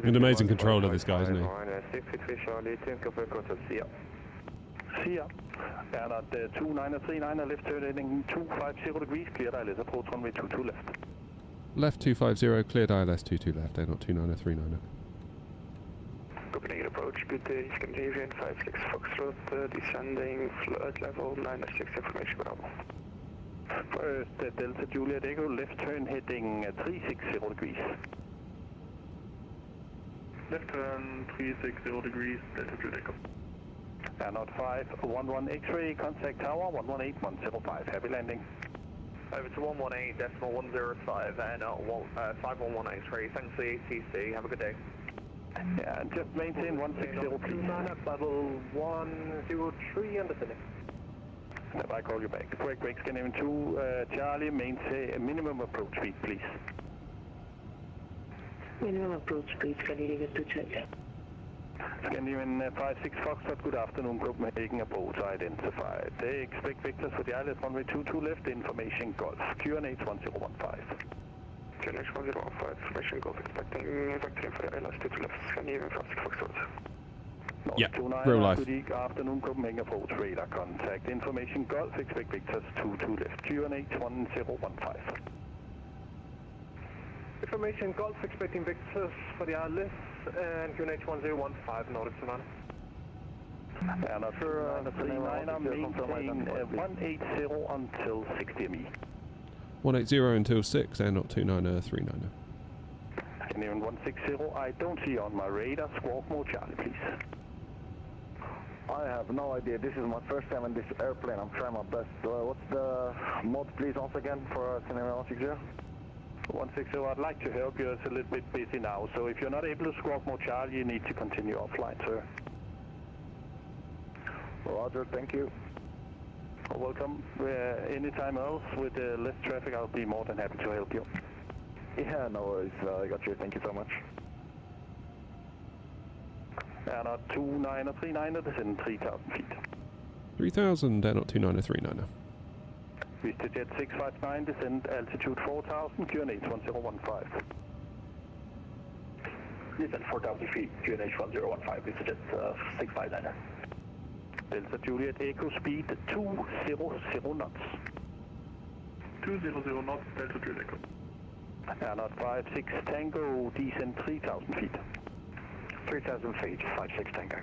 An amazing controller, this guy, isn't he? See ya. And at 2939, left turn heading 250 degrees, cleared ILS approach runway 22 left. Left 250, cleared ILS 22 left, air not 2939. Copenhagen approach, good day, Scandinavian 56 Foxtrot, descending, flight level 906 information, Bravo. First, Delta Juliet Echo, left turn heading 360 degrees. Left turn 360 degrees, Delta Juliet Echo. And at 511 X-ray, contact tower 118105, heavy landing. Over to 118.105 and 511 X-ray, thanks for the ATC, have a good day. Yeah, and just maintain 160 please. Level 103 and descending. Step, I call you back. Break, Scandinavian 2, Charlie, maintain minimum approach speed, please. Minimum approach speed, Scandinavian 2 Charlie. Scandinavian 56 Foxtrot, good afternoon, Copenhagen approach identified. They expect vectors for the ILS runway 22 left, information Golf, QNH 1015. QNH 1015, information Golf, expecting vector for the ILS 22 left, Scandinavian 56 Foxtrot. Yeah, real life. Good afternoon, Copenhagen approach, radar contact, information Golf, expect vectors 22 left, QNH 1015. Information Golf, expecting vectors for the ILS and QNH 1015, Nordic Savannah. And after 39, maintain 180 until 60 ME. 180 until 6, air not 2939. Scandinavian 160, I don't see on my radar, squawk mode Charlie, please. I have no idea. This is my first time in this airplane. I'm trying my best. What's the mode, please, once again, for Scandinavian 160? 160, I'd like to help you. It's a little bit busy now, so if you're not able to squawk mode Charlie, you need to continue offline, sir. Roger, thank you. Welcome. Anytime else with less traffic, I'll be more than happy to help you. Yeah, no worries. I got you. Thank you so much. And 2939, descend 3,000 feet. 3000, air not 2939. Vista Jet 659, descend altitude 4000, QNH 1015. Descend 4,000 feet, QNH 1015, Vista Jet 659. Delta Juliet Echo, speed 200 knots. 200 knots, Delta Juliet Echo. And at 56 Tango, descend 3,000 feet. 3,000 feet, 56 Tango.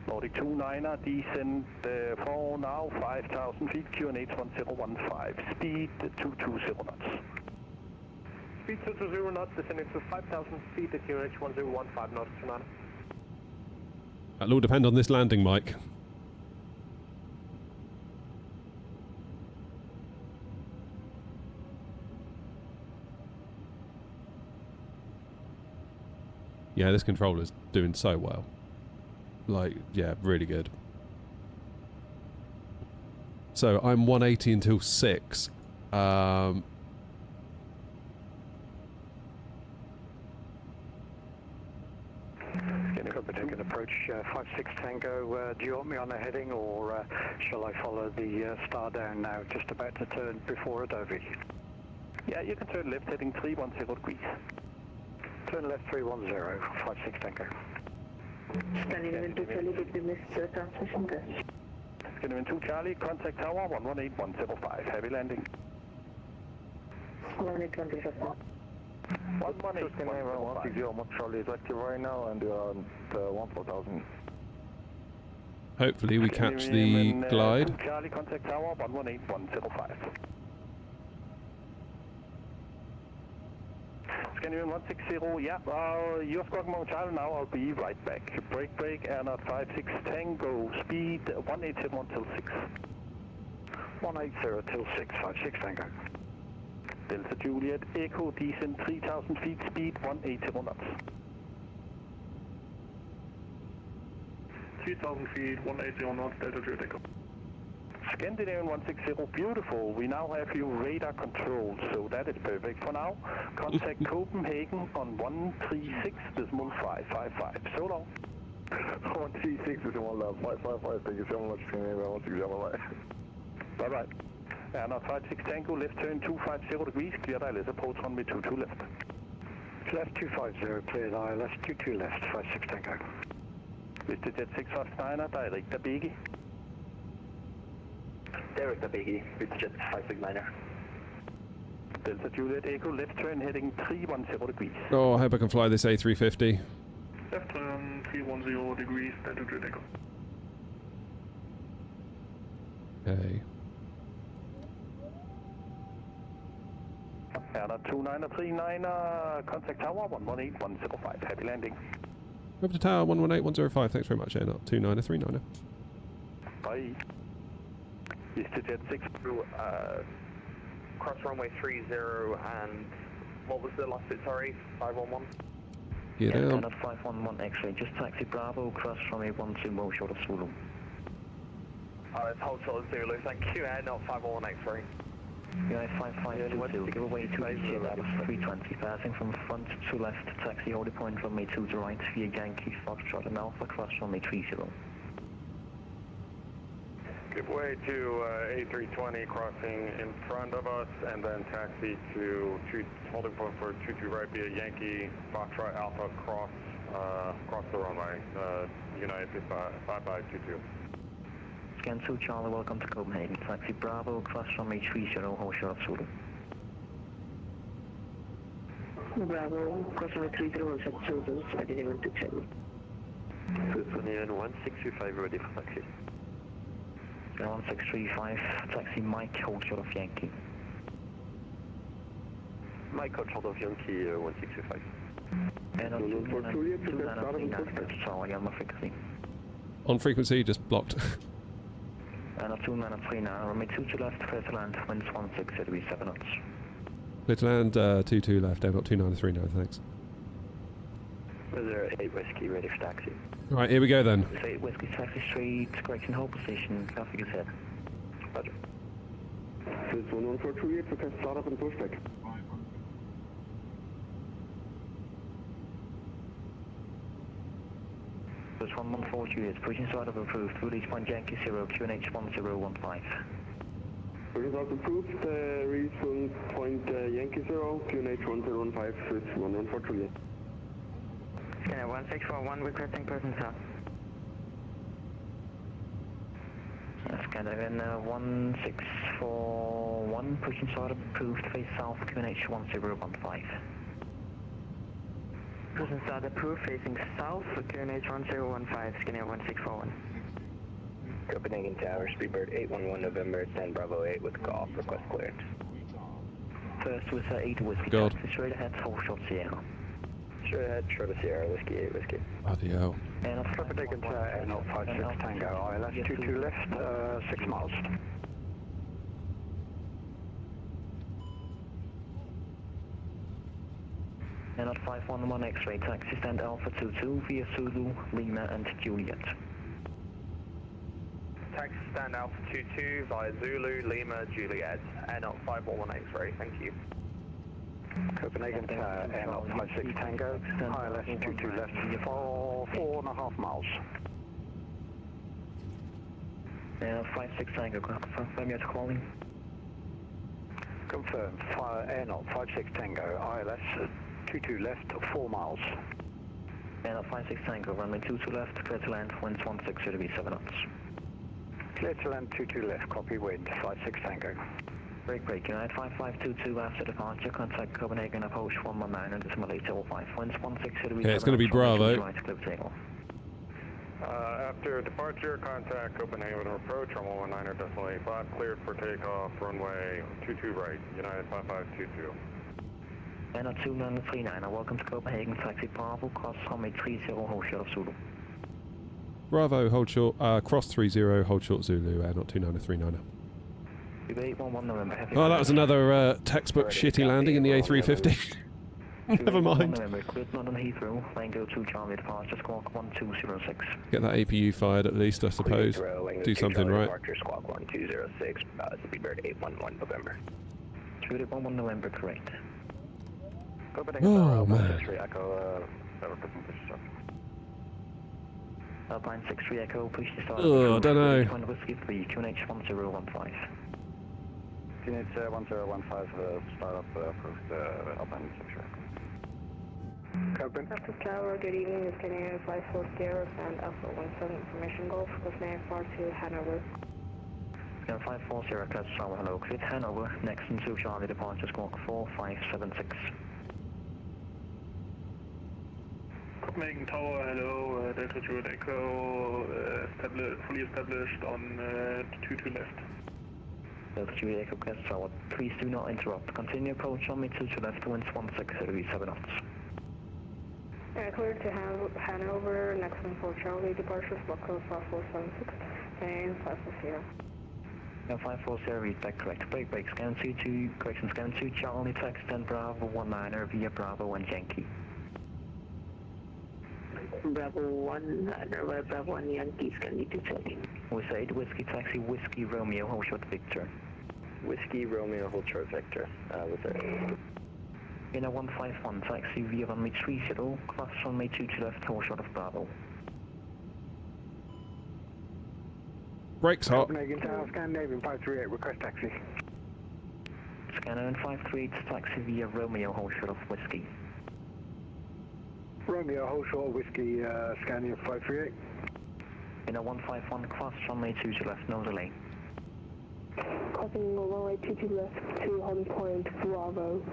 Nordic 29er, descend for now 5,000 feet, QNH 1015, speed 220 knots. Speed 220 knots, descending to 5,000 feet at QNH 1015 knots, Commander. That'll all depend on this landing, Mike. Yeah, this controller's doing so well. Like, yeah, really good. So I'm 180 until 6. Copy, taking approach 56 Tango. Do you want me on a heading, or shall I follow the star down now, just about to turn before Adobe? Yeah, you can turn left heading 310 degrees. Turn left 310, 56 Tango. Standing in to Charlie, did we miss the transmission test? Scanning 2 Charlie, contact tower 118105, heavy landing. 18105. 118.160 Charlie is active right now, and you're on the 14,000. Hopefully we catch the glide. Charlie, contact tower 118105. Scanning 160, yeah, you're squawking on Charlie now, I'll be right back. Break, and at 56 Tango, speed 180 till 6. 180 till 6, 56 Tango. Delta Juliet, Echo, descent 3,000 feet, speed 180 knots. 3,000 feet, 180 knots, Delta Juliet Echo. Scandinavian 160, beautiful. We now have you radar control, so that is perfect for now. Contact Copenhagen on 136.555. So long. 136.555. Thank you so much, Scandinavian 160. Bye-bye. And on 56 Tango, left turn 250 degrees, cleared ILS approach runway 22 left. Left 250, cleared ILS 22 left, 56 Tango. Mr. Jet 659, direct Biggie. Direct Biggie, Mr. Jet 569er. Delta Juliet Echo, left turn heading 310 degrees. Oh, I hope I can fly this A350. Left turn 310 degrees, Delta Juliet Echo. Okay. And at 2939, contact tower 118105, heavy landing. Over to tower 118105. Thanks very much, Air 29390. Bye. Mr. Jet 6. Cross runway 30 and what was the last bit, sorry? 511? Get down. At 511 X-ray, just taxi Bravo, cross runway 12 short of Zulu. Let's hold short of Zulu, thank you, Air 511 X-ray. United 5522, give away to Sierra Dallas 320, passing from front to left, taxi holding point runway 2 to right, via Yankee Foxtrot and Alpha, cross runway 30. Give way to A320 crossing in front of us, and then taxi to holding point for 22 right via Yankee Foxtrot Alpha, cross the runway, United 5522. Scan 2 Charlie, welcome to Copenhagen. Taxi Bravo, cross runway 30, hold short of Zulu. Bravo, cross runway 30, hold short of Zulu, sliding in to Charlie. Switzerland 1635, ready for taxi. 1635, taxi Mike, hold short of Yankee. Mike, hold short of Yankee 1635. And on 2939, Tower, Yamaha frequency. On frequency, just blocked. And on 2939, runway 2 to left, clear to land, winds 16 degrees 7 knots. Clear to land, 22 left, Air 29390, thanks. Weather 8 Whiskey, ready for taxi. Right, here we go then. 8 Whiskey, taxi straight, correction hold position, traffic is ahead. Roger. This 1142, request start up and pushback. This 1142 is pushing side of approved, release point Yankee 0, QNH 1015. Pushing side approved, release point Yankee 0, QNH 1015, Swiss 1142. Scanner 1641, requesting person south. Scanner again, 1641, pushing side approved, face south, QNH 1015. Person south approved, facing south, QNH 1015, scanner 1641. Copenhagen Tower, Speedbird 811 November, 10 Bravo 8 with golf, request clearance. First was 8 Whiskey, God. taxi straight ahead, hold short Sierra. Straight ahead, short of Sierra, Whiskey 8 Whiskey. Bloody hell. And off Copenhagen Tower, N 56 Tango, ILS 22 left, 6 miles. And Airnaut 511 X-ray, taxi stand Alpha 22 via Zulu, Lima and Juliet. Taxi stand Alpha 22 via Zulu, Lima, Juliet. Airnaut 511 X-ray, thank you. Copenhagen Tower, Airnaut 56 Tango, ILS 22 left for 4.5 miles. Airnaut 56 Tango, confirm you're calling. Confirmed, Airnaut 56 Tango, ILS 22 left, 4 miles. Airnaut 56 Tango, runway 22 left, clear to land, winds 16 degrees 7 knots. Clear to land 22 left, copy wind, 56 Tango. Break, United 5522 after departure, contact Copenhagen approach 119 and decimal 805, winds 16 degrees 7 knots. Yeah, it's going to be Bravo. Right, clear to takeoff. After departure, contact Copenhagen approach on 119er decimal 85, cleared for takeoff, runway 22 right, United 5522. Airnaut 2939, welcome to Copenhagen, taxi Bravo, cross runway 30, hold short of Zulu. Bravo, hold short, cross 30, hold short Zulu, Airnaut 2939. Oh, that was another textbook shitty landing in the A350. Never mind. Get that APU fired at least, I suppose. Do something right. Squawk 1206, speed bird 811 November. 811 November, correct. Oh, man. Alpine 63 Echo, push to start. Oh, I don't know. Whiskey 3, QNH 1015. QNH 1015, start up approved Alpine 63 Echo. Alpha Tower, good evening, this is Canadian 540 and Alpha 17 information Golf, Copenhagen far to Hanover. 540, Catch Tower, hello, clear Hanover, next into Charlie departure, squawk 4576. Copenhagen Tower, hello, Delta Juliet Echo, fully established on 22 left. Delta Juliet Echo, Catch Tower, please do not interrupt. Continue approach on me 22 left, winds 16 degrees 7 knots. Clear to Hanover, next one for Charlie, departure, squawk code 5476 and 540. 540, read back correct. Break, scan 22, correction, scan 2, Charlie, text 10 Bravo, 19er via Bravo and Yankee. Bravo 1, Bravo 1 Yankee, scan 220. We say Whiskey Taxi, Whiskey Romeo, hold short Victor. Whiskey Romeo, hold short Victor, with it. In a 151, taxi via runway 30, cross runway 22 left, hold short of Bravo. Brakes hot. Copenhagen Tower, Scandinavian 538, request taxi. Scanner 538, taxi via Romeo, hold short of Whiskey. Romeo, hold short, Whiskey, Scania 538. In a 151, cross runway 22 left, no delay. Crossing runway 22 left to holding point Bravo.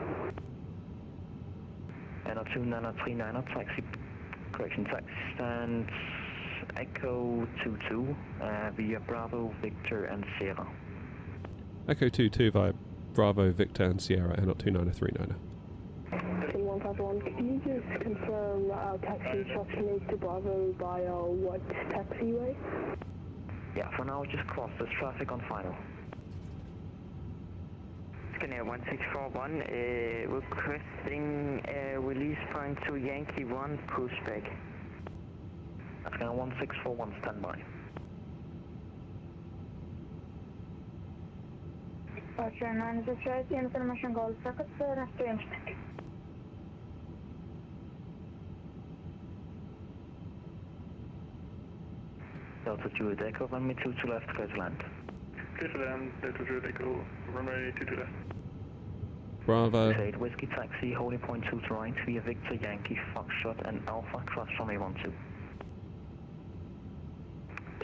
And a 2939, taxi, correction, taxi stand Echo 22 via Bravo, Victor and Sierra. Echo 22 via Bravo, Victor and Sierra, Airnaut 2939. 151, can you just confirm taxi instruction is to Bravo via what taxiway? Yeah, for now just cross, there's traffic on final. Scania 1641, requesting release point to Yankee 1, pushback. Scania 1641, standby. Roger, 908, information Golf, circuit, next to inspect. Delta Juliet Echo, runway 22 left, clear to land. Clear to land, Delta Juliet Echo, runway 22 left. Bravo. Shade Whiskey Taxi, holding point 2 to right, via Victor, Yankee, Foxtrot and Alpha, cross runway 12.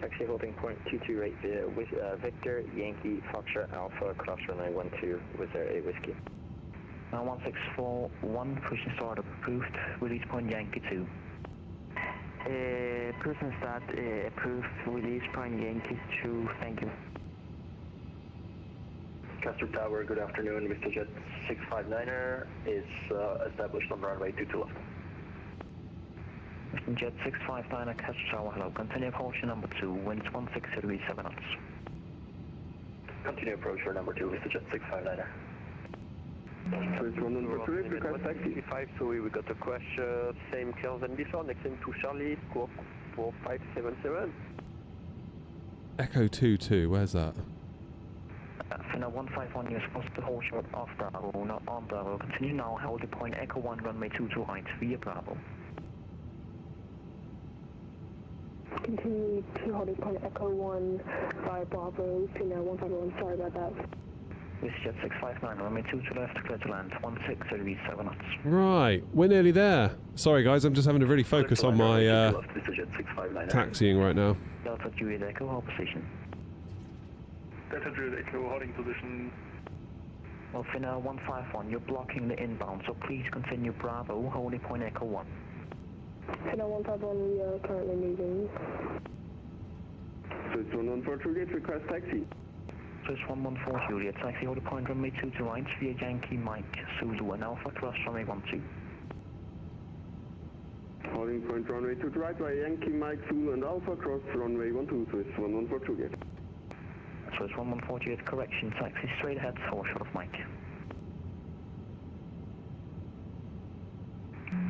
Taxi holding point 22 right via Victor, Yankee, Foxtrot, Alpha, cross runway 12 with their 8 Whiskey. Now 1641, push and start approved, release point Yankee 2. Push and start approved, release point Yankee 2, thank you. Castor Tower, good afternoon. Mr. Jet 659er is established on runway 22 left. Mr. Jet 659er, Castor Tower, hello. Continue approach number 2, winds 16 degrees 7 knots. Continue approach for number 2, Mr. Jet 659er. Switch 114, request taxi. 5, so we got a crash, same clearance than before, next time to Charlie, score 4577. Echo 22, where's that? Finna 151, you're supposed to hold short off Bravo, not on Bravo. Continue now, hold the point Echo 1, runway 22 right, via Bravo. Continue to holding point Echo 1 by Bravo, Finna 151, sorry about that. This jet 659, runway 22 left, clear to land, 16 7 knots. Right, we're nearly there. Sorry guys, I'm just having to really focus on my taxiing right now. Delta Juliet Echo, hold position. Delta Juliet Echo, holding position. Well, Finna 151, you're blocking the inbound, so please continue Bravo, holding point Echo 1. Finna 151, we are currently moving. Switch 114, Juliet, request taxi. Switch 114 Juliet, taxi hold the point runway 22 right via Yankee Mike, Zulu and Alpha cross runway 12. Holding point runway 2 right by Yankee Mike, Zulu and Alpha cross runway 12, switch 114 Juliet. Switch 114 Juliet, correction, taxi straight ahead, hold short of Mike.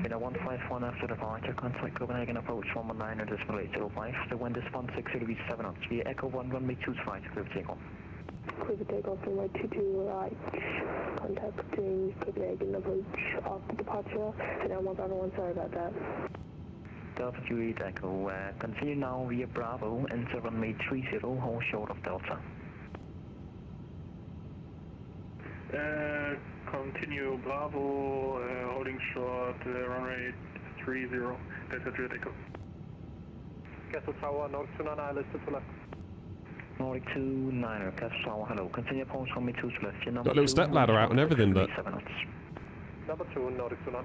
In a 151 after departure, contact Copenhagen approach 119.805, the wind is 16 degrees 7 knots via Echo 1 runway 2 right, clear takeoff. Clear takeoff runway 22 right, contacting Copenhagen approach after departure, Finna 151, sorry about that. Delta Juliet Echo, continue now via Bravo, enter runway 30, hold short of Delta. Continue Bravo, holding short, runway 30, Delta Juliet Echo. Castle Tower, Nordic 29, listed to left. Nordic 29er, Castle Tower, hello. Continue approach runway 2 to left. Your number Got a little step ladder out and everything, but... Number 2, Nordic 29.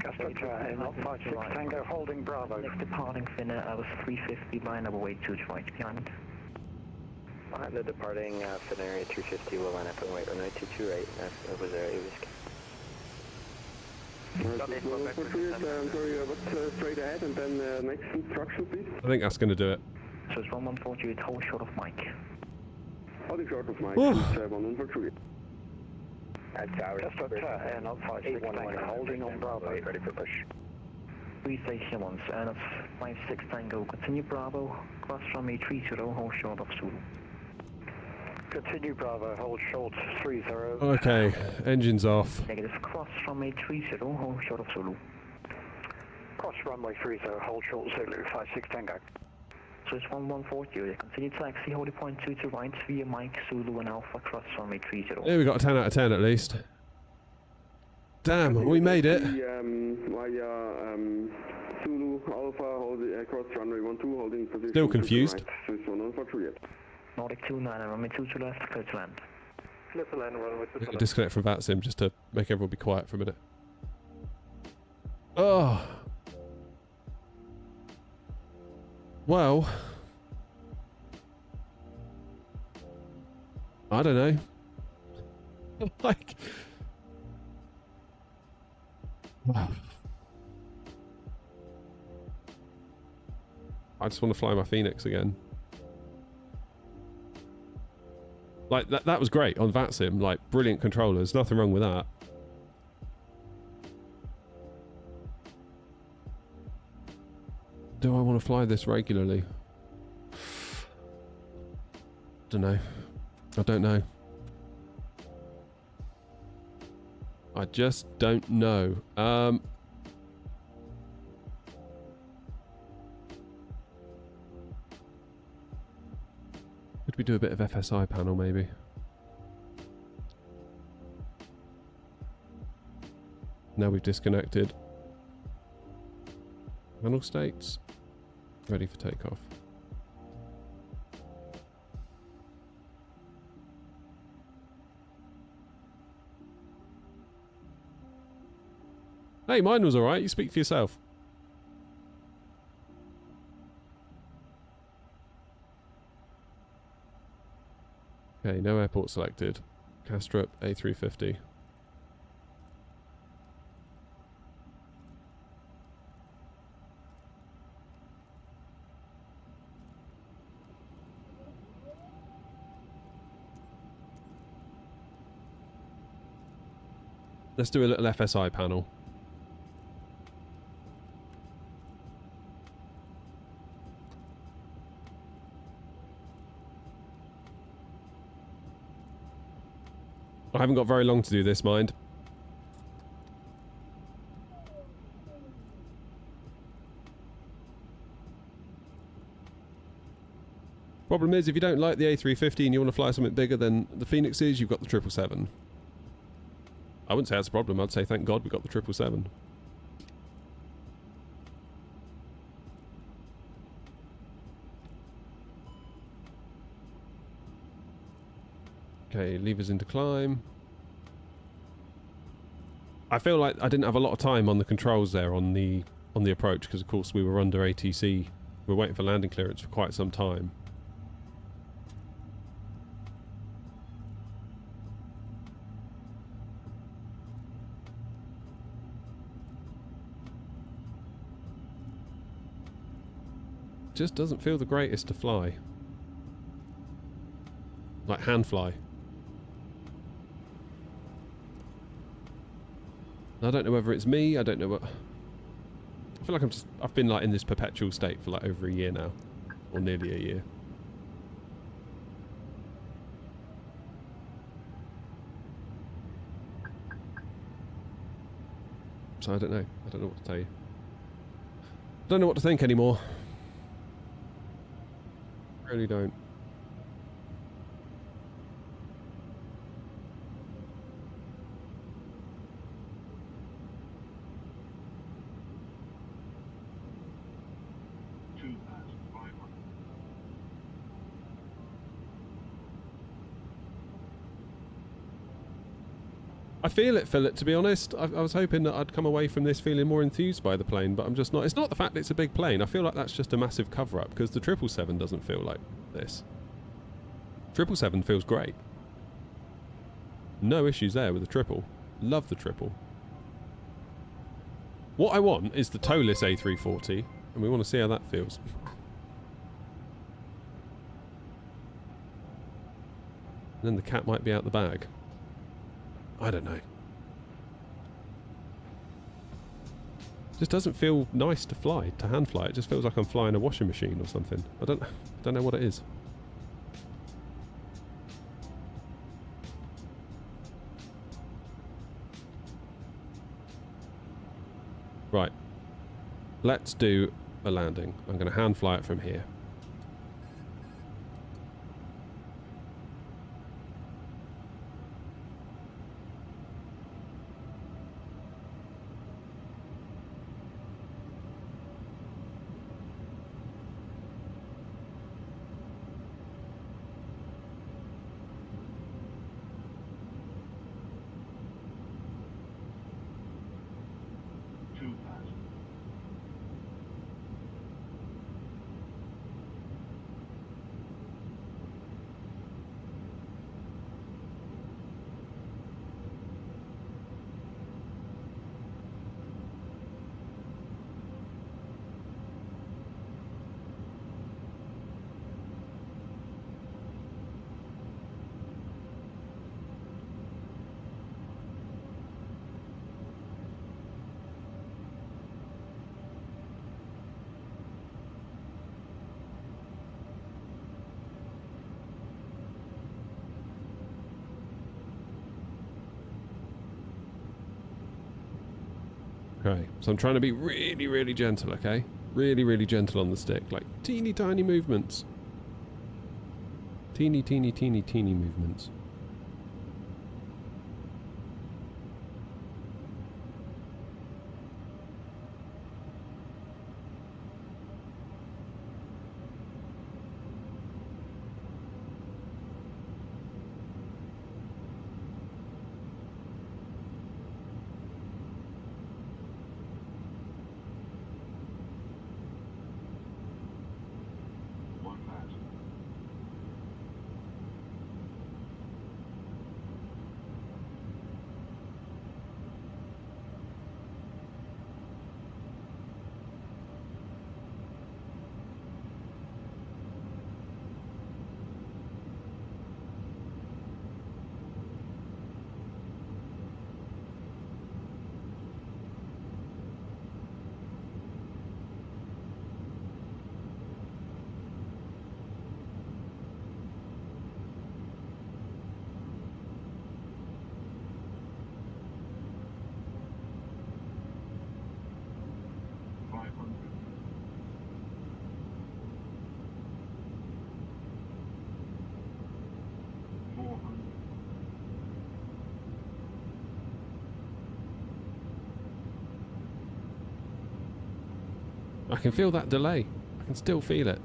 Castle Tower, not 56 Tango, holding Bravo. Next departing Finna, I was 350, line up away 2 right behind. Behind the departing Finna area 350 will line up and wait runway 22 right, over there, it was... Sorry, what's straight ahead and then next instruction please? I think that's going to do it. So it's 114, hold short of Mike. Holding short of Mike, 114. That's ours. Castle not 56 Tango, holding on Bravo. Ready for push. 3 station 1, and it's 56 Tango, continue Bravo, cross runway 30, hold short of Zulu. Continue Bravo, hold short 30. Okay, engine's off. Negative, cross runway 30, hold short of Zulu. Cross runway 30, hold short Zulu, 56 Tango. So it's 114, continue taxi, hold the point 2 to right via Mike, Zulu and Alpha, cross runway 30. Yeah, we got a 10 out of 10 at least. Damn, we made it. Via Zulu, Alpha, holding cross runway 12, holding position. Still confused. Right. Switch 114. Nordic 29, runway 2 to left, clear to land. Clear to land, runway 2 to left. Disconnect from VATSIM just to make everyone be quiet for a minute. Oh. Well. I don't know. Like. I just want to fly my Phoenix again. Like, that was great on VATSIM. Like, brilliant controllers. Nothing wrong with that. Do I want to fly this regularly? Don't know. I don't know. I just don't know. Could we do a bit of FSI panel maybe? Now we've disconnected. Panel states. Ready for takeoff. Hey, mine was alright. You speak for yourself. Okay, no airport selected. Castrop A350. Let's do a little FSI panel. I haven't got very long to do this, mind. Problem is, if you don't like the A350 and you want to fly something bigger than the Phoenix is, you've got the 777. I wouldn't say that's a problem. I'd say thank God we got the 777. Okay, levers into climb. I feel like I didn't have a lot of time on the controls there on the approach because of course we were under ATC. We were waiting for landing clearance for quite some time. Just doesn't feel the greatest to fly. Like hand fly. I don't know whether it's me, I don't know what... I feel like I've been like in this perpetual state for like over a year now. Or nearly a year. So I don't know. I don't know what to tell you. I don't know what to think anymore. Really don't. I feel it, Philip, to be honest. I was hoping that I'd come away from this feeling more enthused by the plane, but I'm just not. It's not the fact that it's a big plane. I feel like that's just a massive cover-up, because the 777 doesn't feel like this. 777 feels great. No issues there with the triple. Love the triple. What I want is the toeless A340, and we want to see how that feels. And then the cat might be out the bag. I don't know. Just doesn't feel nice to fly, to hand fly. It just feels like I'm flying a washing machine or something. I don't know what it is. Right. Let's do a landing. I'm going to hand fly it from here. Okay, so I'm trying to be really, really gentle, okay? Really, really gentle on the stick. Like, teeny tiny movements. Teeny, teeny, teeny, teeny movements. I can feel that delay. I can still feel it.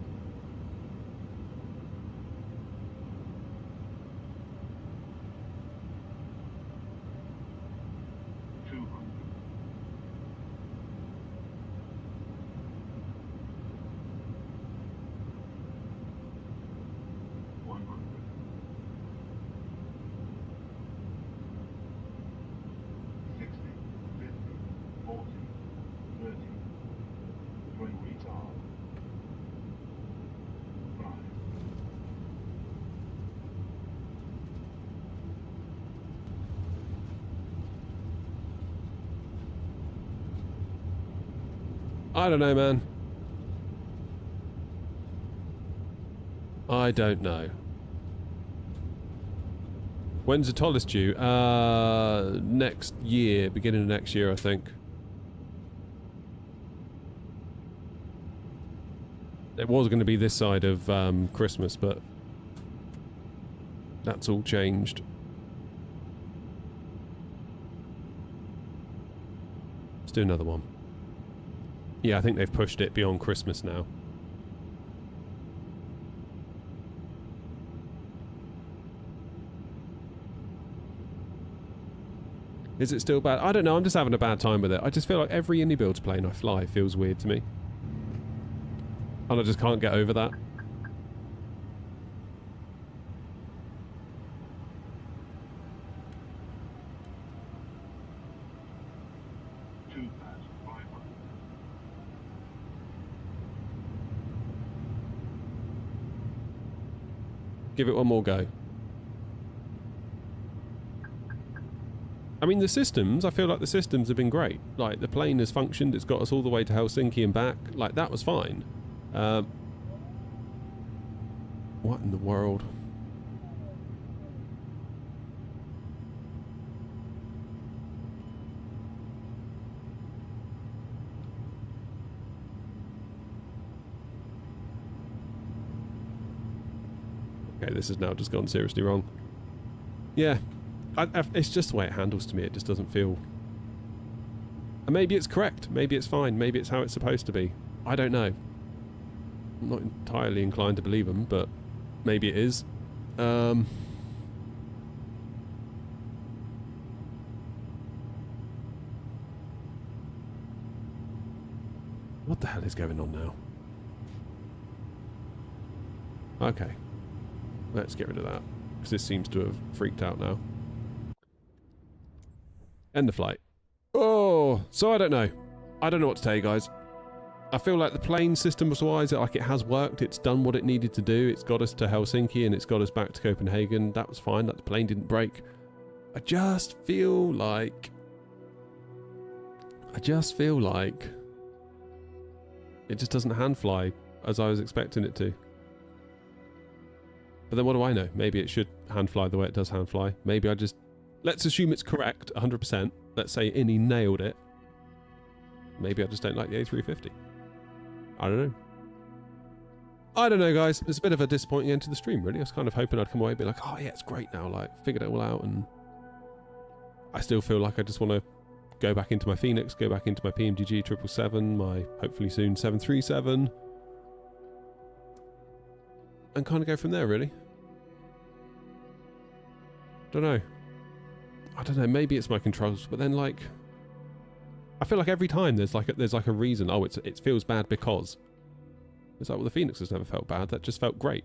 I don't know, man. I don't know. When's the tallest due? Next year, beginning of next year, I think. It was going to be this side of Christmas, but that's all changed. Let's do another one. Yeah, I think they've pushed it beyond Christmas now. Is it still bad? I don't know, I'm just having a bad time with it. I just feel like every indie builds plane I fly feels weird to me. And I just can't get over that. Give it one more go. I mean, the systems, I feel like the systems have been great. Like, the plane has functioned, it's got us all the way to Helsinki and back. Like, that was fine. What in the world? Okay, this has now just gone seriously wrong. Yeah, it's just the way it handles to me. It just doesn't feel... And maybe it's correct. Maybe it's fine. Maybe it's how it's supposed to be. I don't know. I'm not entirely inclined to believe them, but maybe it is. What the hell is going on now? Okay. Let's get rid of that, because this seems to have freaked out now. End the flight. Oh, so I don't know. I don't know what to tell you guys. I feel like the plane systems-wise, like it has worked. It's done what it needed to do. It's got us to Helsinki and it's got us back to Copenhagen. That was fine. That the plane didn't break. I just feel like it just doesn't hand fly as I was expecting it to. But then what do I know? Maybe it should hand fly the way it does hand fly. Maybe I just... Let's assume it's correct, 100%. Let's say Innie nailed it. Maybe I just don't like the A350. I don't know. I don't know, guys. It's a bit of a disappointing end to the stream, really. I was kind of hoping I'd come away and be like, oh, yeah, it's great now. Like, figured it all out. And I still feel like I just want to go back into my Phoenix, go back into my PMDG 777, my hopefully soon 737. And kind of go from there, really. Don't know. I don't know. Maybe it's my controls, but then like, I feel like every time there's like a reason. Oh, it feels bad because. It's like, well, the Phoenix has never felt bad. That just felt great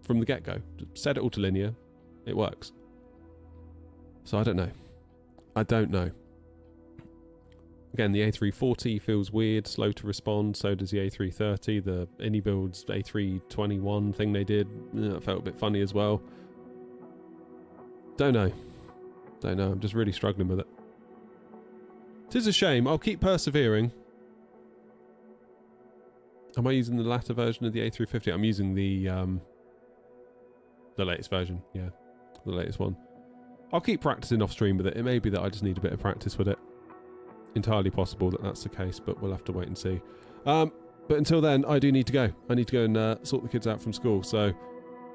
from the get-go. Just set it all to linear. It works. So I don't know. I don't know. Again, the A340 feels weird, slow to respond. So does the A330. The Innie Builds A321 thing they did, that felt a bit funny as well. Don't know. Don't know. I'm just really struggling with it. It is a shame. I'll keep persevering. Am I using the latter version of the A350? I'm using the latest version. Yeah, the latest one. I'll keep practicing off stream with it. It may be that I just need a bit of practice with it. Entirely possible that that's the case, but we'll have to wait and see. But until then, I do need to go. I need to go and sort the kids out from school. So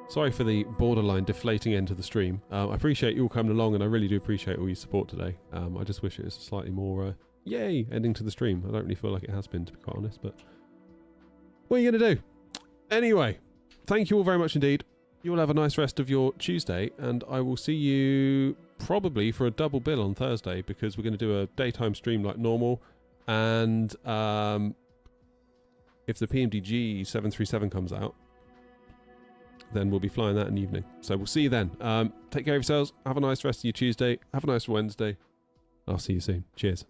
sorry for the borderline deflating end to the stream. I appreciate you all coming along, and I really do appreciate all your support today. I just wish it was slightly more Yay! Ending to the stream. I don't really feel like it has been, to be quite honest, but what are you going to do? Anyway, thank you all very much indeed. You all have a nice rest of your Tuesday, and I will see you probably for a double bill on Thursday, because we're going to do a daytime stream like normal, and if the PMDG 737 comes out, then we'll be flying that in the evening. So we'll see you then. Take care of yourselves. Have a nice rest of your Tuesday. Have a nice Wednesday. I'll see you soon. Cheers.